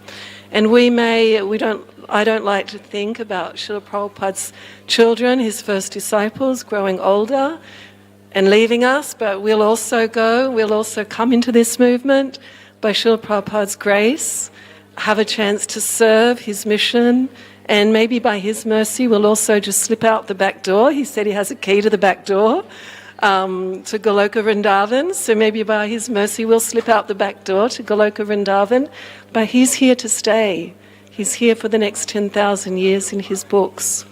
And I don't like to think about Srila Prabhupada's children, his first disciples, growing older and leaving us, but we'll also come into this movement by Srila Prabhupada's grace, have a chance to serve his mission, and maybe by his mercy we'll also just slip out the back door. He said he has a key to the back door to Goloka Vrindavan, so maybe by his mercy we'll slip out the back door to Goloka Vrindavan, but he's here to stay. He's here for the next 10,000 years in his books.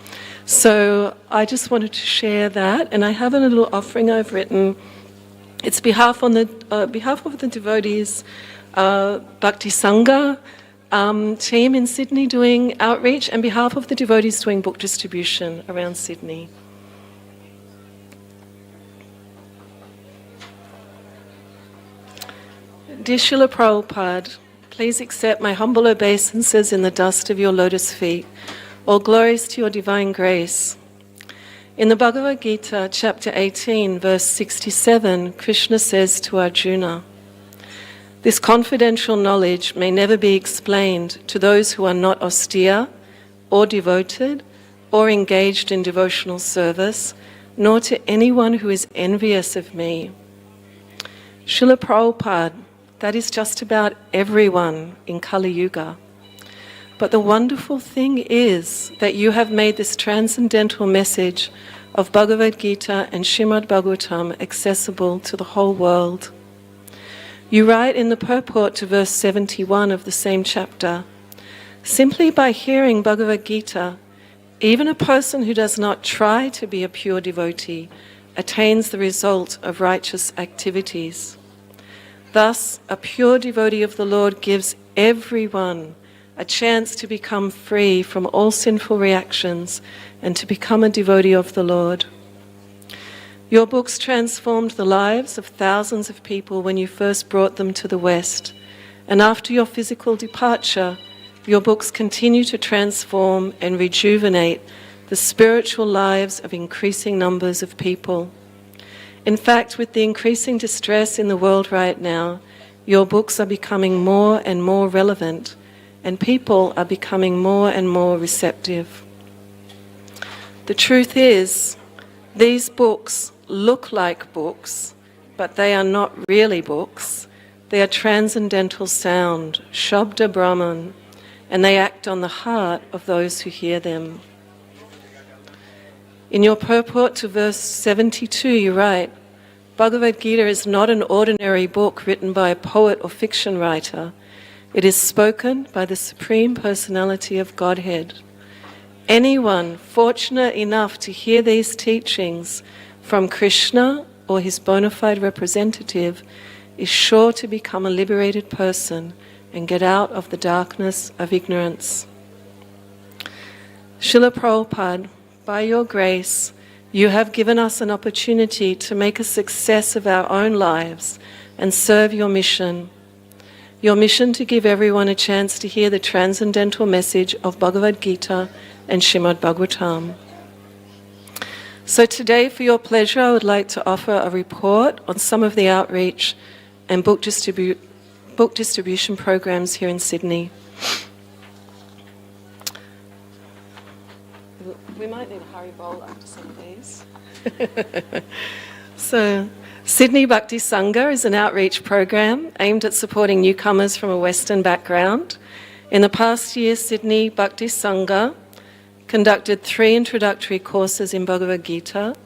So I just wanted to share that, and I have a little offering I've written. It's behalf of the devotees, Bhakti Sangha team in Sydney doing outreach, and behalf of the devotees doing book distribution around Sydney. Dear Srila Prabhupada, please accept my humble obeisances in the dust of your lotus feet. All glories to your divine grace. In the Bhagavad Gita, chapter 18, verse 67, Krishna says to Arjuna, this confidential knowledge may never be explained to those who are not austere or devoted or engaged in devotional service, nor to anyone who is envious of me. Srila Prabhupada, that is just about everyone in Kali Yuga. But the wonderful thing is that you have made this transcendental message of Bhagavad Gita and Srimad Bhagavatam accessible to the whole world. You write in the purport to verse 71 of the same chapter, simply by hearing Bhagavad Gita, even a person who does not try to be a pure devotee attains the result of righteous activities. Thus, a pure devotee of the Lord gives everyone a chance to become free from all sinful reactions and to become a devotee of the Lord. Your books transformed the lives of thousands of people when you first brought them to the West, and after your physical departure, your books continue to transform and rejuvenate the spiritual lives of increasing numbers of people. In fact, with the increasing distress in the world right now, your books are becoming more and more relevant, and people are becoming more and more receptive. The truth is, these books look like books, but they are not really books. They are transcendental sound, Shabda Brahman, and they act on the heart of those who hear them. In your purport to verse 72, you write, Bhagavad Gita is not an ordinary book written by a poet or fiction writer. It is spoken by the Supreme Personality of Godhead. Anyone fortunate enough to hear these teachings from Krishna or his bona fide representative is sure to become a liberated person and get out of the darkness of ignorance. Srila Prabhupada, by your grace, you have given us an opportunity to make a success of our own lives and serve your mission to give everyone a chance to hear the transcendental message of Bhagavad Gita and Srimad Bhagavatam. So today, for your pleasure, I would like to offer a report on some of the outreach and book distribution programs here in Sydney. We might need a hurry bowl after some of these. So Sydney Bhakti Sangha is an outreach program aimed at supporting newcomers from a Western background. In the past year, Sydney Bhakti Sangha conducted 3 introductory courses in Bhagavad Gita,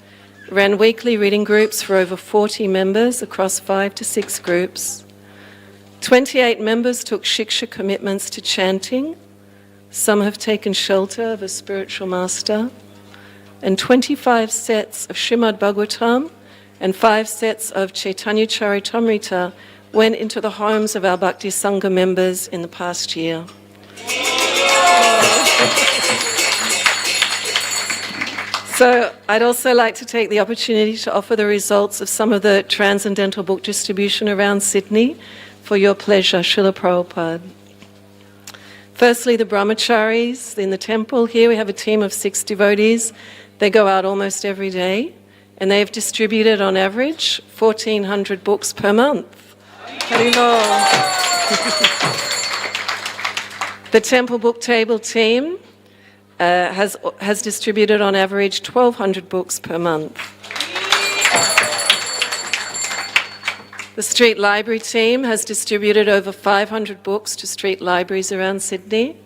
ran weekly reading groups for over 40 members across 5 to 6 groups. 28 members took Shiksha commitments to chanting. Some have taken shelter of a spiritual master. And 25 sets of Srimad Bhagavatam and 5 sets of Chaitanya Charitamrita went into the homes of our Bhakti Sangha members in the past year. So I'd also like to take the opportunity to offer the results of some of the transcendental book distribution around Sydney for your pleasure, Srila Prabhupada. Firstly, the brahmacharis in the temple. Here we have a team of 6 devotees. They go out almost every day, and they've distributed on average 1,400 books per month. The temple book table team has distributed on average 1,200 books per month. The street library team has distributed over 500 books to street libraries around Sydney.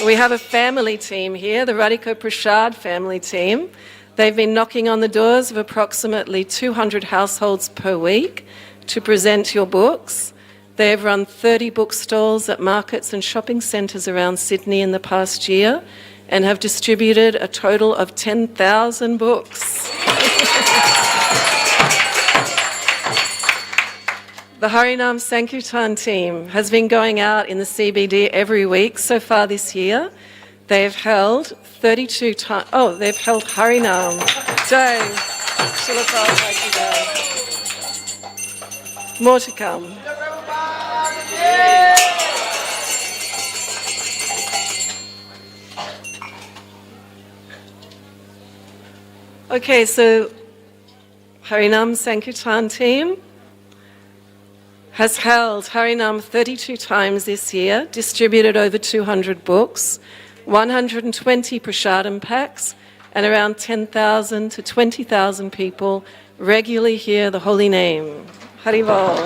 We have a family team here, the Radhika Prasad family team. They've been knocking on the doors of approximately 200 households per week to present your books. They have run 30 bookstalls at markets and shopping centres around Sydney in the past year and have distributed a total of 10,000 books. The Harinam Sankirtan team has been going out in the CBD every week so far this year. They have held 32 times. Oh, they've held Harinam. Jai. Srila Prabhupada. More to come. Okay, so Harinam Sankirtan team has held Harinam 32 times this year, distributed over 200 books, 120 prasadam packs, and around 10,000 to 20,000 people regularly hear the holy name. Haribol.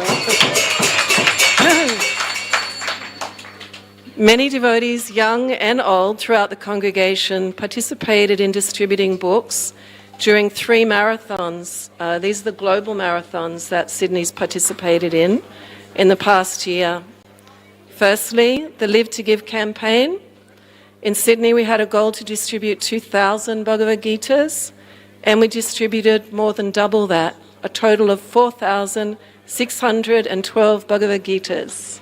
Many devotees, young and old, throughout the congregation participated in distributing books during 3 marathons. These are the global marathons that Sydney's participated in the past year. Firstly, the Live to Give campaign. In Sydney, we had a goal to distribute 2,000 Bhagavad Gitas, and we distributed more than double that, a total of 4,612 Bhagavad Gitas.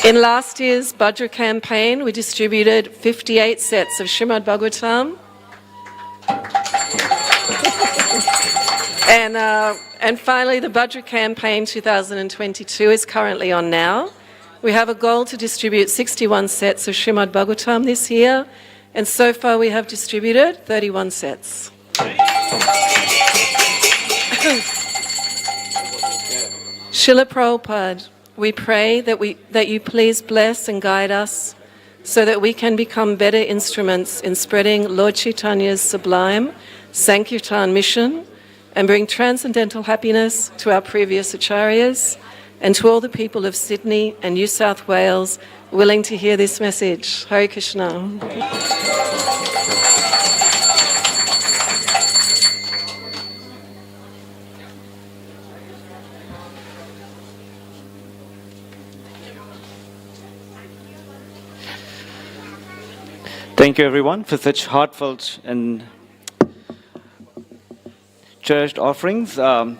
In last year's Bhadra campaign, we distributed 58 sets of Srimad Bhagavatam. And finally, the Bhadra campaign 2022 is currently on now. We have a goal to distribute 61 sets of Srimad Bhagavatam this year, and so far we have distributed 31 sets. Srila Prabhupada, we pray that you please bless and guide us so that we can become better instruments in spreading Lord Chaitanya's sublime Sankirtan mission and bring transcendental happiness to our previous acharyas and to all the people of Sydney and New South Wales willing to hear this message. Hare Krishna. Thank you, everyone, for such heartfelt and cherished offerings. So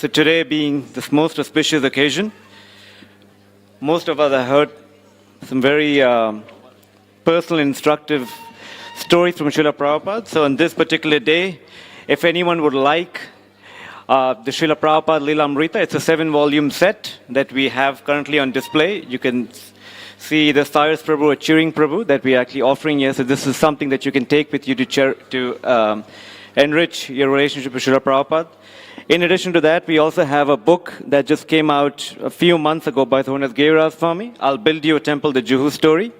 today being this most auspicious occasion, most of us have heard some very personal, instructive stories from Srila Prabhupada. So on this particular day, if anyone would like the Srila Prabhupada Leelamrita, it's a 7-volume set that we have currently on display. You can see the Cyrus Prabhu or Cheering Prabhu that we are actually offering here. So this is something that you can take with you to enrich your relationship with Srila Prabhupada. In addition to that, we also have a book that just came out a few months ago by Thonas Gairaj Swami, I'll Build You a Temple, the Juhu Story.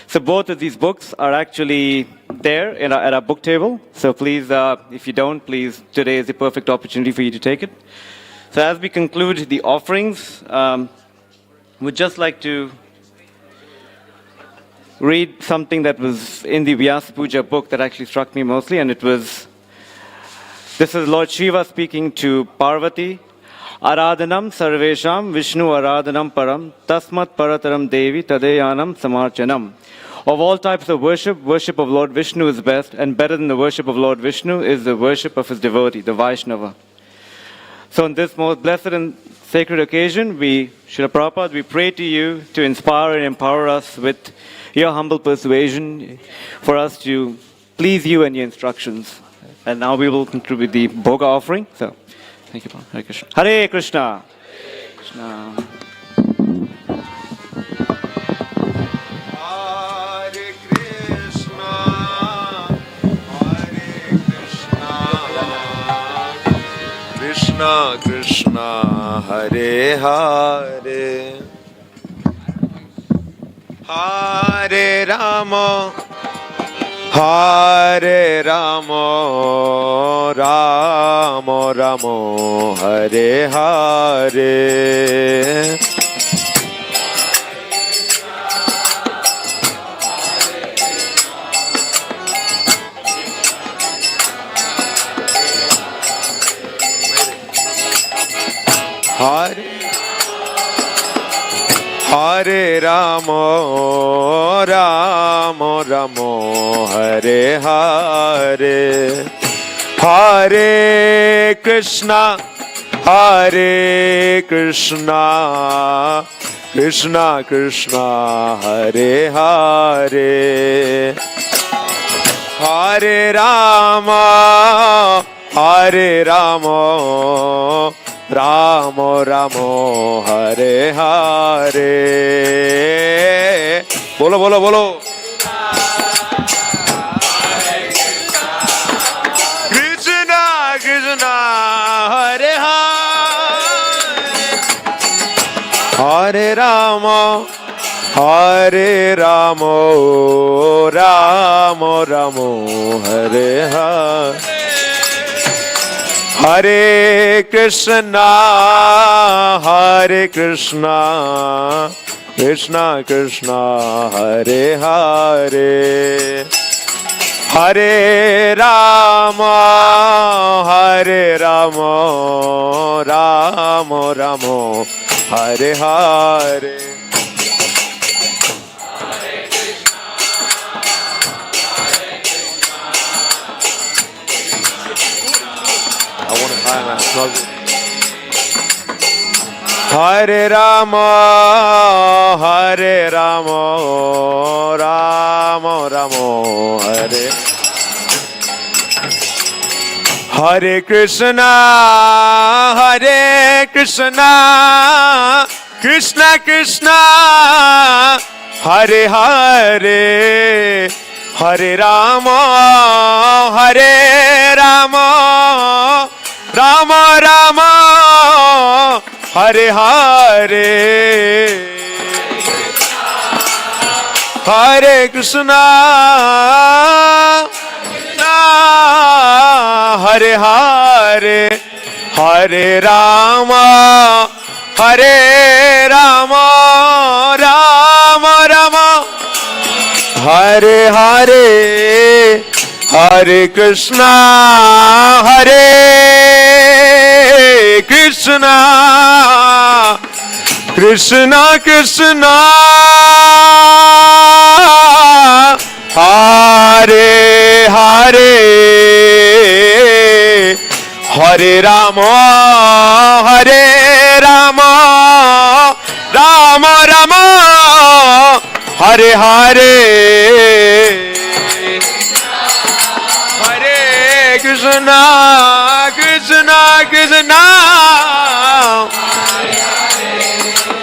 So both of these books are actually there at our book table. So please, if you don't, please, today is the perfect opportunity for you to take it. So as we conclude the offerings, we'd just like to read something that was in the Vyasa Puja book that actually struck me mostly, and this is Lord Shiva speaking to Parvati. Aradhanam sarvesham Vishnu aradhanam param tasmat parataram devi tadeyanam samarchanam. Of all types of worship of Lord Vishnu is best, and better than the worship of Lord Vishnu is the worship of his devotee, the Vaishnava. So on this most blessed and sacred occasion, Srila Prabhupada, we pray to you to inspire and empower us with your humble persuasion for us to please you and your instructions. And now we will conclude with the Bhoga offering. So, thank you, Paul. Hare Krishna. Hare Krishna. Krishna. Krishna Krishna Hare Hare Hare Rama Hare Rama Rama Rama Hare Hare Hare Rama Rama Rama Hare Hare Hare Krishna Krishna Krishna Hare Hare Hare Rama Rama Rama Hare Hare Bolo bolo bolo Krishna Krishna Hare Hare Hare Rama Rama Rama Hare Hare Hare Krishna Krishna Krishna Hare Hare Hare Rama Rama Rama Hare Hare Hare Rama Rama Rama Hare Hare Krishna Krishna Krishna Hare Hare Hare Rama Rama Rama Hare Hare Hare Krishna Hare Hare Hare Rama Rama Rama Hare Hare Hare Krishna Krishna Krishna Hare Hare Hare Rama Rama Rama Hare Hare Krishna Krishna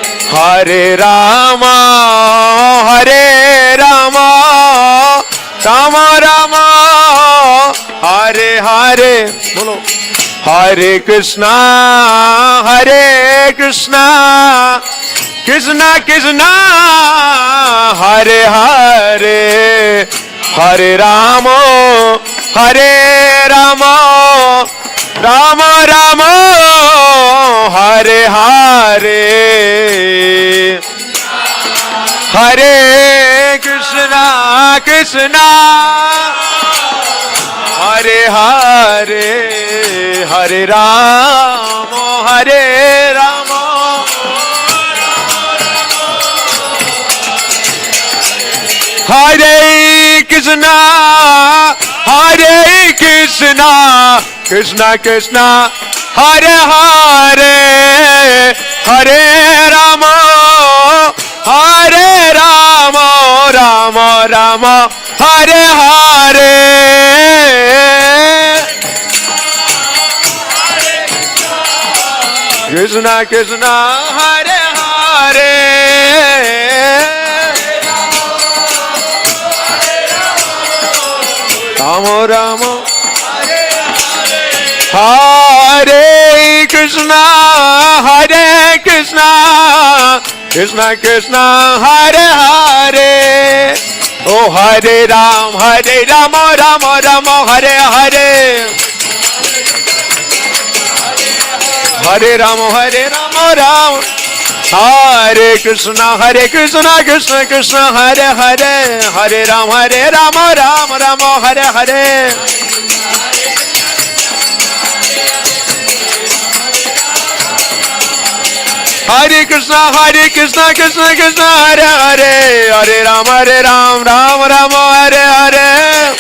Hare Rama Rama Rama Hare Hare Bolo Hare Krishna Krishna Krishna Hare Hare Hare Rama Hare Rama Rama Rama Hare Hare Hare Krishna Krishna Hare Hare Hare Rama Hare Rama Hare Krishna Hare Krishna Krishna Krishna Hare Hare Hare Rama Hare Rama Rama Rama Hare Hare Krishna Krishna Hare Hare Rama Rama Hare Krishna Hare Krishna Krishna Krishna Hare Hare Oh Hare Rama Rama Rama Hare Hare Hare Rama Rama Hare Krishna Krishna Krishna Hare Hare Hare Rama Rama Rama Hare Hare Hare Krishna Krishna Krishna Hare Hare Hare Rama Rama Rama Hare Hare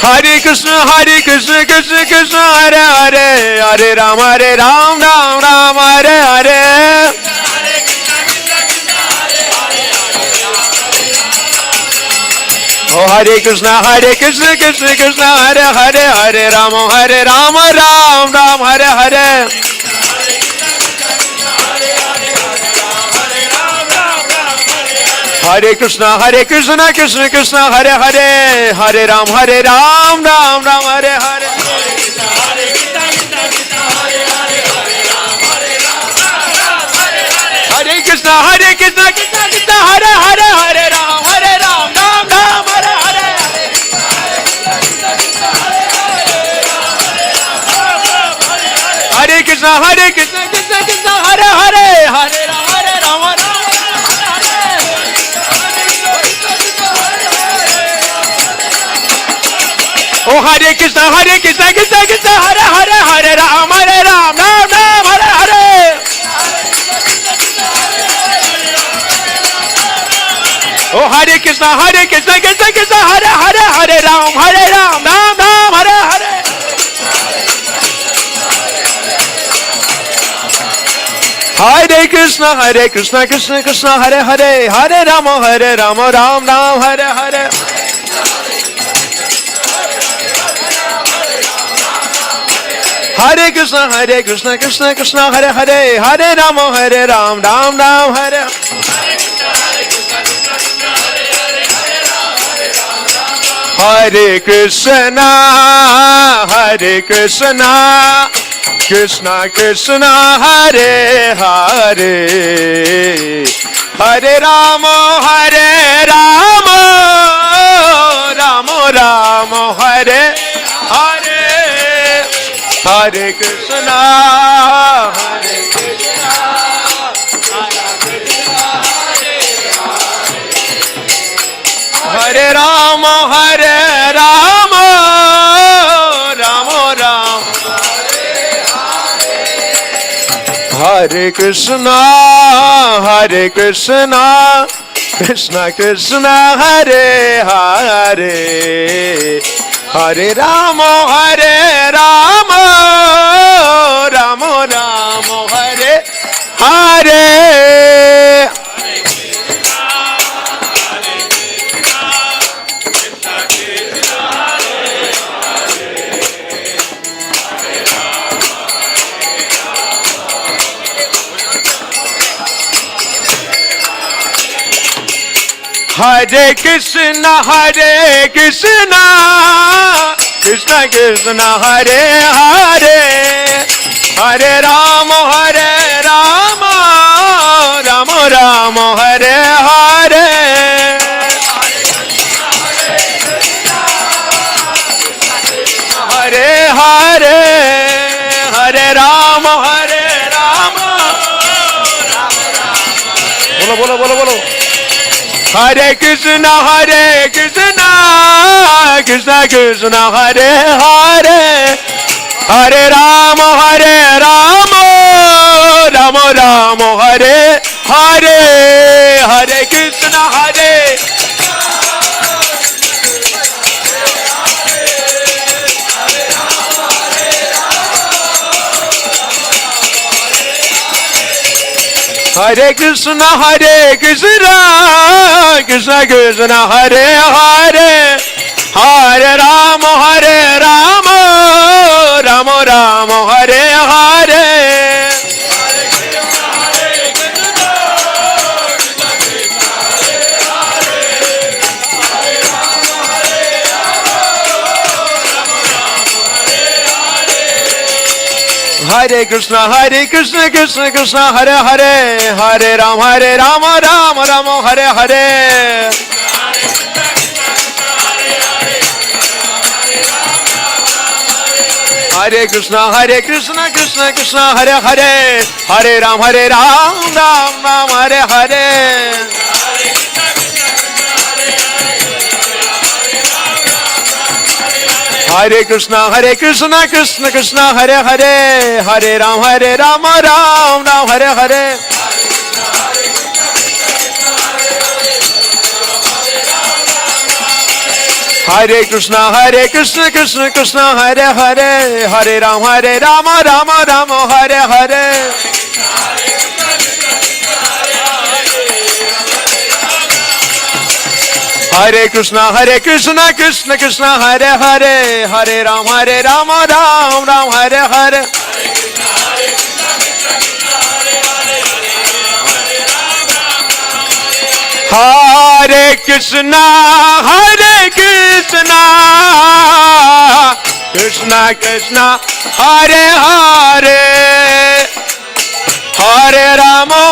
Hare Krishna Krishna Krishna Hare Hare Hare Rama Rama Hare Hare Oh Hare Krishna Krishna Krishna Hare Hare Hare Rama Rama Hare Hare Hare Krishna Krishna Krishna Hare Hare Hare Rama Rama Hare Hare Hare Krishna Krishna Hare Hare Hare Rama Rama Hare Hare Hare Krishna Krishna Hare Hare Hare Rama Oh Hare Krishna Krishna Hare Hare Hare Rama Rama Hare Hare Oh Hare Krishna Krishna Hare Hare Hare Rama Hare Hare Hare Krishna Krishna Hare Hare Hare Rama Rama Hare Hare Hare Krishna Krishna Hare Hare Hare Rama Rama Hare Hare Krishna Krishna Krishna Hare Hare Hare Rama Rama Rama Hare Hare Hare Krishna Hare Rama Rama Rama Hare Krishna Krishna Krishna Hare Hare Hare Rama Rama Rama Hare Hare Hare Krishna Krishna Krishna Hare Hare Hare Rama Rama Rama Hare Hare Hare Hare Hare Rama Bolo bolo bolo bolo Hare Krishna Krishna Krishna Hare Hare Hare Rama Rama Rama Hare Hare Hare Krishna Hare Krishna Krishna Krishna Hare Hare Hare Rama Rama Rama Hare Hare Hare Krishna Krishna Krishna Hare Hare Hare Rama Rama Rama Hare Hare Hare Krishna Krishna Krishna Hare Hare Hare Ram Ram Hare Hare Hare Krishna Krishna Krishna Hare Hare Hare Ram Ram Hare Hare Hare Krishna Krishna Krishna Hare Hare Hare Ram Ram Hare Hare Hare Krishna Krishna Krishna Hare Hare Hare Ram Ram Hare Hare Hare Krishna Krishna Krishna Hare Hare Hare Rama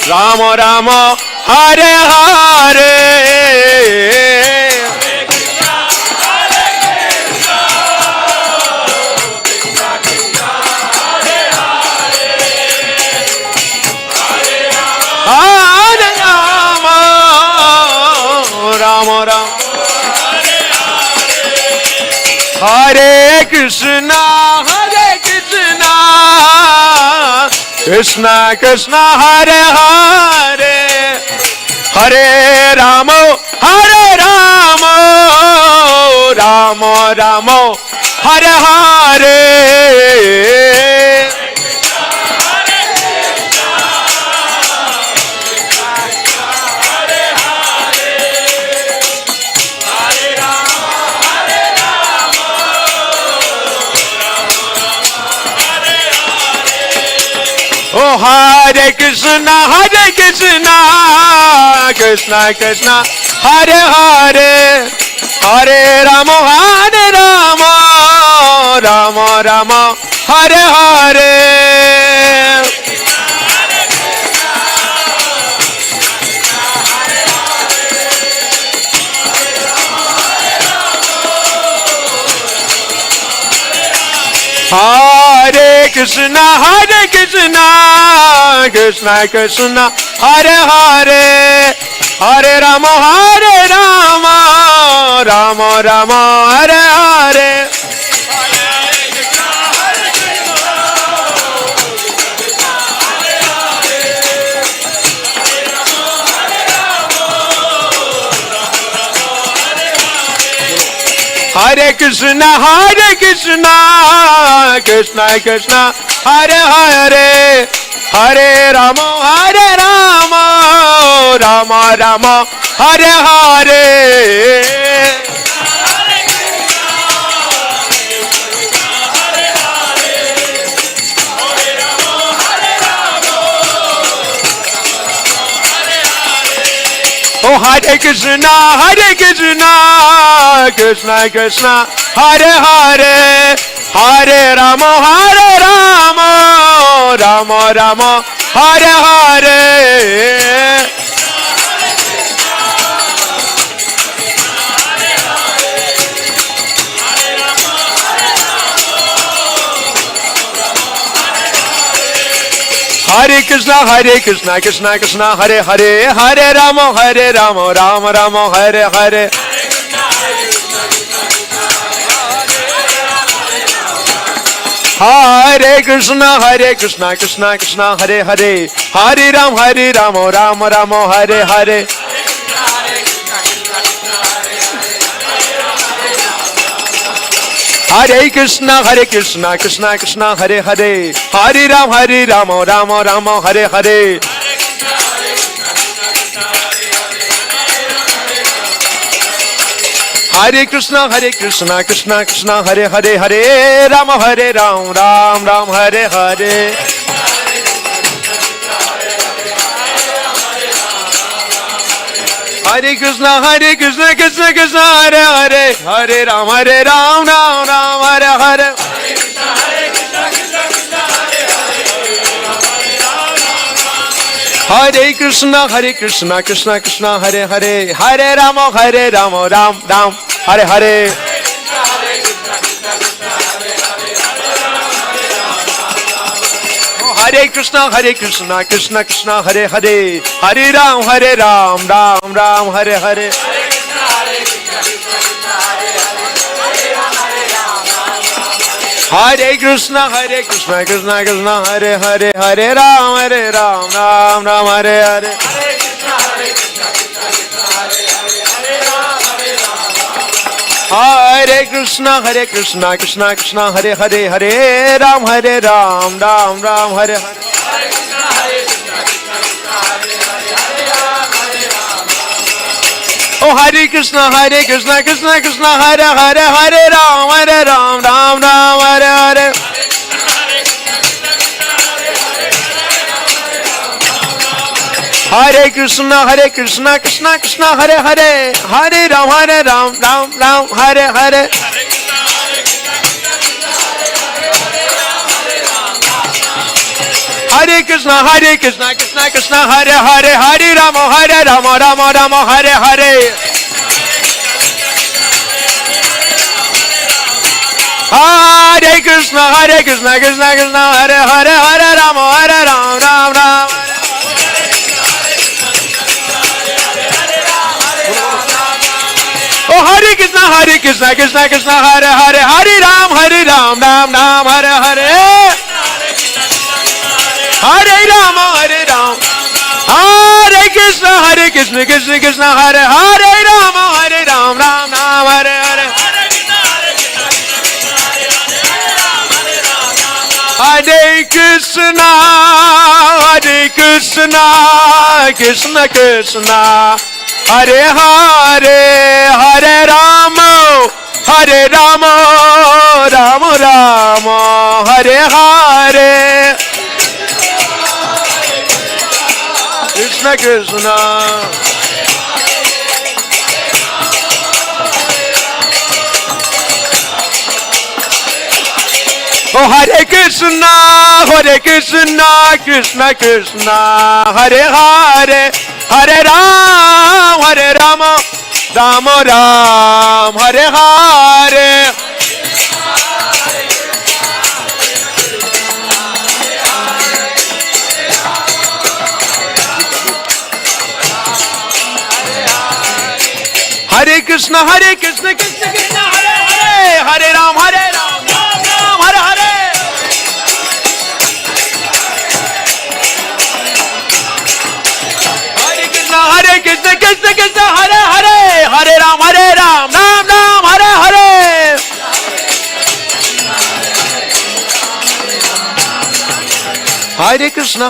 Rama Rama Hare Hare Rama Rama Hare Krishna Krishna Krishna Hare Hare Hare Rama Rama Rama Hare Hare Oh Hare Krishna Krishna Krishna Hare Hare Hare Rama Rama Rama Hare Hare Hare Krishna Krishna Krishna Hare Hare Hare Rama Rama Rama Hare Hare Hare Krishna Krishna Krishna Hare Hare Hare Rama Rama Rama Hare Hare Oh, Hare Krishna, Krishna Krishna, Hare Hare, Hare Rama, Rama Rama, Hare Hare. Hare Krishna, Krishna Krishna, Hare Hare, Hare Rama, Rama Rama, Hare Hare. Hare Krishna, Krishna Krishna, Hare Hare, Hare Rama, Rama Rama, Hare Hare. Hare Krishna, Krishna Krishna, Hare Hare, Hare Rama, Rama Rama, Hare Hare. Hare Krishna, Krishna Krishna, Hare Hare, Hare Rama, Ram Ram, Hare Hare. Hare Krishna, Krishna Krishna, Hare Hare, Hare Ram, Ram Ram, Hare Hare. Hare Krishna, Krishna Krishna, Hare Hare, Hare Rama, Ram Ram, Hare Hare. Hare Krishna, Krishna Krishna, Hare Hare, Hare Ram, Ram Ram, Hare Hare. Hare Krishna, Krishna Krishna, Hare Hare, Hare Ram, Ram Ram, Hare Hare. Hare Krishna, Krishna Krishna, Hare Hare, Hare Ram, Ram Ram, Hare Hare. Oh, Hare Krishna, Krishna Krishna, Hare Hare, Hare Ram, Ram Ram, Hare Hare. Hare Krishna, Krishna Krishna, Hare Hare, Hare Ram, Ram, Hare Hare. Hare Krishna, Krishna, Hare Hare, Hare Rama, Rama, Hare Hare. Hare Krishna, Krishna Krishna, Hare Hare, Hare Rama, Ram Ram. Oh, Hare Krishna, Krishna, Hare Hare, Hare Ram, Ram, Hare Hare. Hare Rama, Ram. Hare Krishna, Krishna, Hare Hare, Rama, Ram Ram, Hare Hare. Hare Krishna, Krishna Krishna, Hare Hare, Hare Rama, Rama Rama, Hare Hare. Krishna Krishna. Oh, Hare Krishna, Krishna Krishna, Hare Hare, Hare Rama, Rama Ram, Hare Hare. Hare Krishna, Krishna Krishna, Hare Hare, Hare Ram, Ram Ram, Hare Hare. Hare Krishna, Krishna, Hare Hare, Hare Ram, Ram Ram, Hare Hare. Hare Krishna,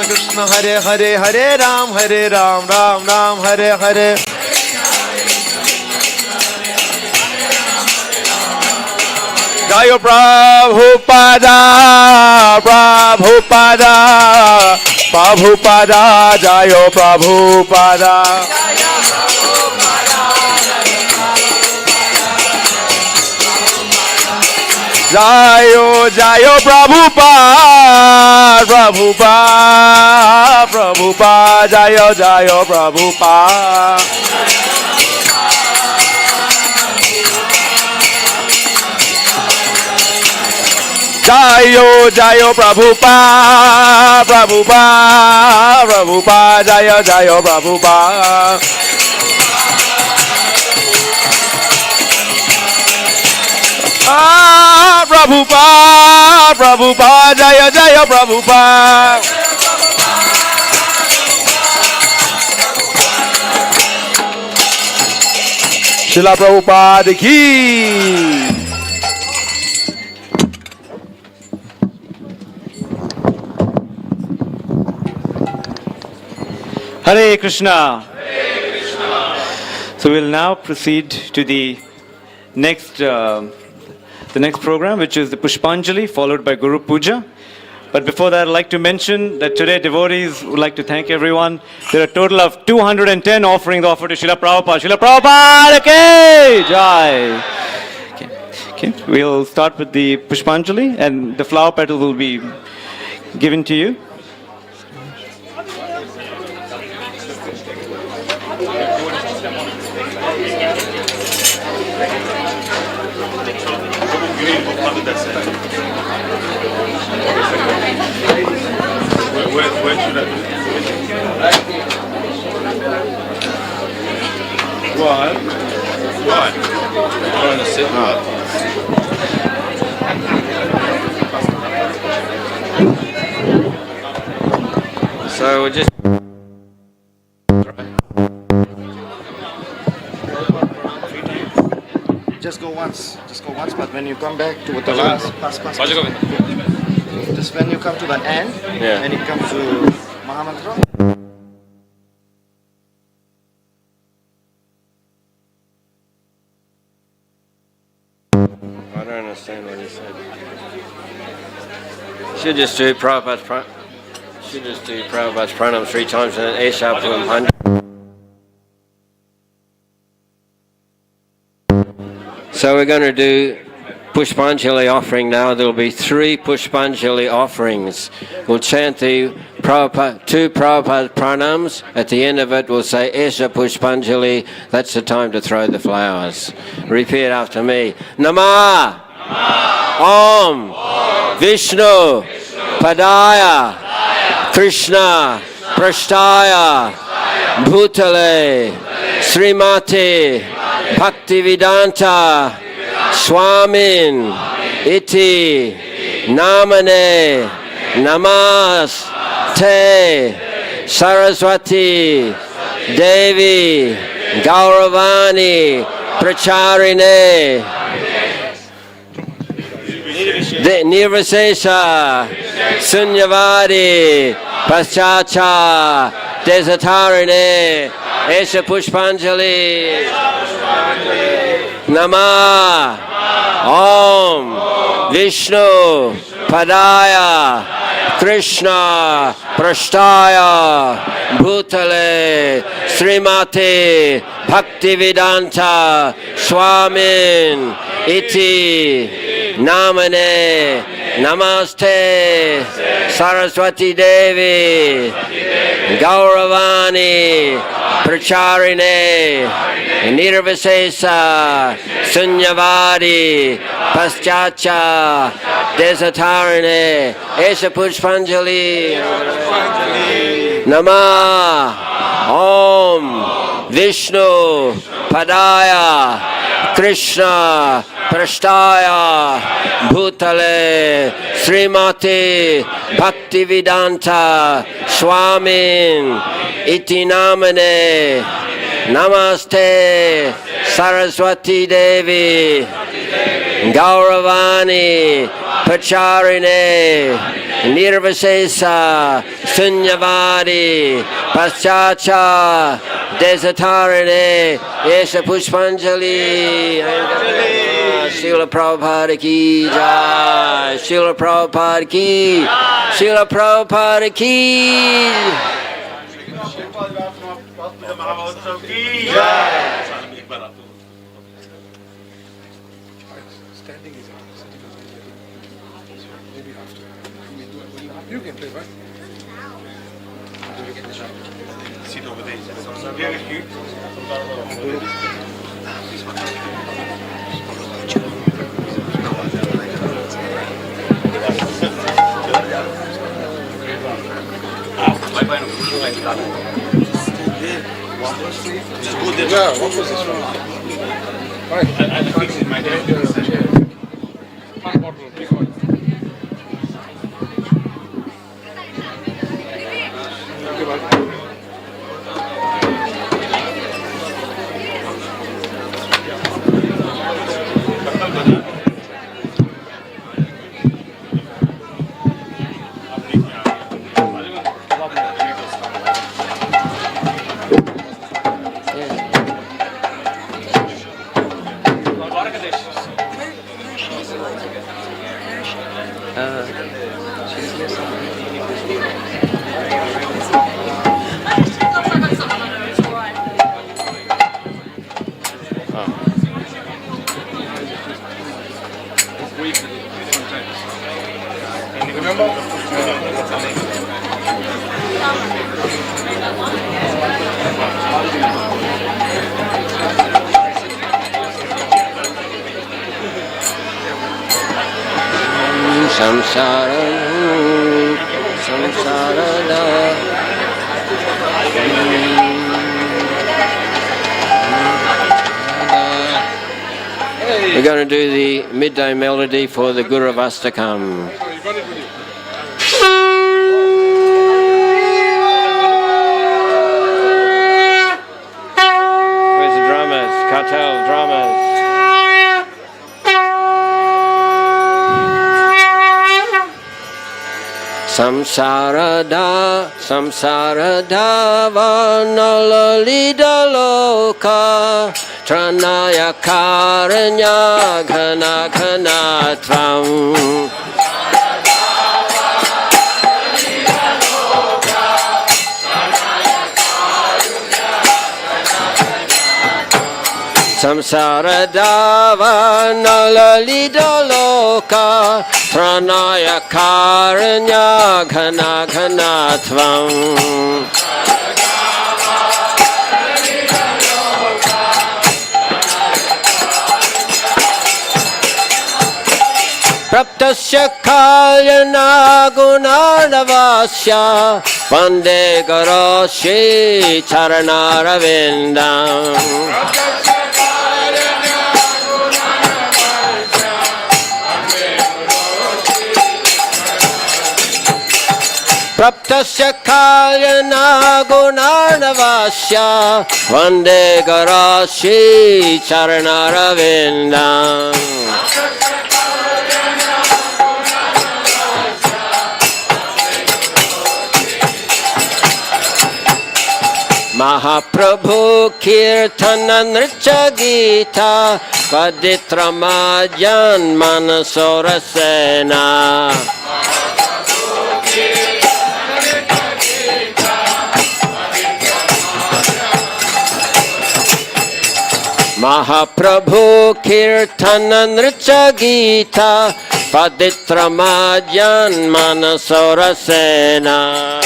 Krishna, Hare Hare, Hare Ram, Ram Ram, Hare Hare. Jaya Prabhupada, Prabhupada, Jayo Prabhupada. Jayo, Jayo Prabhupada, Prabhupada, Prabhupada, Jayo, Jayo Prabhupada. Jayo, Jayo Prabhupada, Prabhupada, Prabhupada, Jayo, Jayo Prabhupada. Ah, Prabhupada, Prabhupada, Jaya, Jaya Prabhupada. Srila Prabhupada ki. Hare Krishna. So we'll now proceed to the next program, which is the Pushpanjali, followed by Guru Puja. But before that, I'd like to mention that today devotees would like to thank everyone. There are a total of 210 offerings offered to Srila Prabhupada. Srila Prabhupada ki jai. Okay, we'll start with the Pushpanjali, and the flower petal will be given to you. Where should I do? Why? Trying to sit. So we'll just. Just go once, but when you come back to the last, pass. Just when you come to the end, and it comes to Mahamantra. I don't understand what he said. Should just do Prabhupada's pranam 3 times and then Esha Puja. So we're going to do Pushpanjali offering now. There will be 3 Pushpanjali offerings. We'll chant the 2 Prabhupada pranams. At the end of it, we'll say Esha Pushpanjali. That's the time to throw the flowers. Repeat after me. Namah Om Vishnu Padaya Krishna Prashtaya Bhutale Srimati Bhaktivedanta Swamin Iti Namane Namaste Saraswati Devi Gauravani Pracharine Nirvasesha Sunyavadi Paschacha Desatarine Esha Pushpanjali Namah Om Vishnu Padaya Krishna Prashtaya Bhutale Srimati Bhaktivedanta Swamin Iti Namane Namaste Saraswati Devi Gauravani Pracharine Nirvasesa Sunyavadi Paschacha Desatarine Esha Pushpanjali Namah Om Vishnu Padaya Krishna Prashtaya Bhutale Srimati Bhaktivedanta Swamin Iti Namane Namaste Saraswati Devi Gauravani Pracharine Nirvasesa Sunyavadi Paschacha Desatarine Esha Pushpanjali Srila Prabhupada ki jai. Srila Prabhupada ki. Srila Prabhupada ki. You can play, right? Sit over there. Just go there. Yeah, what was this one? Right. I'll fix it, my dear. One bottle, take one. We're going to do the midday melody for the Guru Vastakam. Where's the drummers? Cartel drummers. Samsarada, samsarada, vanalalida loka, tranaya karanya, ghana ghanatvam. Samsara nalalida loka pranaya karanya ghana ghanatvam. Praptasya kalyana gunadavasya vande garoshi charanaravindam. Praptasya kalyana gunadavasya vande garashi charanaravindam. Mahaprabhu kirtana nritya gita paditramajan manasorasena. Mahaprabhu kirtana nritya gita paditramajan manasorasena.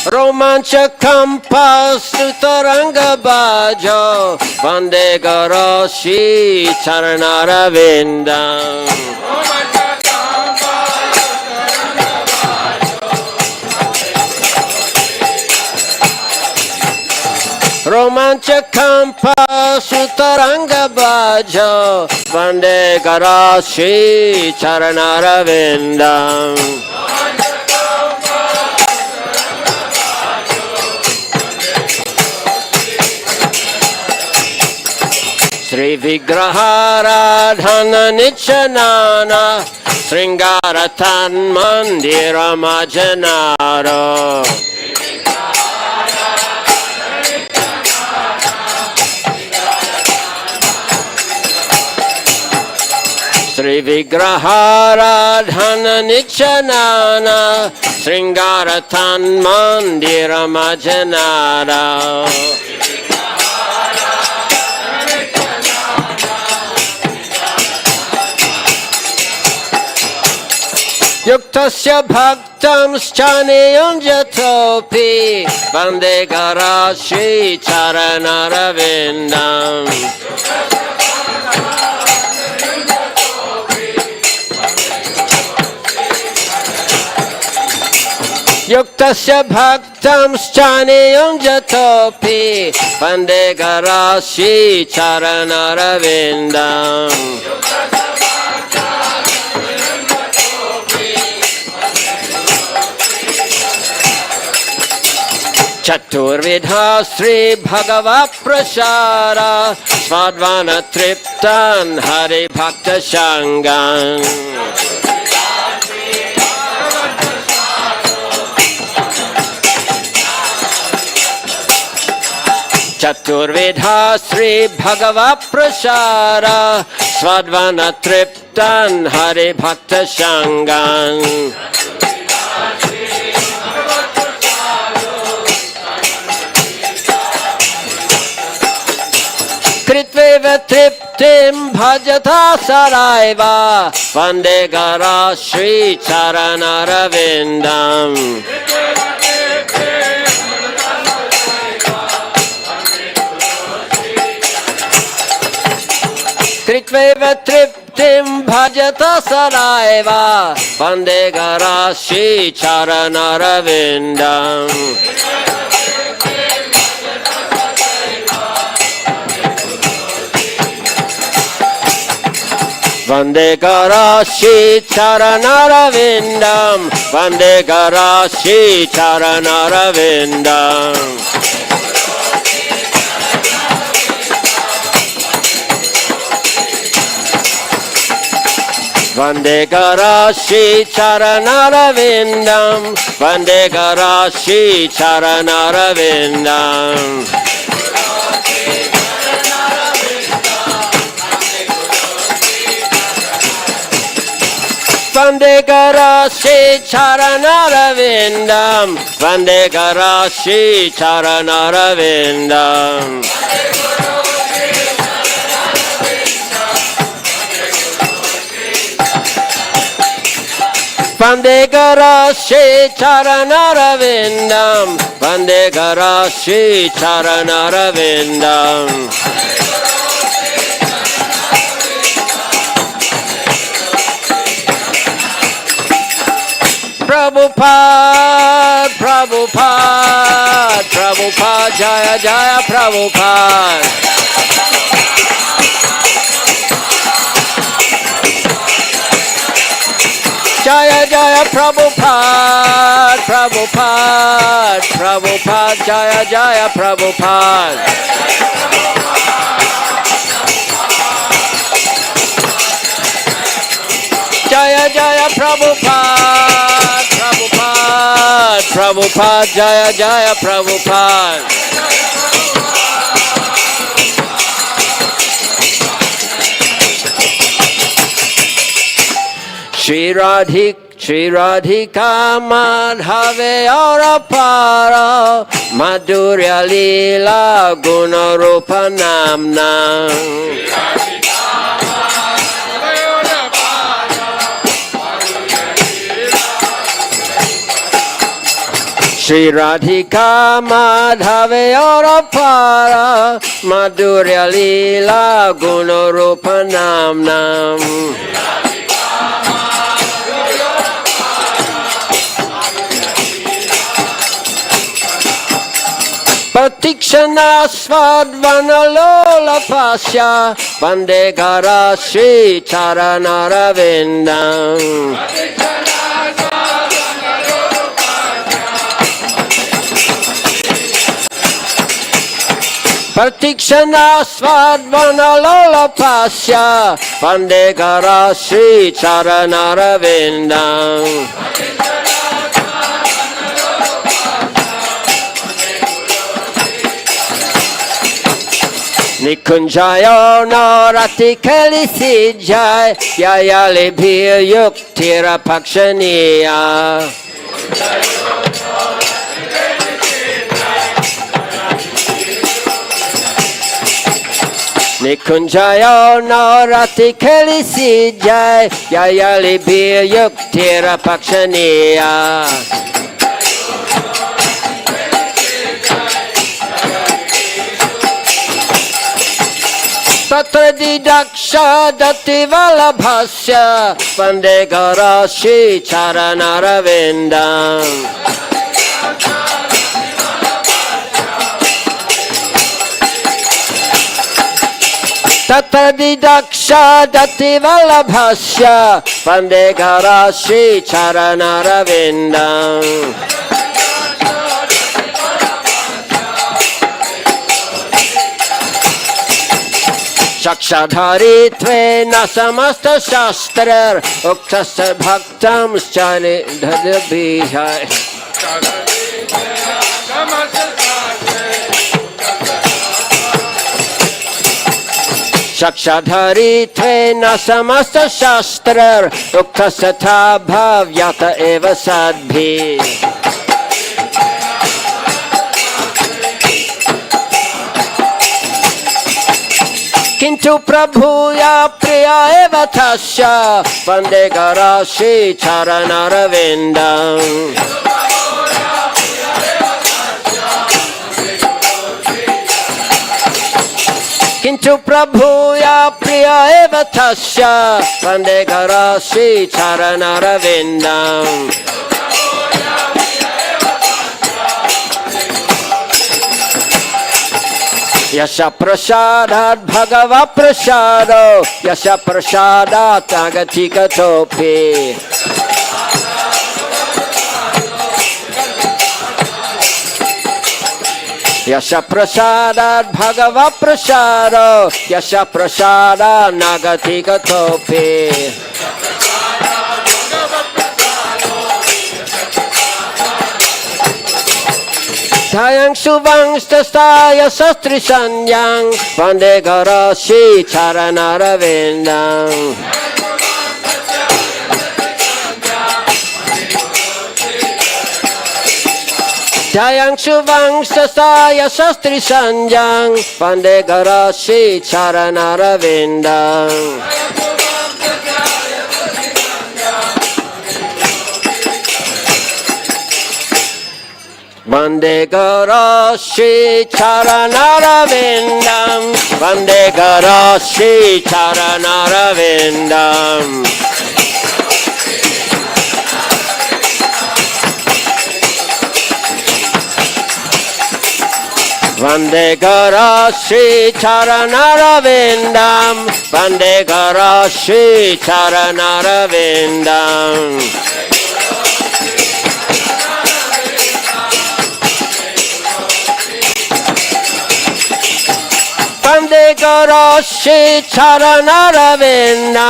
Romancha kampa sutaranga bajo vande garoshi charanaravindam. Romancha kampa sutaranga bajo vande garoshi charanaravindam. Sri Vigraharadhana Nichanana Sringaratan Mandiramarjanaro Sri Vigraharadhana Nichanana Sringaratan Mandiramarjanaro Yuktasya bhaktam schaneyam jatopi Vandegara Shri Charanaravindam Yuktasya bhaktam schaneyam jatopi Vandegara Shri Charanaravindam Chaturvidha Sri Bhagava Prasara Svadvana Triptan Hari Bhakta Shangan Chaturvidha Sri Bhagava Prasara Svadvana Triptan Hari Bhakta Shangan Kritveva triptim bhajata saraiva Vandegara Shri Charanaravindam Kritveva triptim bhajata saraiva Vandegara Shri Charanaravindam Vandegara Shri Charanaravindam Vandegara Shri Charanaravindam Vandegara Shri Charanaravindam Vandegara Shri Charanaravindam Vandegara Shri Charanaravindam Vandegara Shri Charanaravindam Vandegara Shri Charanaravindam Vandegara Shri Charanaravindam Prabhupada, Prabhupada, Prabhupada, Jaya Jaya Prabhupada. Jaya Jaya Prabhupada, Prabhupada, Prabhupada, Jaya Jaya Prabhupada. Jaya Jaya Prabhupada, Prabhupada, Prabhupada, Jaya Jaya Prabhupada. Shri Radhika Madhave Arapara Madhurya Leela Gunarupa Namna Shri Radhika Madhave Arapara Madhurya Leela Gunarupa Namnam Patikshana Svadvanalola Pasya Vandegara Shri Charanaravindam Pratikshana Svadvanalolapasya Pandegara Sri Charanaravinda Nikunjayo Narati Kalisi Jai Yayali Bhir Yuktira Pakshaniya Nikunjayo Narati Kalisi Jai Yayali Bhir Yuktira Pakshaniya Tatra didaksha dati valabhasya Vande garashi charanaravinda Tatra didaksha dati valabhasya Vande garashi charanaravinda Shakshadhari tvena samasta shastrar Uktasya bhaktam schani dhadabhihai Shakshadhari tvena samasta shastrar Uktasya tha bhavyata eva sadbhi Kintu prabhuya priya eva tasya Vande garashi charanaravinda Kintu prabhuya priya eva tasya Vande garashi charanaravinda Yasha prasadat bhagava prasado Yasha prasadat agatika topi Yasha prasadat bhagava prasado Yasha prasadat nagatika topi Tayang suvangstastaya sastri sanyang Vande garashi charanaravinda Tayang suvangstastaya sastri sanyang Vande garashi charanaravinda Vande garashi charanaravinda Vande garashi charanaravinda Vande garashi charanaravinda Vande garashi charanaravinda Vande garashi charanaravinda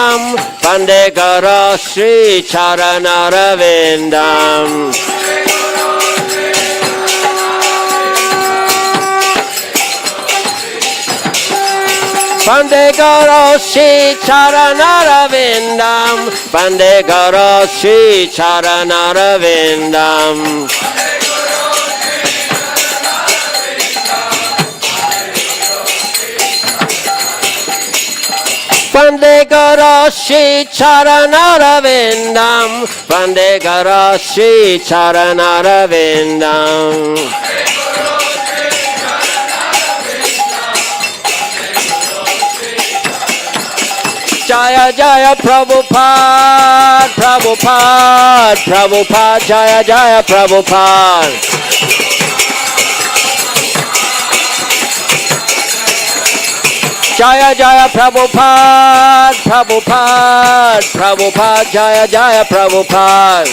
Vande garashi charanaravinda Vande garashi charanaravinda Vande garashi charanaravinda Vande garashi charanaravinda Vande garashi charanaravinda Jaya Jaya Prabhupada, Prabhupada, Prabhupada, Jaya Jaya Prabhupada. Jaya Jaya Prabhupada, Prabhupada, Prabhupada, Jaya Jaya Prabhupada.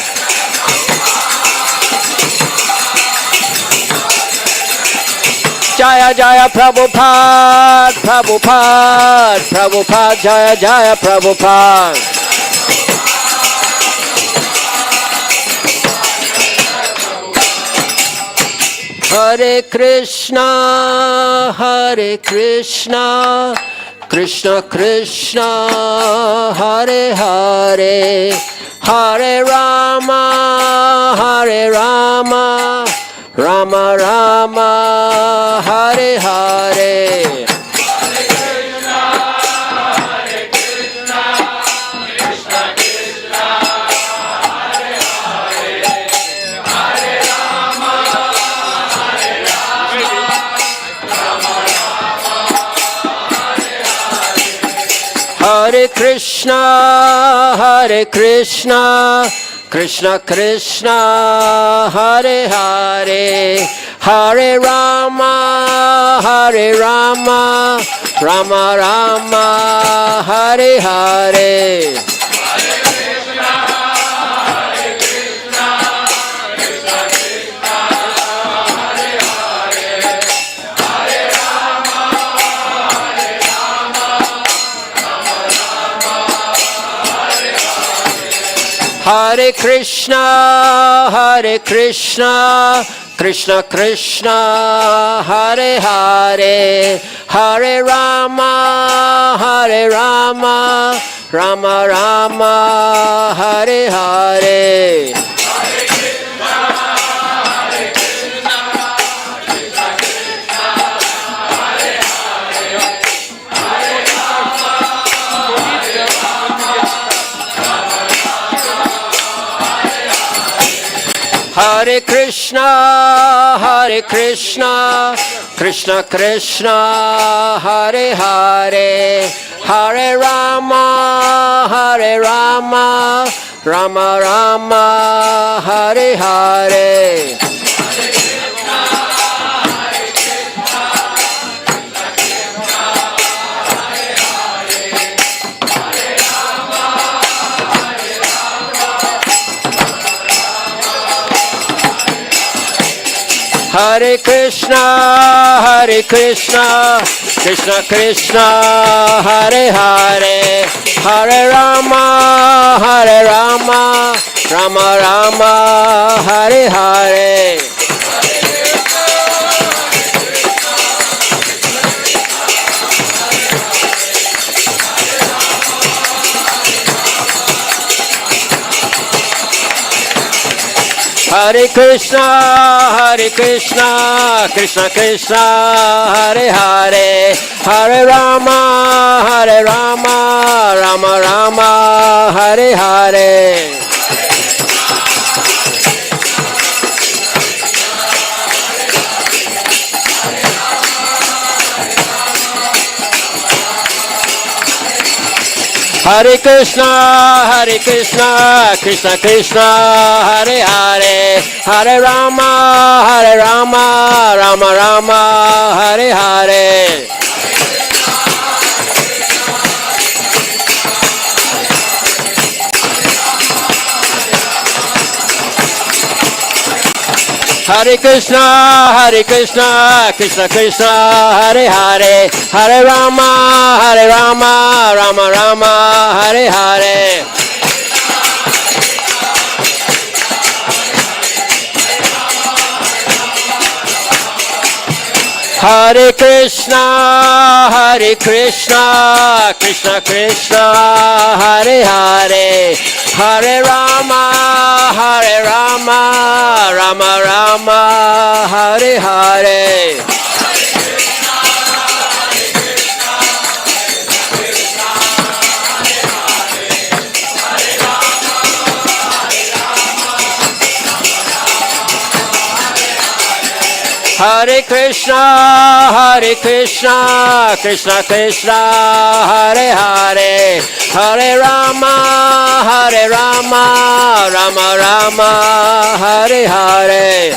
Jaya Jaya Prabhupada, Prabhupada, Prabhupada, Jaya Jaya Prabhupada. Hare Krishna, Hare Krishna, Krishna Krishna, Hare Hare, Hare Rama, Hare Rama, Rama Rama, Hare Hare. Hare Krishna, Hare Krishna, Krishna Krishna, Hare Hare, Hare Rama, Hare Rama, Rama Rama, Hare Hare. Hare Krishna, Hare Krishna, Krishna Krishna, Hare Hare, Hare Rama, Hare Rama, Rama Rama, Hare Hare. Hare Krishna, Hare Krishna, Krishna Krishna, Hare Hare, Hare Rama, Hare Rama, Rama Rama, Hare Hare. Hare Krishna, Hare Krishna, Krishna Krishna, Hare Hare, Hare Rama, Hare Rama, Rama Rama, Hare Hare. Hare Krishna, Hare Krishna, Krishna Krishna, Hare Hare, Hare Rama, Hare Rama, Rama Rama, Hare Hare. Hare Krishna, Hare Krishna, Krishna Krishna, Hare Hare, Hare Rama, Hare Rama, Rama Rama, Hare Hare. Hare Krishna, Hare Krishna, Krishna Krishna, Hare Hare, Hare Rama, Hare Rama, Rama Rama, Hare Hare. Hare Krishna, Hare Krishna, Krishna Krishna, Hare Hare, Hare Rama, Hare Rama, Rama Rama, Hare Hare. Hare Krishna, Hare Krishna, Krishna Krishna, Hare Hare, Hare Rama, Hare Rama, Rama Rama, Hare Hare.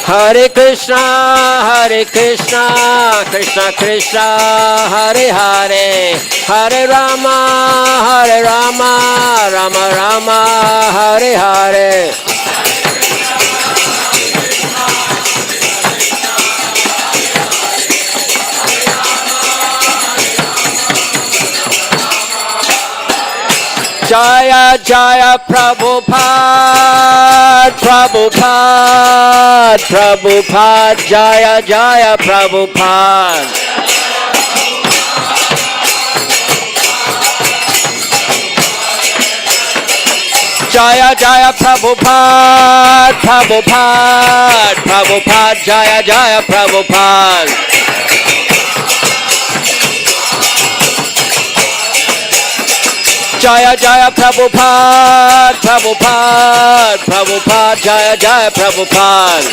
Hare Krishna, Krishna Krishna, Hare Hare, Hare Rama, Rama Rama, Hare Hare. Jaya Jaya Prabhupada, Prabhupada, Prabhupada, Jaya Jaya Prabhupada. Jaya Jaya Prabhupada, Prabhupada, Prabhupada, Jaya Jaya Prabhupada. Jaya Jaya Prabhupada, Prabhupada, Prabhupada, Jaya Jaya Prabhupada.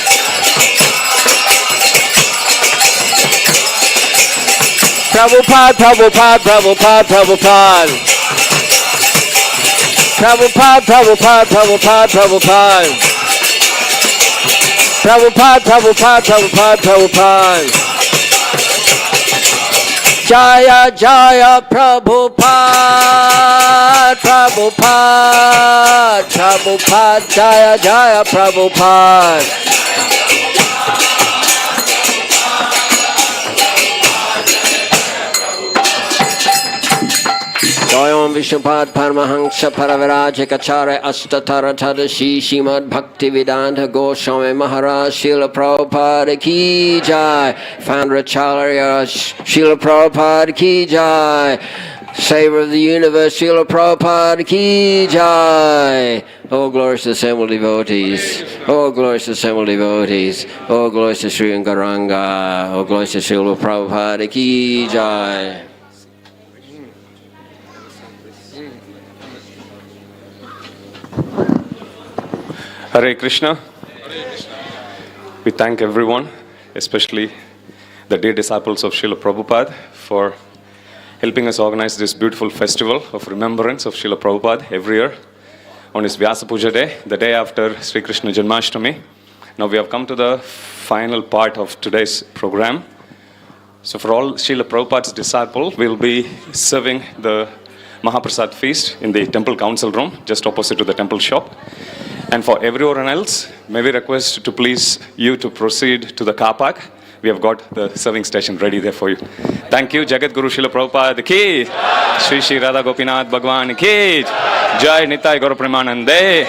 Prabhupada, Prabhupada, Prabhupada, Prabhupada. Prabhupada, Prabhupada, Prabhupada, Prabhupada. Prabhupada, Prabhupada, Prabhupada, Prabhupada. Jaya Jaya Prabhupada, Prabhupada, Prabhupada, Jaya Jaya Prabhupada. Jayam Vishnupad Paramahansa Paravirajikacharya Astatara Tadashi Srimad Bhaktivedanta Goswami Maharaj Srila Prabhupada Ki Jai, Founder Acharya Srila Prabhupada Ki Jai, Savior of the Universe Srila Prabhupada Ki Jai. Oh, glorious assembled devotees. Oh, glorious assembled devotees. Oh, glorious Sri Angaranga. Oh, glorious Srila Prabhupada Ki Jai. Hare Krishna. We thank everyone, especially the dear disciples of Srila Prabhupada, for helping us organize this beautiful festival of remembrance of Srila Prabhupada every year on his Vyasa Puja day, the day after Sri Krishna Janmashtami. Now we have come to the final part of today's program. So for all Srila Prabhupada's disciples, we'll be serving the Mahaprasad feast in the temple council room, just opposite to the temple shop. And for everyone else, may we request to please you to proceed to the car park. We have got the serving station ready there for you. Thank you. Jagat Guru Srila Prabhupada ki Shri Shri Radha Gopinath Bhagwan ki Jai Nitai Gaura Premanande.